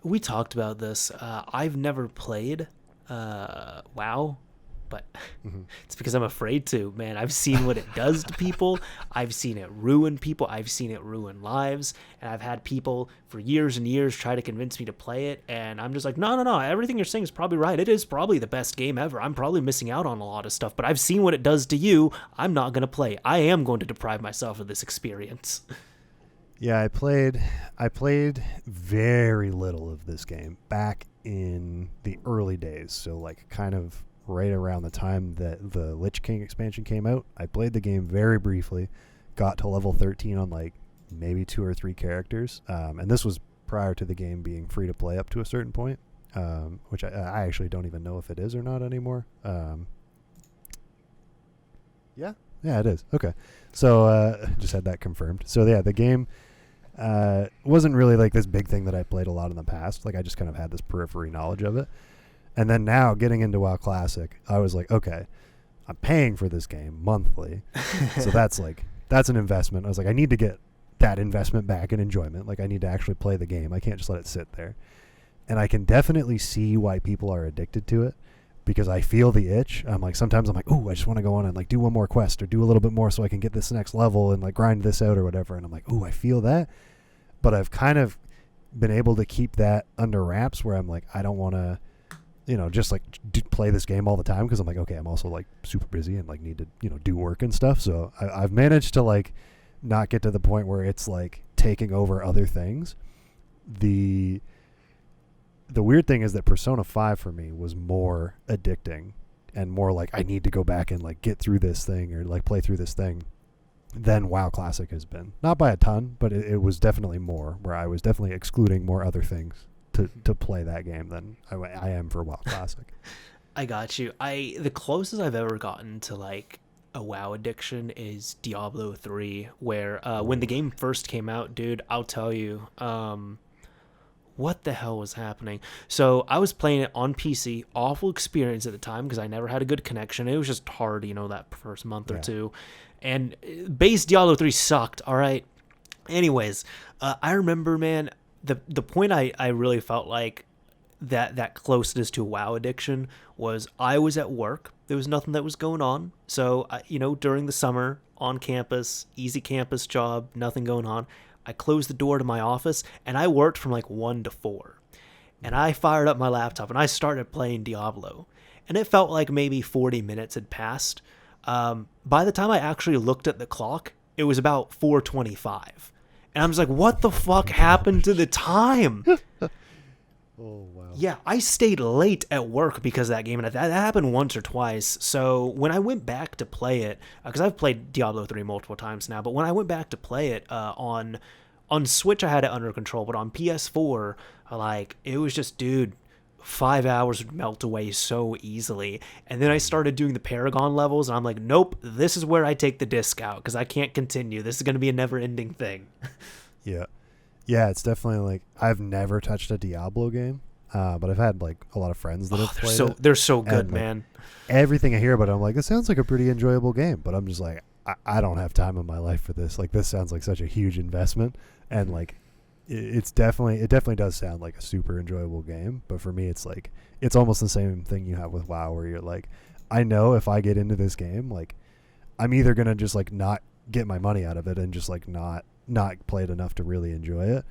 [SPEAKER 1] we talked about this. I've never played WoW, but it's because I'm afraid to. Man, I've seen what it does to people. I've seen it ruin people. I've seen it ruin lives, and I've had people for years and years try to convince me to play it, and I'm just no. Everything you're saying is probably right. It is probably the best game ever. I'm probably missing out on a lot of stuff, but I've seen what it does to you. I'm not going to play. I am going to deprive myself of this experience.
[SPEAKER 2] Yeah, I played very little of this game back in the early days. So kind of right around the time that the Lich King expansion came out. I played the game very briefly, got to level 13 on maybe 2 or 3 characters. And this was prior to the game being free to play up to a certain point, which I actually don't even know if it is or not anymore. Yeah, it is. Okay. So just had that confirmed. So yeah, the game wasn't really this big thing that I played a lot in the past. I just kind of had this periphery knowledge of it. And then now getting into WoW Classic, I was okay, I'm paying for this game monthly. So that's an investment. I was I need to get that investment back in enjoyment. I need to actually play the game. I can't just let it sit there. And I can definitely see why people are addicted to it, because I feel the itch. I'm sometimes I'm oh, I just want to go on and do one more quest or do a little bit more so I can get this next level and grind this out or whatever. And I'm oh, I feel that. But I've kind of been able to keep that under wraps where I'm I don't want to, just play this game all the time, because I'm okay, I'm also super busy and need to, do work and stuff. So I've managed to not get to the point where it's taking over other things. The weird thing is that Persona 5 for me was more addicting and more I need to go back and get through this thing or play through this thing than WoW Classic has been. Not by a ton, but it was definitely more, where I was definitely excluding more other things to play that game than I am for WoW Classic.
[SPEAKER 1] I got you. The closest I've ever gotten to a WoW addiction is Diablo 3, where when the game first came out, dude, I'll tell you, what the hell was happening? So I was playing it on PC, awful experience at the time because I never had a good connection. It was just hard, that first month or two. And base Diablo 3 sucked, all right? Anyways, I remember, man, the point I really felt that closeness to WoW addiction was I was at work. There was nothing that was going on. So, during the summer on campus, easy campus job, nothing going on. I closed the door to my office and I worked from 1 to 4. And I fired up my laptop and I started playing Diablo. And it felt like maybe 40 minutes had passed. By the time I actually looked at the clock, it was about 4:25. And I'm just like, what the fuck happened to the time?
[SPEAKER 2] Oh, wow.
[SPEAKER 1] Yeah, I stayed late at work because of that game, and that happened once or twice. So when I went back to play it, because I've played Diablo 3 multiple times now, but when I went back to play it on Switch, I had it under control, but on PS4, like, it was just, dude, 5 hours would melt away so easily. And then I started doing the Paragon levels, and I'm like, nope, this is where I take the disc out, because I can't continue. This is going to be a never-ending thing.
[SPEAKER 2] Yeah. Yeah, it's definitely like, I've never touched a Diablo game, but I've had like a lot of friends that have played it.
[SPEAKER 1] They're so good,
[SPEAKER 2] and,
[SPEAKER 1] man.
[SPEAKER 2] Everything I hear about it, I'm like, it sounds like a pretty enjoyable game, but I'm just like, I don't have time in my life for this. Like, this sounds like such a huge investment, and like, it definitely does sound like a super enjoyable game, but for me, it's like, it's almost the same thing you have with WoW, where you're like, I know if I get into this game, like, I'm either gonna just like not get my money out of it and just like not play it enough to really enjoy it,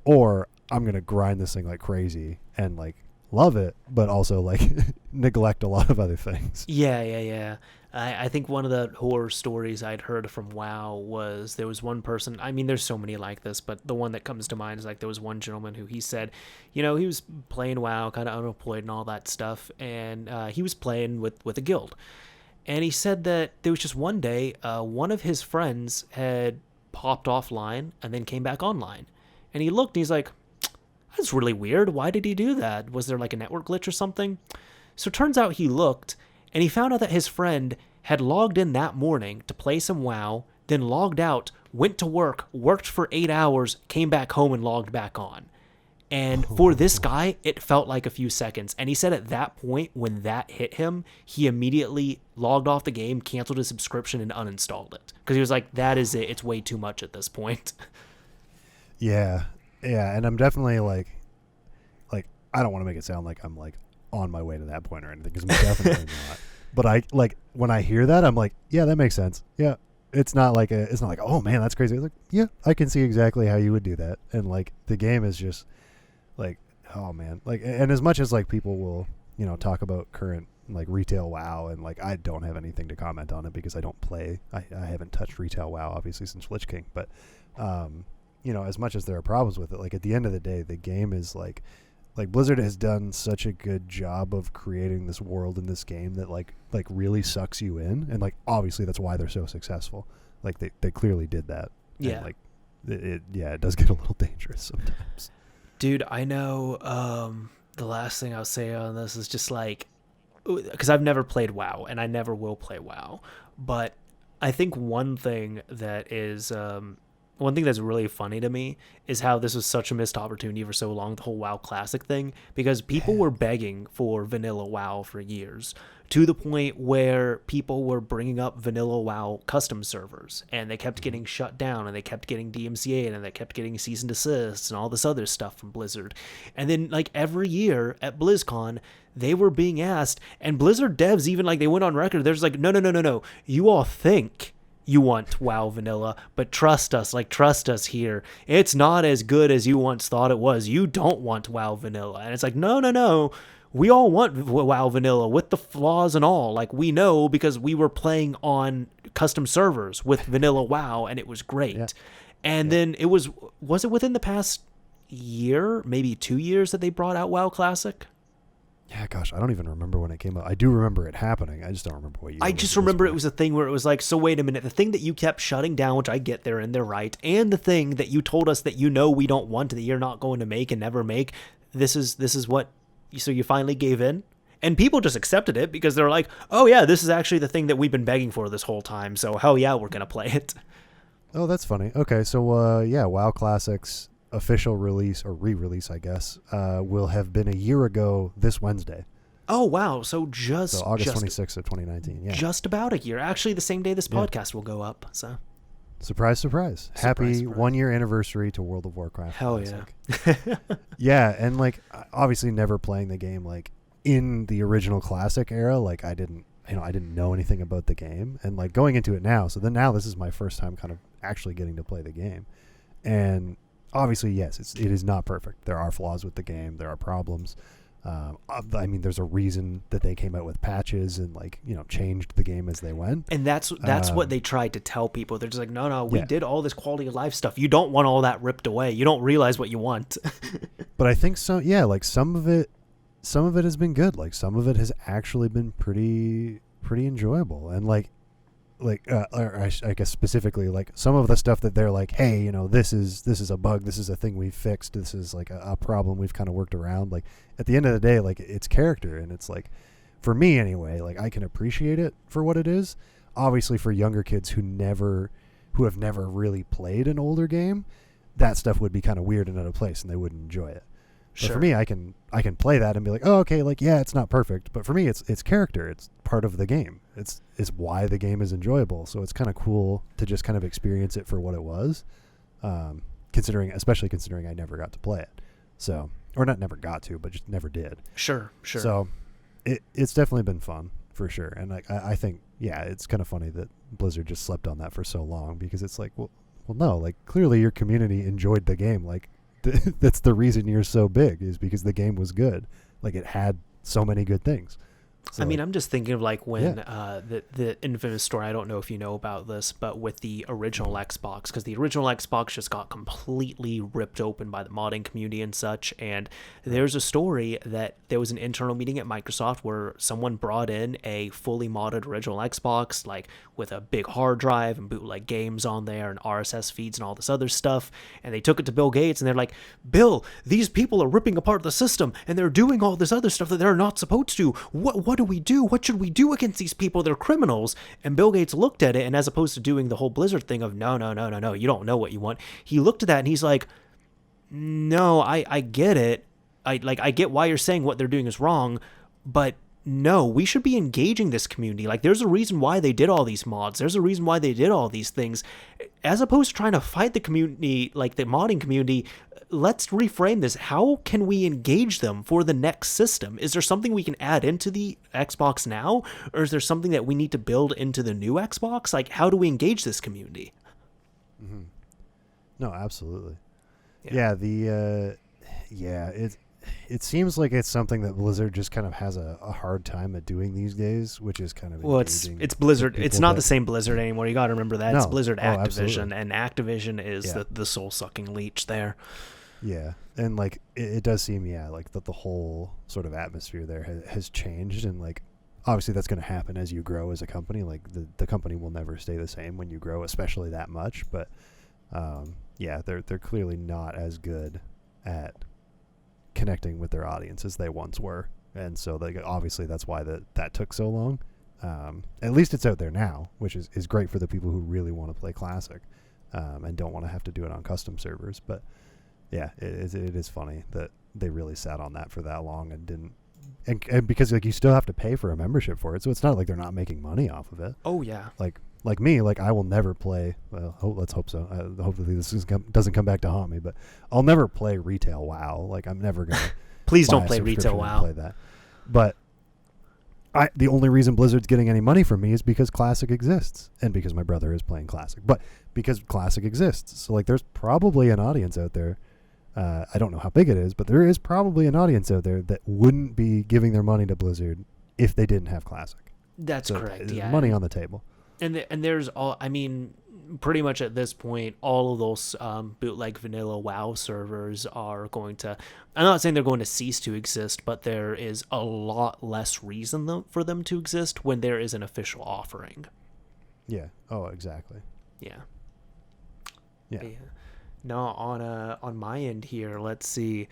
[SPEAKER 2] or I'm gonna grind this thing like crazy and like love it, but also like neglect a lot of other things.
[SPEAKER 1] Yeah. I think one of the horror stories I'd heard from WoW was there was one person, I mean, there's so many like this, but the one that comes to mind is like there was one gentleman who he said, he was playing WoW, kind of unemployed and all that stuff, and he was playing with a guild. And he said that there was just one day, one of his friends had popped offline and then came back online. And he looked and he's like, that's really weird. Why did he do that? Was there like a network glitch or something? So it turns out he looked and he found out that his friend had logged in that morning to play some WoW, then logged out, went to work, worked for 8 hours, came back home and logged back on. And for this guy, it felt like a few seconds. And he said at that point, when that hit him, he immediately logged off the game, canceled his subscription, and uninstalled it. Because he was like, that is it. It's way too much at this point.
[SPEAKER 2] Yeah. And I'm definitely like I don't want to make it sound like I'm like on my way to that point or anything, because I'm definitely not. But I like, when I hear that, I'm like, yeah, that makes sense. Yeah. It's not like, oh man, that's crazy. It's like, yeah, I can see exactly how you would do that. And like, the game is just like, oh man, like, and as much as like people will, talk about current like retail WoW, and like, I don't have anything to comment on it because I don't play. I haven't touched retail WoW obviously since Lich King, but as much as there are problems with it, like at the end of the day, the game is like Blizzard has done such a good job of creating this world in this game that like really sucks you in, and like obviously that's why they're so successful. Like they clearly did that.
[SPEAKER 1] Yeah.
[SPEAKER 2] And, like it does get a little dangerous sometimes.
[SPEAKER 1] Dude, I know the last thing I'll say on this is just like, because I've never played WoW and I never will play WoW, but I think one thing that's really funny to me is how this was such a missed opportunity for so long, the whole WoW Classic thing, because people were begging for vanilla WoW for years, to the point where people were bringing up vanilla WoW custom servers, and they kept getting shut down, and they kept getting DMCA'd, and they kept getting cease and desists and all this other stuff from Blizzard. And then like every year at BlizzCon, they were being asked, and Blizzard devs even like they went on record, there's like, no, you all think you want WoW vanilla, but trust us here. It's not as good as you once thought it was. You don't want WoW vanilla. And it's like, no. We all want WoW vanilla with the flaws and all. Like, we know because we were playing on custom servers with vanilla WoW, and it was great. Yeah. And then it was it within the past year, maybe 2 years, that they brought out WoW Classic?
[SPEAKER 2] Yeah, gosh, I don't even remember when it came out. I do remember it happening. I just don't remember what year.
[SPEAKER 1] I just remember it was a thing where it was like, so wait a minute, the thing that you kept shutting down, which I get there and they're right, and the thing that you told us that we don't want, that you're not going to make and never make, this is what, so you finally gave in? And people just accepted it because they're like, oh yeah, this is actually the thing that we've been begging for this whole time, so hell yeah, we're going to play it.
[SPEAKER 2] Oh, that's funny. Okay, so WoW Classics official release, or re-release, I guess, will have been a year ago this Wednesday.
[SPEAKER 1] Oh, wow. So
[SPEAKER 2] August 26th of 2019. Yeah.
[SPEAKER 1] Just about a year. Actually, the same day this podcast will go up. So,
[SPEAKER 2] surprise. Happy 1 year anniversary to World of Warcraft.
[SPEAKER 1] Hell
[SPEAKER 2] Classic. Yeah. Yeah, and like obviously never playing the game like in the original Classic era. Like I didn't know anything about the game, and like going into it now. So then now this is my first time kind of actually getting to play the game, and obviously, yes, it is not perfect. There are flaws with the game. There are problems. I mean, there's a reason that they came out with patches and like, you know, changed the game as they went.
[SPEAKER 1] And that's what they tried to tell people. They're just like, no, we
[SPEAKER 2] Yeah.
[SPEAKER 1] did all this quality of life stuff. You don't want all that ripped away. You don't realize what you want.
[SPEAKER 2] But I think so. Yeah, like some of it has been good. Like some of it has actually been pretty enjoyable. And or I guess specifically, like some of the stuff that they're like, hey, you know, this is a bug, this is a thing we've fixed, this is like a problem we've kind of worked around. Like at the end of the day, like it's character, and it's like, for me anyway, like I can appreciate it for what it is. Obviously, for younger kids who have never really played an older game, that stuff would be kind of weird and out of place, and they wouldn't enjoy it. But for me, I can play that and be like, oh, okay, like, yeah, it's not perfect, but for me, it's character. It's part of the game. It's why the game is enjoyable. So it's kind of cool to just kind of experience it for what it was, especially considering I never got to play it. So, or not never got to, but just never did.
[SPEAKER 1] Sure.
[SPEAKER 2] So it's definitely been fun for sure. And like, I think, yeah, it's kind of funny that Blizzard just slept on that for so long, because it's like, well, no, like clearly your community enjoyed the game. Like, that's the reason you're so big, is because the game was good. Like it had so many good things. So,
[SPEAKER 1] I mean, I'm just thinking of like when the infamous story, I don't know if you know about this, but with the original Xbox, because the original Xbox just got completely ripped open by the modding community and such. And there's a story that there was an internal meeting at Microsoft where someone brought in a fully modded original Xbox, like with a big hard drive and bootleg games on there and RSS feeds and all this other stuff. And they took it to Bill Gates and they're like, Bill, these people are ripping apart the system and they're doing all this other stuff that they're not supposed to. What do we do? What should we do against these people? They're criminals. And Bill Gates looked at it, and as opposed to doing the whole Blizzard thing of no, you don't know what you want, he looked at that and he's like, no, I get it. I get why you're saying what they're doing is wrong, but no, we should be engaging this community. Like, there's a reason why they did all these mods. There's a reason why they did all these things. As opposed to trying to fight the community, like the modding community, let's reframe this. How can we engage them for the next system? Is there something we can add into the Xbox now? Or is there something that we need to build into the new Xbox? Like, how do we engage this community?
[SPEAKER 2] Mm-hmm. No, absolutely.
[SPEAKER 1] Yeah.
[SPEAKER 2] It seems like it's something that Blizzard just kind of has a hard time at doing these days, which is kind of
[SPEAKER 1] it's Blizzard. It's not the same Blizzard anymore. You got to remember that.
[SPEAKER 2] No.
[SPEAKER 1] It's Blizzard Activision,
[SPEAKER 2] Absolutely.
[SPEAKER 1] and Activision is the soul-sucking leech there.
[SPEAKER 2] Yeah, and like it does seem, like that the whole sort of atmosphere there has changed, and like obviously that's going to happen as you grow as a company. Like the company will never stay the same when you grow, especially that much. But they're clearly not as good at connecting with their audience as they once were, and so obviously that's why that took so long. At least it's out there now, which is great for the people who really want to play Classic and don't want to have to do it on custom servers. But yeah, it is funny that they really sat on that for that long and didn't, and because like you still have to pay for a membership for it, so it's not like they're not making money off of it.
[SPEAKER 1] Oh yeah.
[SPEAKER 2] Like me, like I will never play. Well, let's hope so. Hopefully this doesn't come back to haunt me. But I'll never play retail WoW. Like I'm never gonna.
[SPEAKER 1] Please don't play retail WoW.
[SPEAKER 2] Play that. But the only reason Blizzard's getting any money from me is because Classic exists, and because my brother is playing Classic. But because Classic exists, so like there's probably an audience out there. I don't know how big it is, but there is probably an audience out there that wouldn't be giving their money to Blizzard if they didn't have Classic.
[SPEAKER 1] That's correct. Yeah,
[SPEAKER 2] money on the table.
[SPEAKER 1] And there's all. I mean, pretty much at this point, all of those bootleg vanilla WoW servers are going to. I'm not saying they're going to cease to exist, but there is a lot less reason for them to exist when there is an official offering.
[SPEAKER 2] Yeah. Oh, exactly.
[SPEAKER 1] Yeah.
[SPEAKER 2] Yeah.
[SPEAKER 1] No, on my end here, let's see.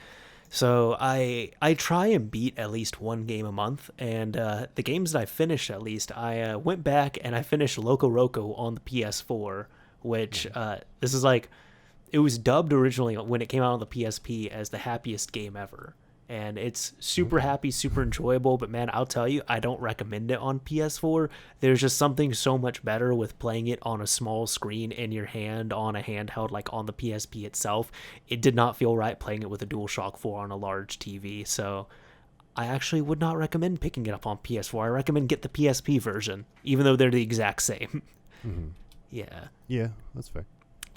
[SPEAKER 1] So I try and beat at least one game a month, and the games that I finished, at least, I went back and I finished Loco Roco on the PS4, which this is like, it was dubbed originally when it came out on the PSP as the happiest game ever. And it's super happy, super enjoyable, but man, I'll tell you, I don't recommend it on PS4. There's just something so much better with playing it on a small screen in your hand on a handheld, like on the PSP itself. It did not feel right playing it with a DualShock 4 on a large TV, so I actually would not recommend picking it up on PS4. I recommend get the PSP version, even though they're the exact same.
[SPEAKER 2] Mm-hmm.
[SPEAKER 1] Yeah.
[SPEAKER 2] Yeah, that's fair.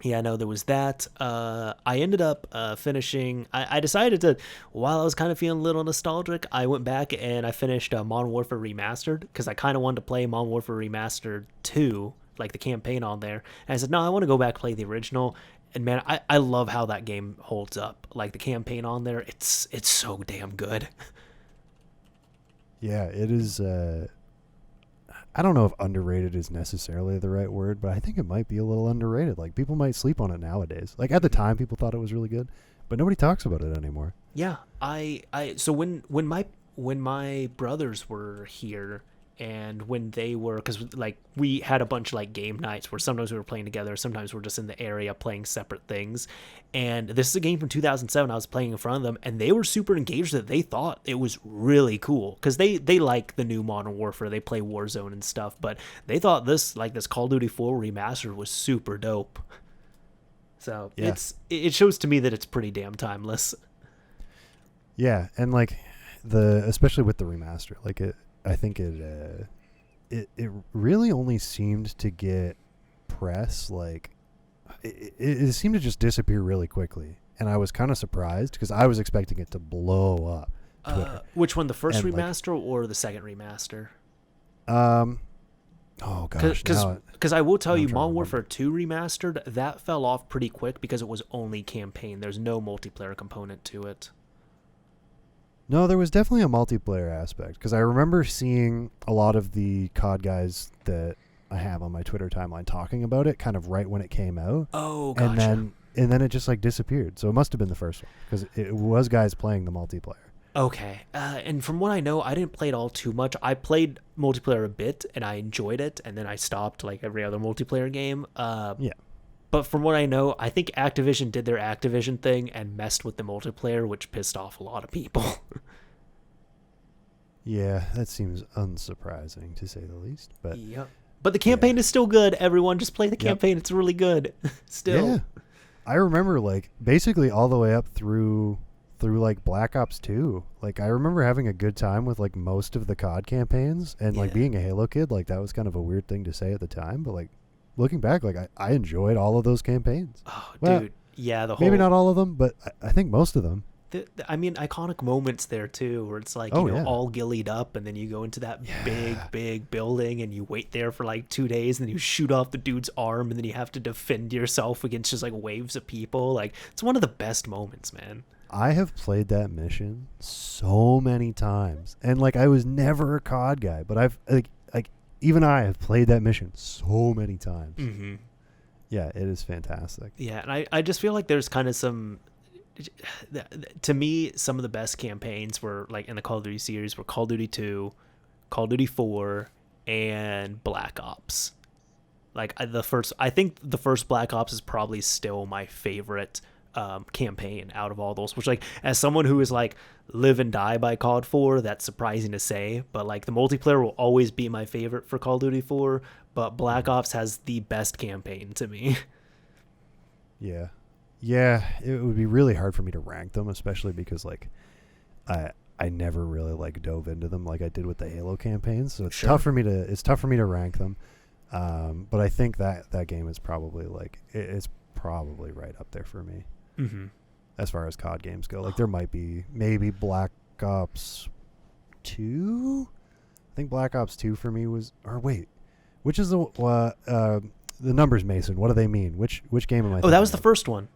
[SPEAKER 1] Yeah, no, there was that. I ended up finishing. I decided to, while I was kind of feeling a little nostalgic, I went back and I finished Modern Warfare Remastered because I kind of wanted to play Modern Warfare Remastered 2, like the campaign on there. And I said, no, I want to go back and play the original. And man, I love how that game holds up. Like the campaign on there, it's so damn good.
[SPEAKER 2] Yeah, it is. I don't know if underrated is necessarily the right word, but I think it might be a little underrated. Like people might sleep on it nowadays. Like at the time, people thought it was really good, but nobody talks about it anymore.
[SPEAKER 1] Yeah, so when my brothers were here and when they were, because like we had a bunch of like game nights where sometimes we were playing together, sometimes we're just in the area playing separate things. And this is a game from 2007. I was playing in front of them, and they were super engaged. That they thought it was really cool because they like the new Modern Warfare. They play Warzone and stuff, but they thought this Call of Duty 4 remastered was super dope. So
[SPEAKER 2] Yeah,
[SPEAKER 1] it shows to me that it's pretty damn timeless.
[SPEAKER 2] yeah, and like the especially with the remaster, like it, I think it really only seemed to get press like it seemed to just disappear really quickly, and I was kind of surprised because I was expecting it to blow up Twitter.
[SPEAKER 1] Which one, the first
[SPEAKER 2] And like,
[SPEAKER 1] remaster or the second remaster?
[SPEAKER 2] um, oh gosh,
[SPEAKER 1] Because I will tell
[SPEAKER 2] now I'm
[SPEAKER 1] you,
[SPEAKER 2] trying to
[SPEAKER 1] Modern
[SPEAKER 2] remember.
[SPEAKER 1] Warfare 2 remastered, that fell off pretty quick because it was only campaign. There's no multiplayer component to it.
[SPEAKER 2] No, there was definitely a multiplayer aspect because I remember seeing a lot of the COD guys that I have on my Twitter timeline talking about it kind of right when it came out,
[SPEAKER 1] Oh,
[SPEAKER 2] and
[SPEAKER 1] gotcha.
[SPEAKER 2] then it just like disappeared. So it must have been the first one because it was guys playing the multiplayer.
[SPEAKER 1] Okay. And from what I know, I didn't play it all too much. I played multiplayer a bit and I enjoyed it, and then I stopped like every other multiplayer game.
[SPEAKER 2] Yeah,
[SPEAKER 1] But from what I know, I think Activision did their Activision thing and messed with the multiplayer, which pissed off a lot of people.
[SPEAKER 2] yeah, that seems unsurprising to say the least. But
[SPEAKER 1] Yep. But the
[SPEAKER 2] yeah,
[SPEAKER 1] campaign is still good. Everyone, just play the
[SPEAKER 2] yep,
[SPEAKER 1] campaign. It's really good. Still.
[SPEAKER 2] yeah. I remember like basically all the way up through like Black Ops 2. Like I remember having a good time with like most of the COD campaigns, and like
[SPEAKER 1] Yeah.
[SPEAKER 2] being a Halo kid, like that was kind of a weird thing to say at the time, but like looking back, like I enjoyed all of those campaigns.
[SPEAKER 1] Oh,
[SPEAKER 2] Well,
[SPEAKER 1] dude. Yeah, the
[SPEAKER 2] maybe
[SPEAKER 1] whole
[SPEAKER 2] not all of them, but I think most of them.
[SPEAKER 1] I mean, iconic moments there too, where it's like,
[SPEAKER 2] Oh yeah.
[SPEAKER 1] all gillied up, and then you go into that big,
[SPEAKER 2] Yeah.
[SPEAKER 1] big building, and you wait there for like 2 days, and then you shoot off the dude's arm, and then you have to defend yourself against just like waves of people. Like, it's one of the best moments, man.
[SPEAKER 2] I have played that mission so many times, and like I was never a COD guy, but I've like even I have played that mission so many times.
[SPEAKER 1] Mm-hmm.
[SPEAKER 2] Yeah, it is fantastic.
[SPEAKER 1] Yeah, and I just feel like there's kind of some, to me, some of the best campaigns were like in the Call of Duty series were Call of Duty 2, Call of Duty 4, and Black Ops. Like I think the first Black Ops is probably still my favorite campaign out of all those. Which, like, as someone who is like live and die by COD 4, that's surprising to say. But like the multiplayer will always be my favorite for Call of Duty 4. But Black Ops has the best campaign to me.
[SPEAKER 2] Yeah. Yeah, it would be really hard for me to rank them, especially because like I never really like dove into them like I did with the Halo campaigns. So it's
[SPEAKER 1] Sure.
[SPEAKER 2] tough for me to rank them. But I think that game is probably like it's probably right up there for me
[SPEAKER 1] Mm-hmm.
[SPEAKER 2] as far as COD games go. Like there might be maybe Black Ops 2. I think Black Ops 2 for me was, or wait, which is the numbers, Mason? What do they mean? Which game am I?
[SPEAKER 1] Oh, that was the
[SPEAKER 2] thinking of?
[SPEAKER 1] first one.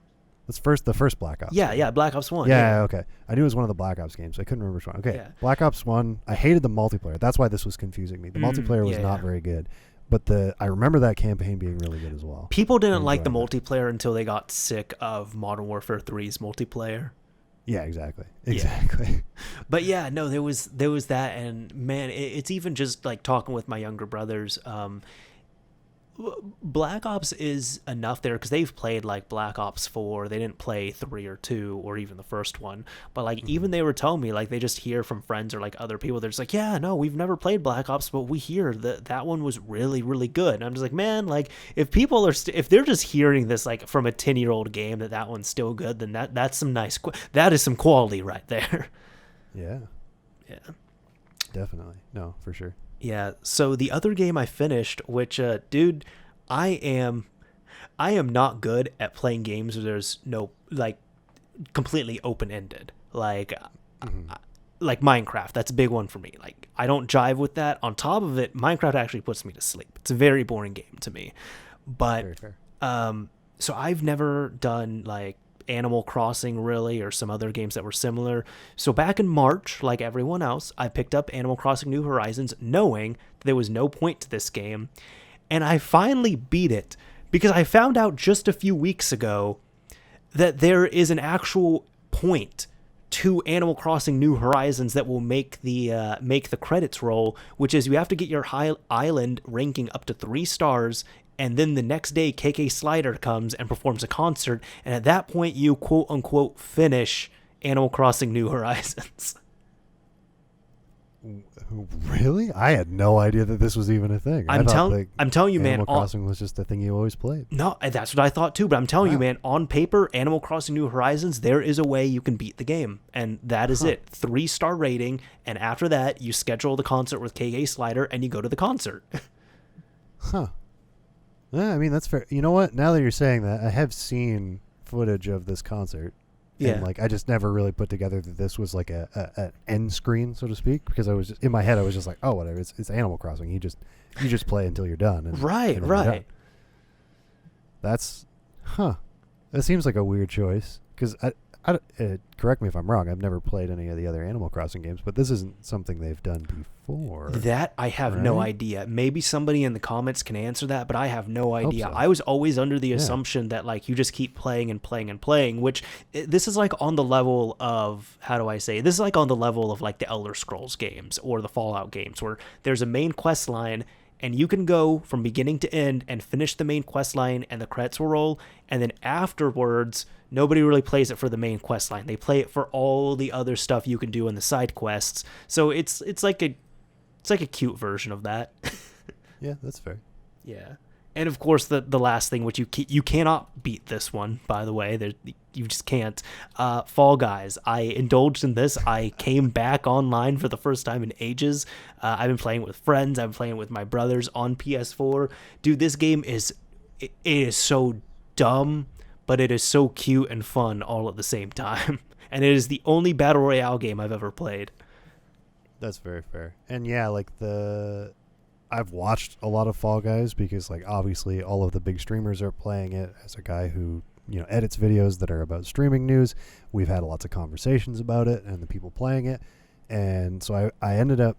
[SPEAKER 2] That's the first Black Ops.
[SPEAKER 1] Yeah, yeah, Black Ops 1.
[SPEAKER 2] Yeah, okay. I knew it was one of the Black Ops games. I couldn't remember which one. Okay,
[SPEAKER 1] Yeah.
[SPEAKER 2] Black Ops 1. I hated the multiplayer. That's why this was confusing me. The multiplayer was
[SPEAKER 1] yeah,
[SPEAKER 2] not
[SPEAKER 1] yeah.
[SPEAKER 2] very good, but I remember that campaign being really good as well.
[SPEAKER 1] People
[SPEAKER 2] I
[SPEAKER 1] didn't like the
[SPEAKER 2] enjoyed that.
[SPEAKER 1] multiplayer until they got sick of Modern Warfare 3's multiplayer.
[SPEAKER 2] Yeah, exactly.
[SPEAKER 1] Yeah.
[SPEAKER 2] Exactly.
[SPEAKER 1] But yeah, no, there was that, and man, it's even just like talking with my younger brothers. Black Ops is enough there because they've played like Black Ops 4. They didn't play 3 or 2 or even the first one. But like even they were telling me, like, they just hear from friends or like other people. They're just like, yeah, no, we've never played Black Ops, but we hear that one was really, really good. And I'm just like, man, like if people are if they're just hearing this like from a 10-year-old game that one's still good, then that's some that is some quality right there.
[SPEAKER 2] Yeah,
[SPEAKER 1] Yeah.
[SPEAKER 2] definitely. No, for sure.
[SPEAKER 1] Yeah, so the other game I finished, which, dude, I am I am not good at playing games where there's no, like, completely open-ended.
[SPEAKER 2] Mhm.
[SPEAKER 1] Like Minecraft, that's a big one for me. Like, I don't jive with that. On top of it, Minecraft actually puts me to sleep. It's a very boring game to me. But
[SPEAKER 2] Very fair.
[SPEAKER 1] so I've never done like Animal Crossing really, or some other games that were similar. So back in March, like everyone else, I picked up Animal Crossing New Horizons knowing that there was no point to this game, and I finally beat it because I found out just a few weeks ago that there is an actual point to Animal Crossing New Horizons that will make the credits roll, which is you have to get your island ranking up to 3 stars, and then the next day KK Slider comes and performs a concert, and at that point you quote unquote finish Animal Crossing New Horizons.
[SPEAKER 2] Really? I had no idea that this was even a thing.
[SPEAKER 1] I'm telling you, man.
[SPEAKER 2] Animal Crossing was just the thing you always played.
[SPEAKER 1] No, that's what I thought too. But I'm telling you, man. On paper, Animal Crossing New Horizons, there is a way you can beat the game, and that is it. 3-star rating, and after that, you schedule the concert with KK Slider, and you go to the concert.
[SPEAKER 2] Huh. Yeah, I mean that's fair. You know what? Now that you're saying that, I have seen footage of this concert.
[SPEAKER 1] Yeah.
[SPEAKER 2] And like I just never really put together that this was like an end screen, so to speak, because I was just, in my head I was just like, oh, whatever, it's Animal Crossing. You just play until you're done. And,
[SPEAKER 1] right.
[SPEAKER 2] and you're done. That's, that seems like a weird choice because correct me if I'm wrong. I've never played any of the other Animal Crossing games, but this isn't something they've done before.
[SPEAKER 1] That I have no idea. Maybe somebody in the comments can answer that, but I have no idea.
[SPEAKER 2] So.
[SPEAKER 1] I was always under the assumption that like you just keep playing and playing and playing, which this is like on the level of, how do I say? This is like on the level of like the Elder Scrolls games or the Fallout games where there's a main quest line and you can go from beginning to end and finish the main quest line and the credits will roll, and then afterwards nobody really plays it for the main quest line. They play it for all the other stuff you can do in the side quests. So it's like a cute version of that.
[SPEAKER 2] Yeah, that's fair.
[SPEAKER 1] Yeah. And of course the last thing, which you cannot beat this one, by the way, you just can't. Fall Guys. I indulged in this. I came back online for the first time in ages. I've been playing with friends. I've been playing with my brothers on PS4. Dude, this game it is so dumb, but it is so cute and fun all at the same time. And it is the only Battle Royale game I've ever played.
[SPEAKER 2] That's very fair. And yeah, like I've watched a lot of Fall Guys because like obviously all of the big streamers are playing it. As a guy who, edits videos that are about streaming news, we've had lots of conversations about it and the people playing it. And so I ended up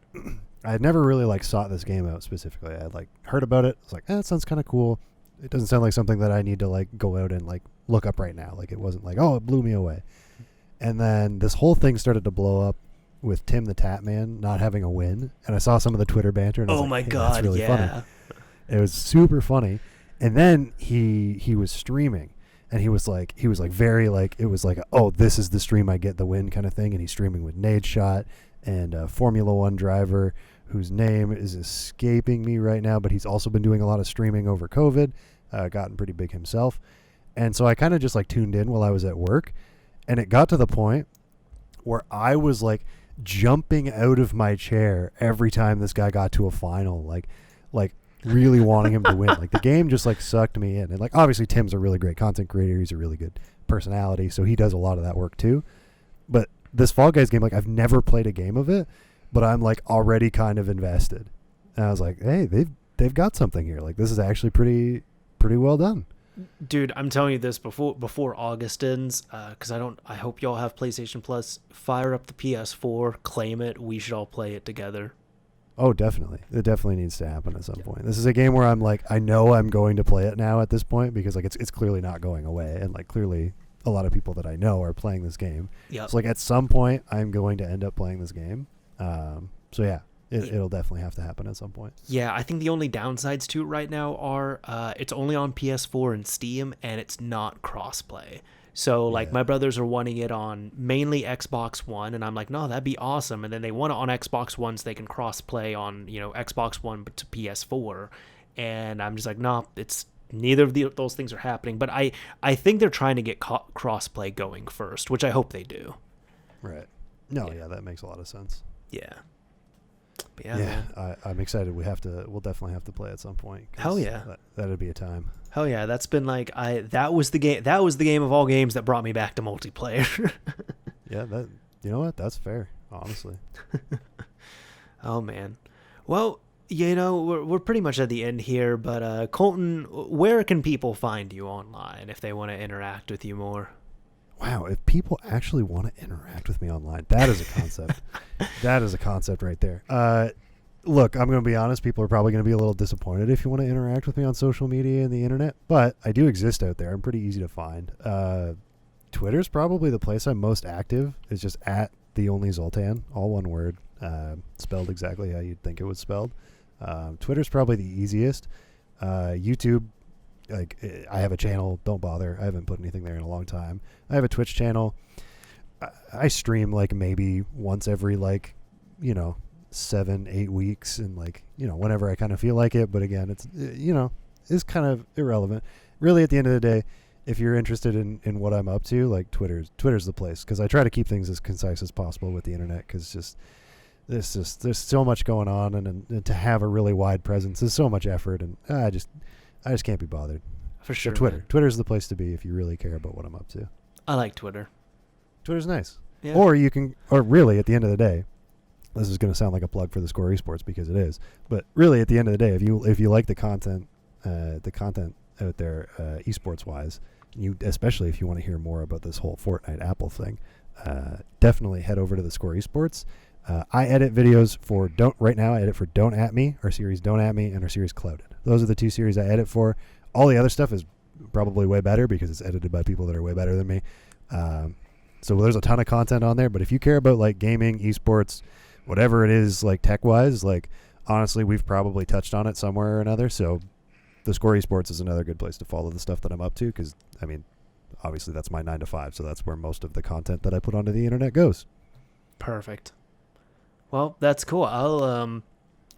[SPEAKER 2] I had never really like sought this game out specifically. I had like heard about it. I was like, that sounds kind of cool. It doesn't sound like something that I need to like go out and like look up right now. Like it wasn't like, oh, it blew me away. And then this whole thing started to blow up with Tim the Tap Man not having a win, and I saw some of the Twitter banter, and I was
[SPEAKER 1] my
[SPEAKER 2] hey,
[SPEAKER 1] god,
[SPEAKER 2] that's really
[SPEAKER 1] yeah.
[SPEAKER 2] funny. It was super funny. And then he was streaming, and he was like very like, it was like, oh, this is the stream I get the win kind of thing. And he's streaming with Nade Shot and a Formula One driver whose name is escaping me right now, but he's also been doing a lot of streaming over COVID, gotten pretty big himself. And so I kind of just like tuned in while I was at work, and it got to the point where I was like jumping out of my chair every time this guy got to a final, like really wanting him to win. Like the game just like sucked me in. And like obviously Tim's a really great content creator, he's a really good personality, so he does a lot of that work too. But this Fall Guys game, like I've never played a game of it, but I'm like already kind of invested. And I was like, hey, they've got something here. Like this is actually pretty well done.
[SPEAKER 1] Dude, I'm telling you this before August ends, because I hope y'all have PlayStation Plus. Fire up the PS4, claim it. We should all play it together.
[SPEAKER 2] Oh, definitely. It definitely needs to happen at some point. This is a game where I'm like, I know I'm going to play it now at this point because like it's clearly not going away, and like clearly a lot of people that I know are playing this game.
[SPEAKER 1] Yep.
[SPEAKER 2] So like at some point I'm going to end up playing this game. So yeah. It'll definitely have to happen at some point.
[SPEAKER 1] Yeah, I think the only downsides to it right now are it's only on PS4 and Steam, and it's not crossplay. So, like, my brothers are wanting it on mainly Xbox One, and I'm like, no, that'd be awesome. And then they want it on Xbox One so they can crossplay on, Xbox One to PS4. And I'm just like, no, it's neither of those things are happening. But I think they're trying to get crossplay going first, which I hope they do.
[SPEAKER 2] Right. No, yeah, that makes a lot of sense.
[SPEAKER 1] Yeah. But yeah, man.
[SPEAKER 2] I'm excited. We'll definitely have to play at some point.
[SPEAKER 1] Hell yeah.
[SPEAKER 2] That'd be a time.
[SPEAKER 1] Hell yeah, that's been like that was the game of all games that brought me back to multiplayer.
[SPEAKER 2] Yeah, you know what? That's fair, honestly.
[SPEAKER 1] Oh man. Well, we're pretty much at the end here, but Colton, where can people find you online if they want to interact with you more?
[SPEAKER 2] Wow, if people actually want to interact with me online, that is a concept. That is a concept right there. Look, I'm going to be honest. People are probably going to be a little disappointed if you want to interact with me on social media and the internet, but I do exist out there. I'm pretty easy to find. Twitter's probably the place I'm most active. It's just at TheOnlyZoltan, all one word, spelled exactly how you'd think it was spelled. Twitter's probably the easiest. YouTube, like, I have a channel. Don't bother. I haven't put anything there in a long time. I have a Twitch channel. I stream like maybe once every 7-8 weeks, and whenever I kind of feel like it. But again, it's kind of irrelevant. Really, at the end of the day, if you're interested in what I'm up to, like Twitter's the place, because I try to keep things as concise as possible with the internet, because there's so much going on, and to have a really wide presence is so much effort, and I just can't be bothered.
[SPEAKER 1] For sure.
[SPEAKER 2] So
[SPEAKER 1] Man.
[SPEAKER 2] Twitter's the place to be if you really care about what I'm up to.
[SPEAKER 1] I like Twitter.
[SPEAKER 2] Twitter's nice.
[SPEAKER 1] Yeah.
[SPEAKER 2] Or really, at the end of the day, this is going to sound like a plug for the Score Esports, because it is. But really, at the end of the day, if you like the content out there, esports wise, especially if you want to hear more about this whole Fortnite Apple thing, definitely head over to the Score Esports. I edit videos for Don't At Me, our series Don't At Me, and our series Clouded. Those are the two series I edit for. All the other stuff is probably way better because it's edited by people that are way better than me. So there's a ton of content on there. But if you care about like gaming, esports, whatever it is, like tech-wise, like honestly, we've probably touched on it somewhere or another. So the Score Esports is another good place to follow the stuff that I'm up to, because, I mean, obviously that's my 9 to 5, so that's where most of the content that I put onto the internet goes.
[SPEAKER 1] Perfect. Well, that's cool. I'll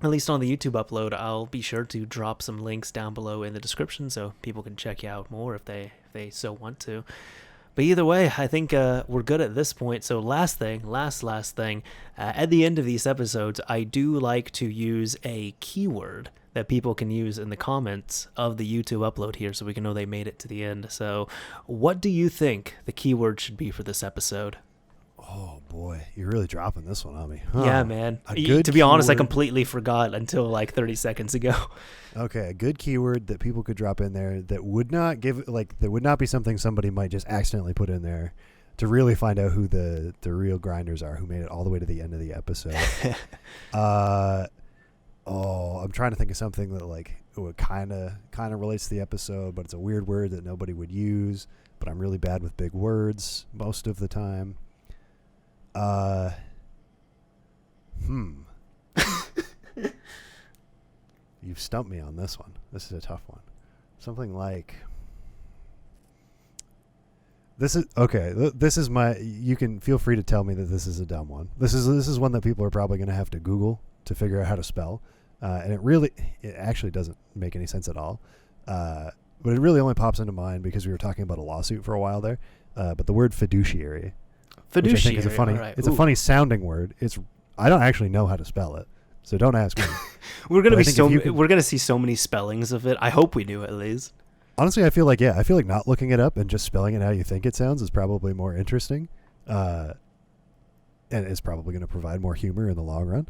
[SPEAKER 1] at least on the YouTube upload, I'll be sure to drop some links down below in the description so people can check you out more if they so want to. But either way, I think we're good at this point. So last thing, at the end of these episodes, I do like to use a keyword that people can use in the comments of the YouTube upload here so we can know they made it to the end. So what do you think the keyword should be for this episode?
[SPEAKER 2] Oh, boy. You're really dropping this one on me. Huh.
[SPEAKER 1] Yeah, man.
[SPEAKER 2] To
[SPEAKER 1] be honest, I completely forgot until like 30 seconds ago.
[SPEAKER 2] Okay, a good keyword that people could drop in there that would not be something somebody might just accidentally put in there to really find out who the real grinders are, who made it all the way to the end of the episode. I'm trying to think of something that like kind of relates to the episode, but it's a weird word that nobody would use, but I'm really bad with big words most of the time. You've stumped me on this one. This is a tough one. Something like this is okay. This is you can feel free to tell me that this is a dumb one. This is one that people are probably going to have to Google to figure out how to spell. And it actually doesn't make any sense at all. But it really only pops into mind because we were talking about a lawsuit for a while there. But the word fiduciary. Which I think is a funny sounding word. I don't actually know how to spell it, so don't ask me.
[SPEAKER 1] we're gonna see so many spellings of it. I hope we do at least.
[SPEAKER 2] Honestly, I feel like not looking it up and just spelling it how you think it sounds is probably more interesting, and it's probably going to provide more humor in the long run.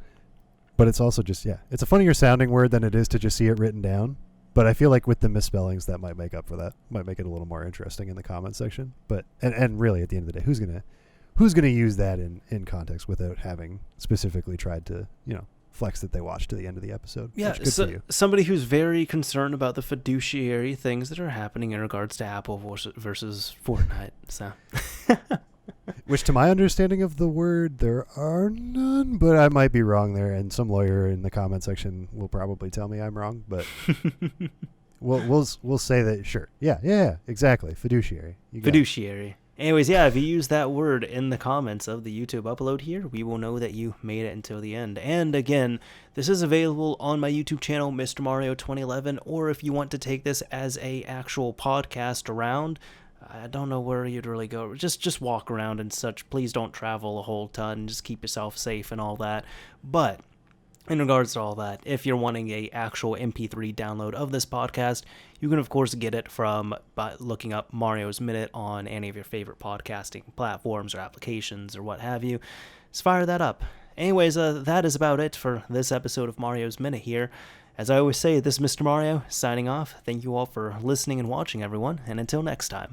[SPEAKER 2] But it's also just it's a funnier sounding word than it is to just see it written down. But I feel like with the misspellings, that might make up for that. Might make it a little more interesting in the comment section. But and really, at the end of the day, who's gonna use that in context without having specifically tried to flex that they watched to the end of the episode?
[SPEAKER 1] Yeah, so somebody who's very concerned about the fiduciary things that are happening in regards to Apple versus Fortnite. So,
[SPEAKER 2] which to my understanding of the word, there are none, but I might be wrong there, and some lawyer in the comment section will probably tell me I'm wrong. But we'll say that sure, yeah, exactly, fiduciary.
[SPEAKER 1] Fiduciary. Anyways, if you use that word in the comments of the YouTube upload here, we will know that you made it until the end. And again, this is available on my YouTube channel, Mr. Mario 2011, or if you want to take this as a actual podcast around, I don't know where you'd really go. Just walk around and such. Please don't travel a whole ton. Just keep yourself safe and all that. But in regards to all that, if you're wanting a actual MP3 download of this podcast, you can of course get it by looking up Mario's Minute on any of your favorite podcasting platforms or applications or what have you. Just fire that up. Anyways, that is about it for this episode of Mario's Minute here. As I always say, this is Mr. Mario, signing off. Thank you all for listening and watching, everyone, and until next time.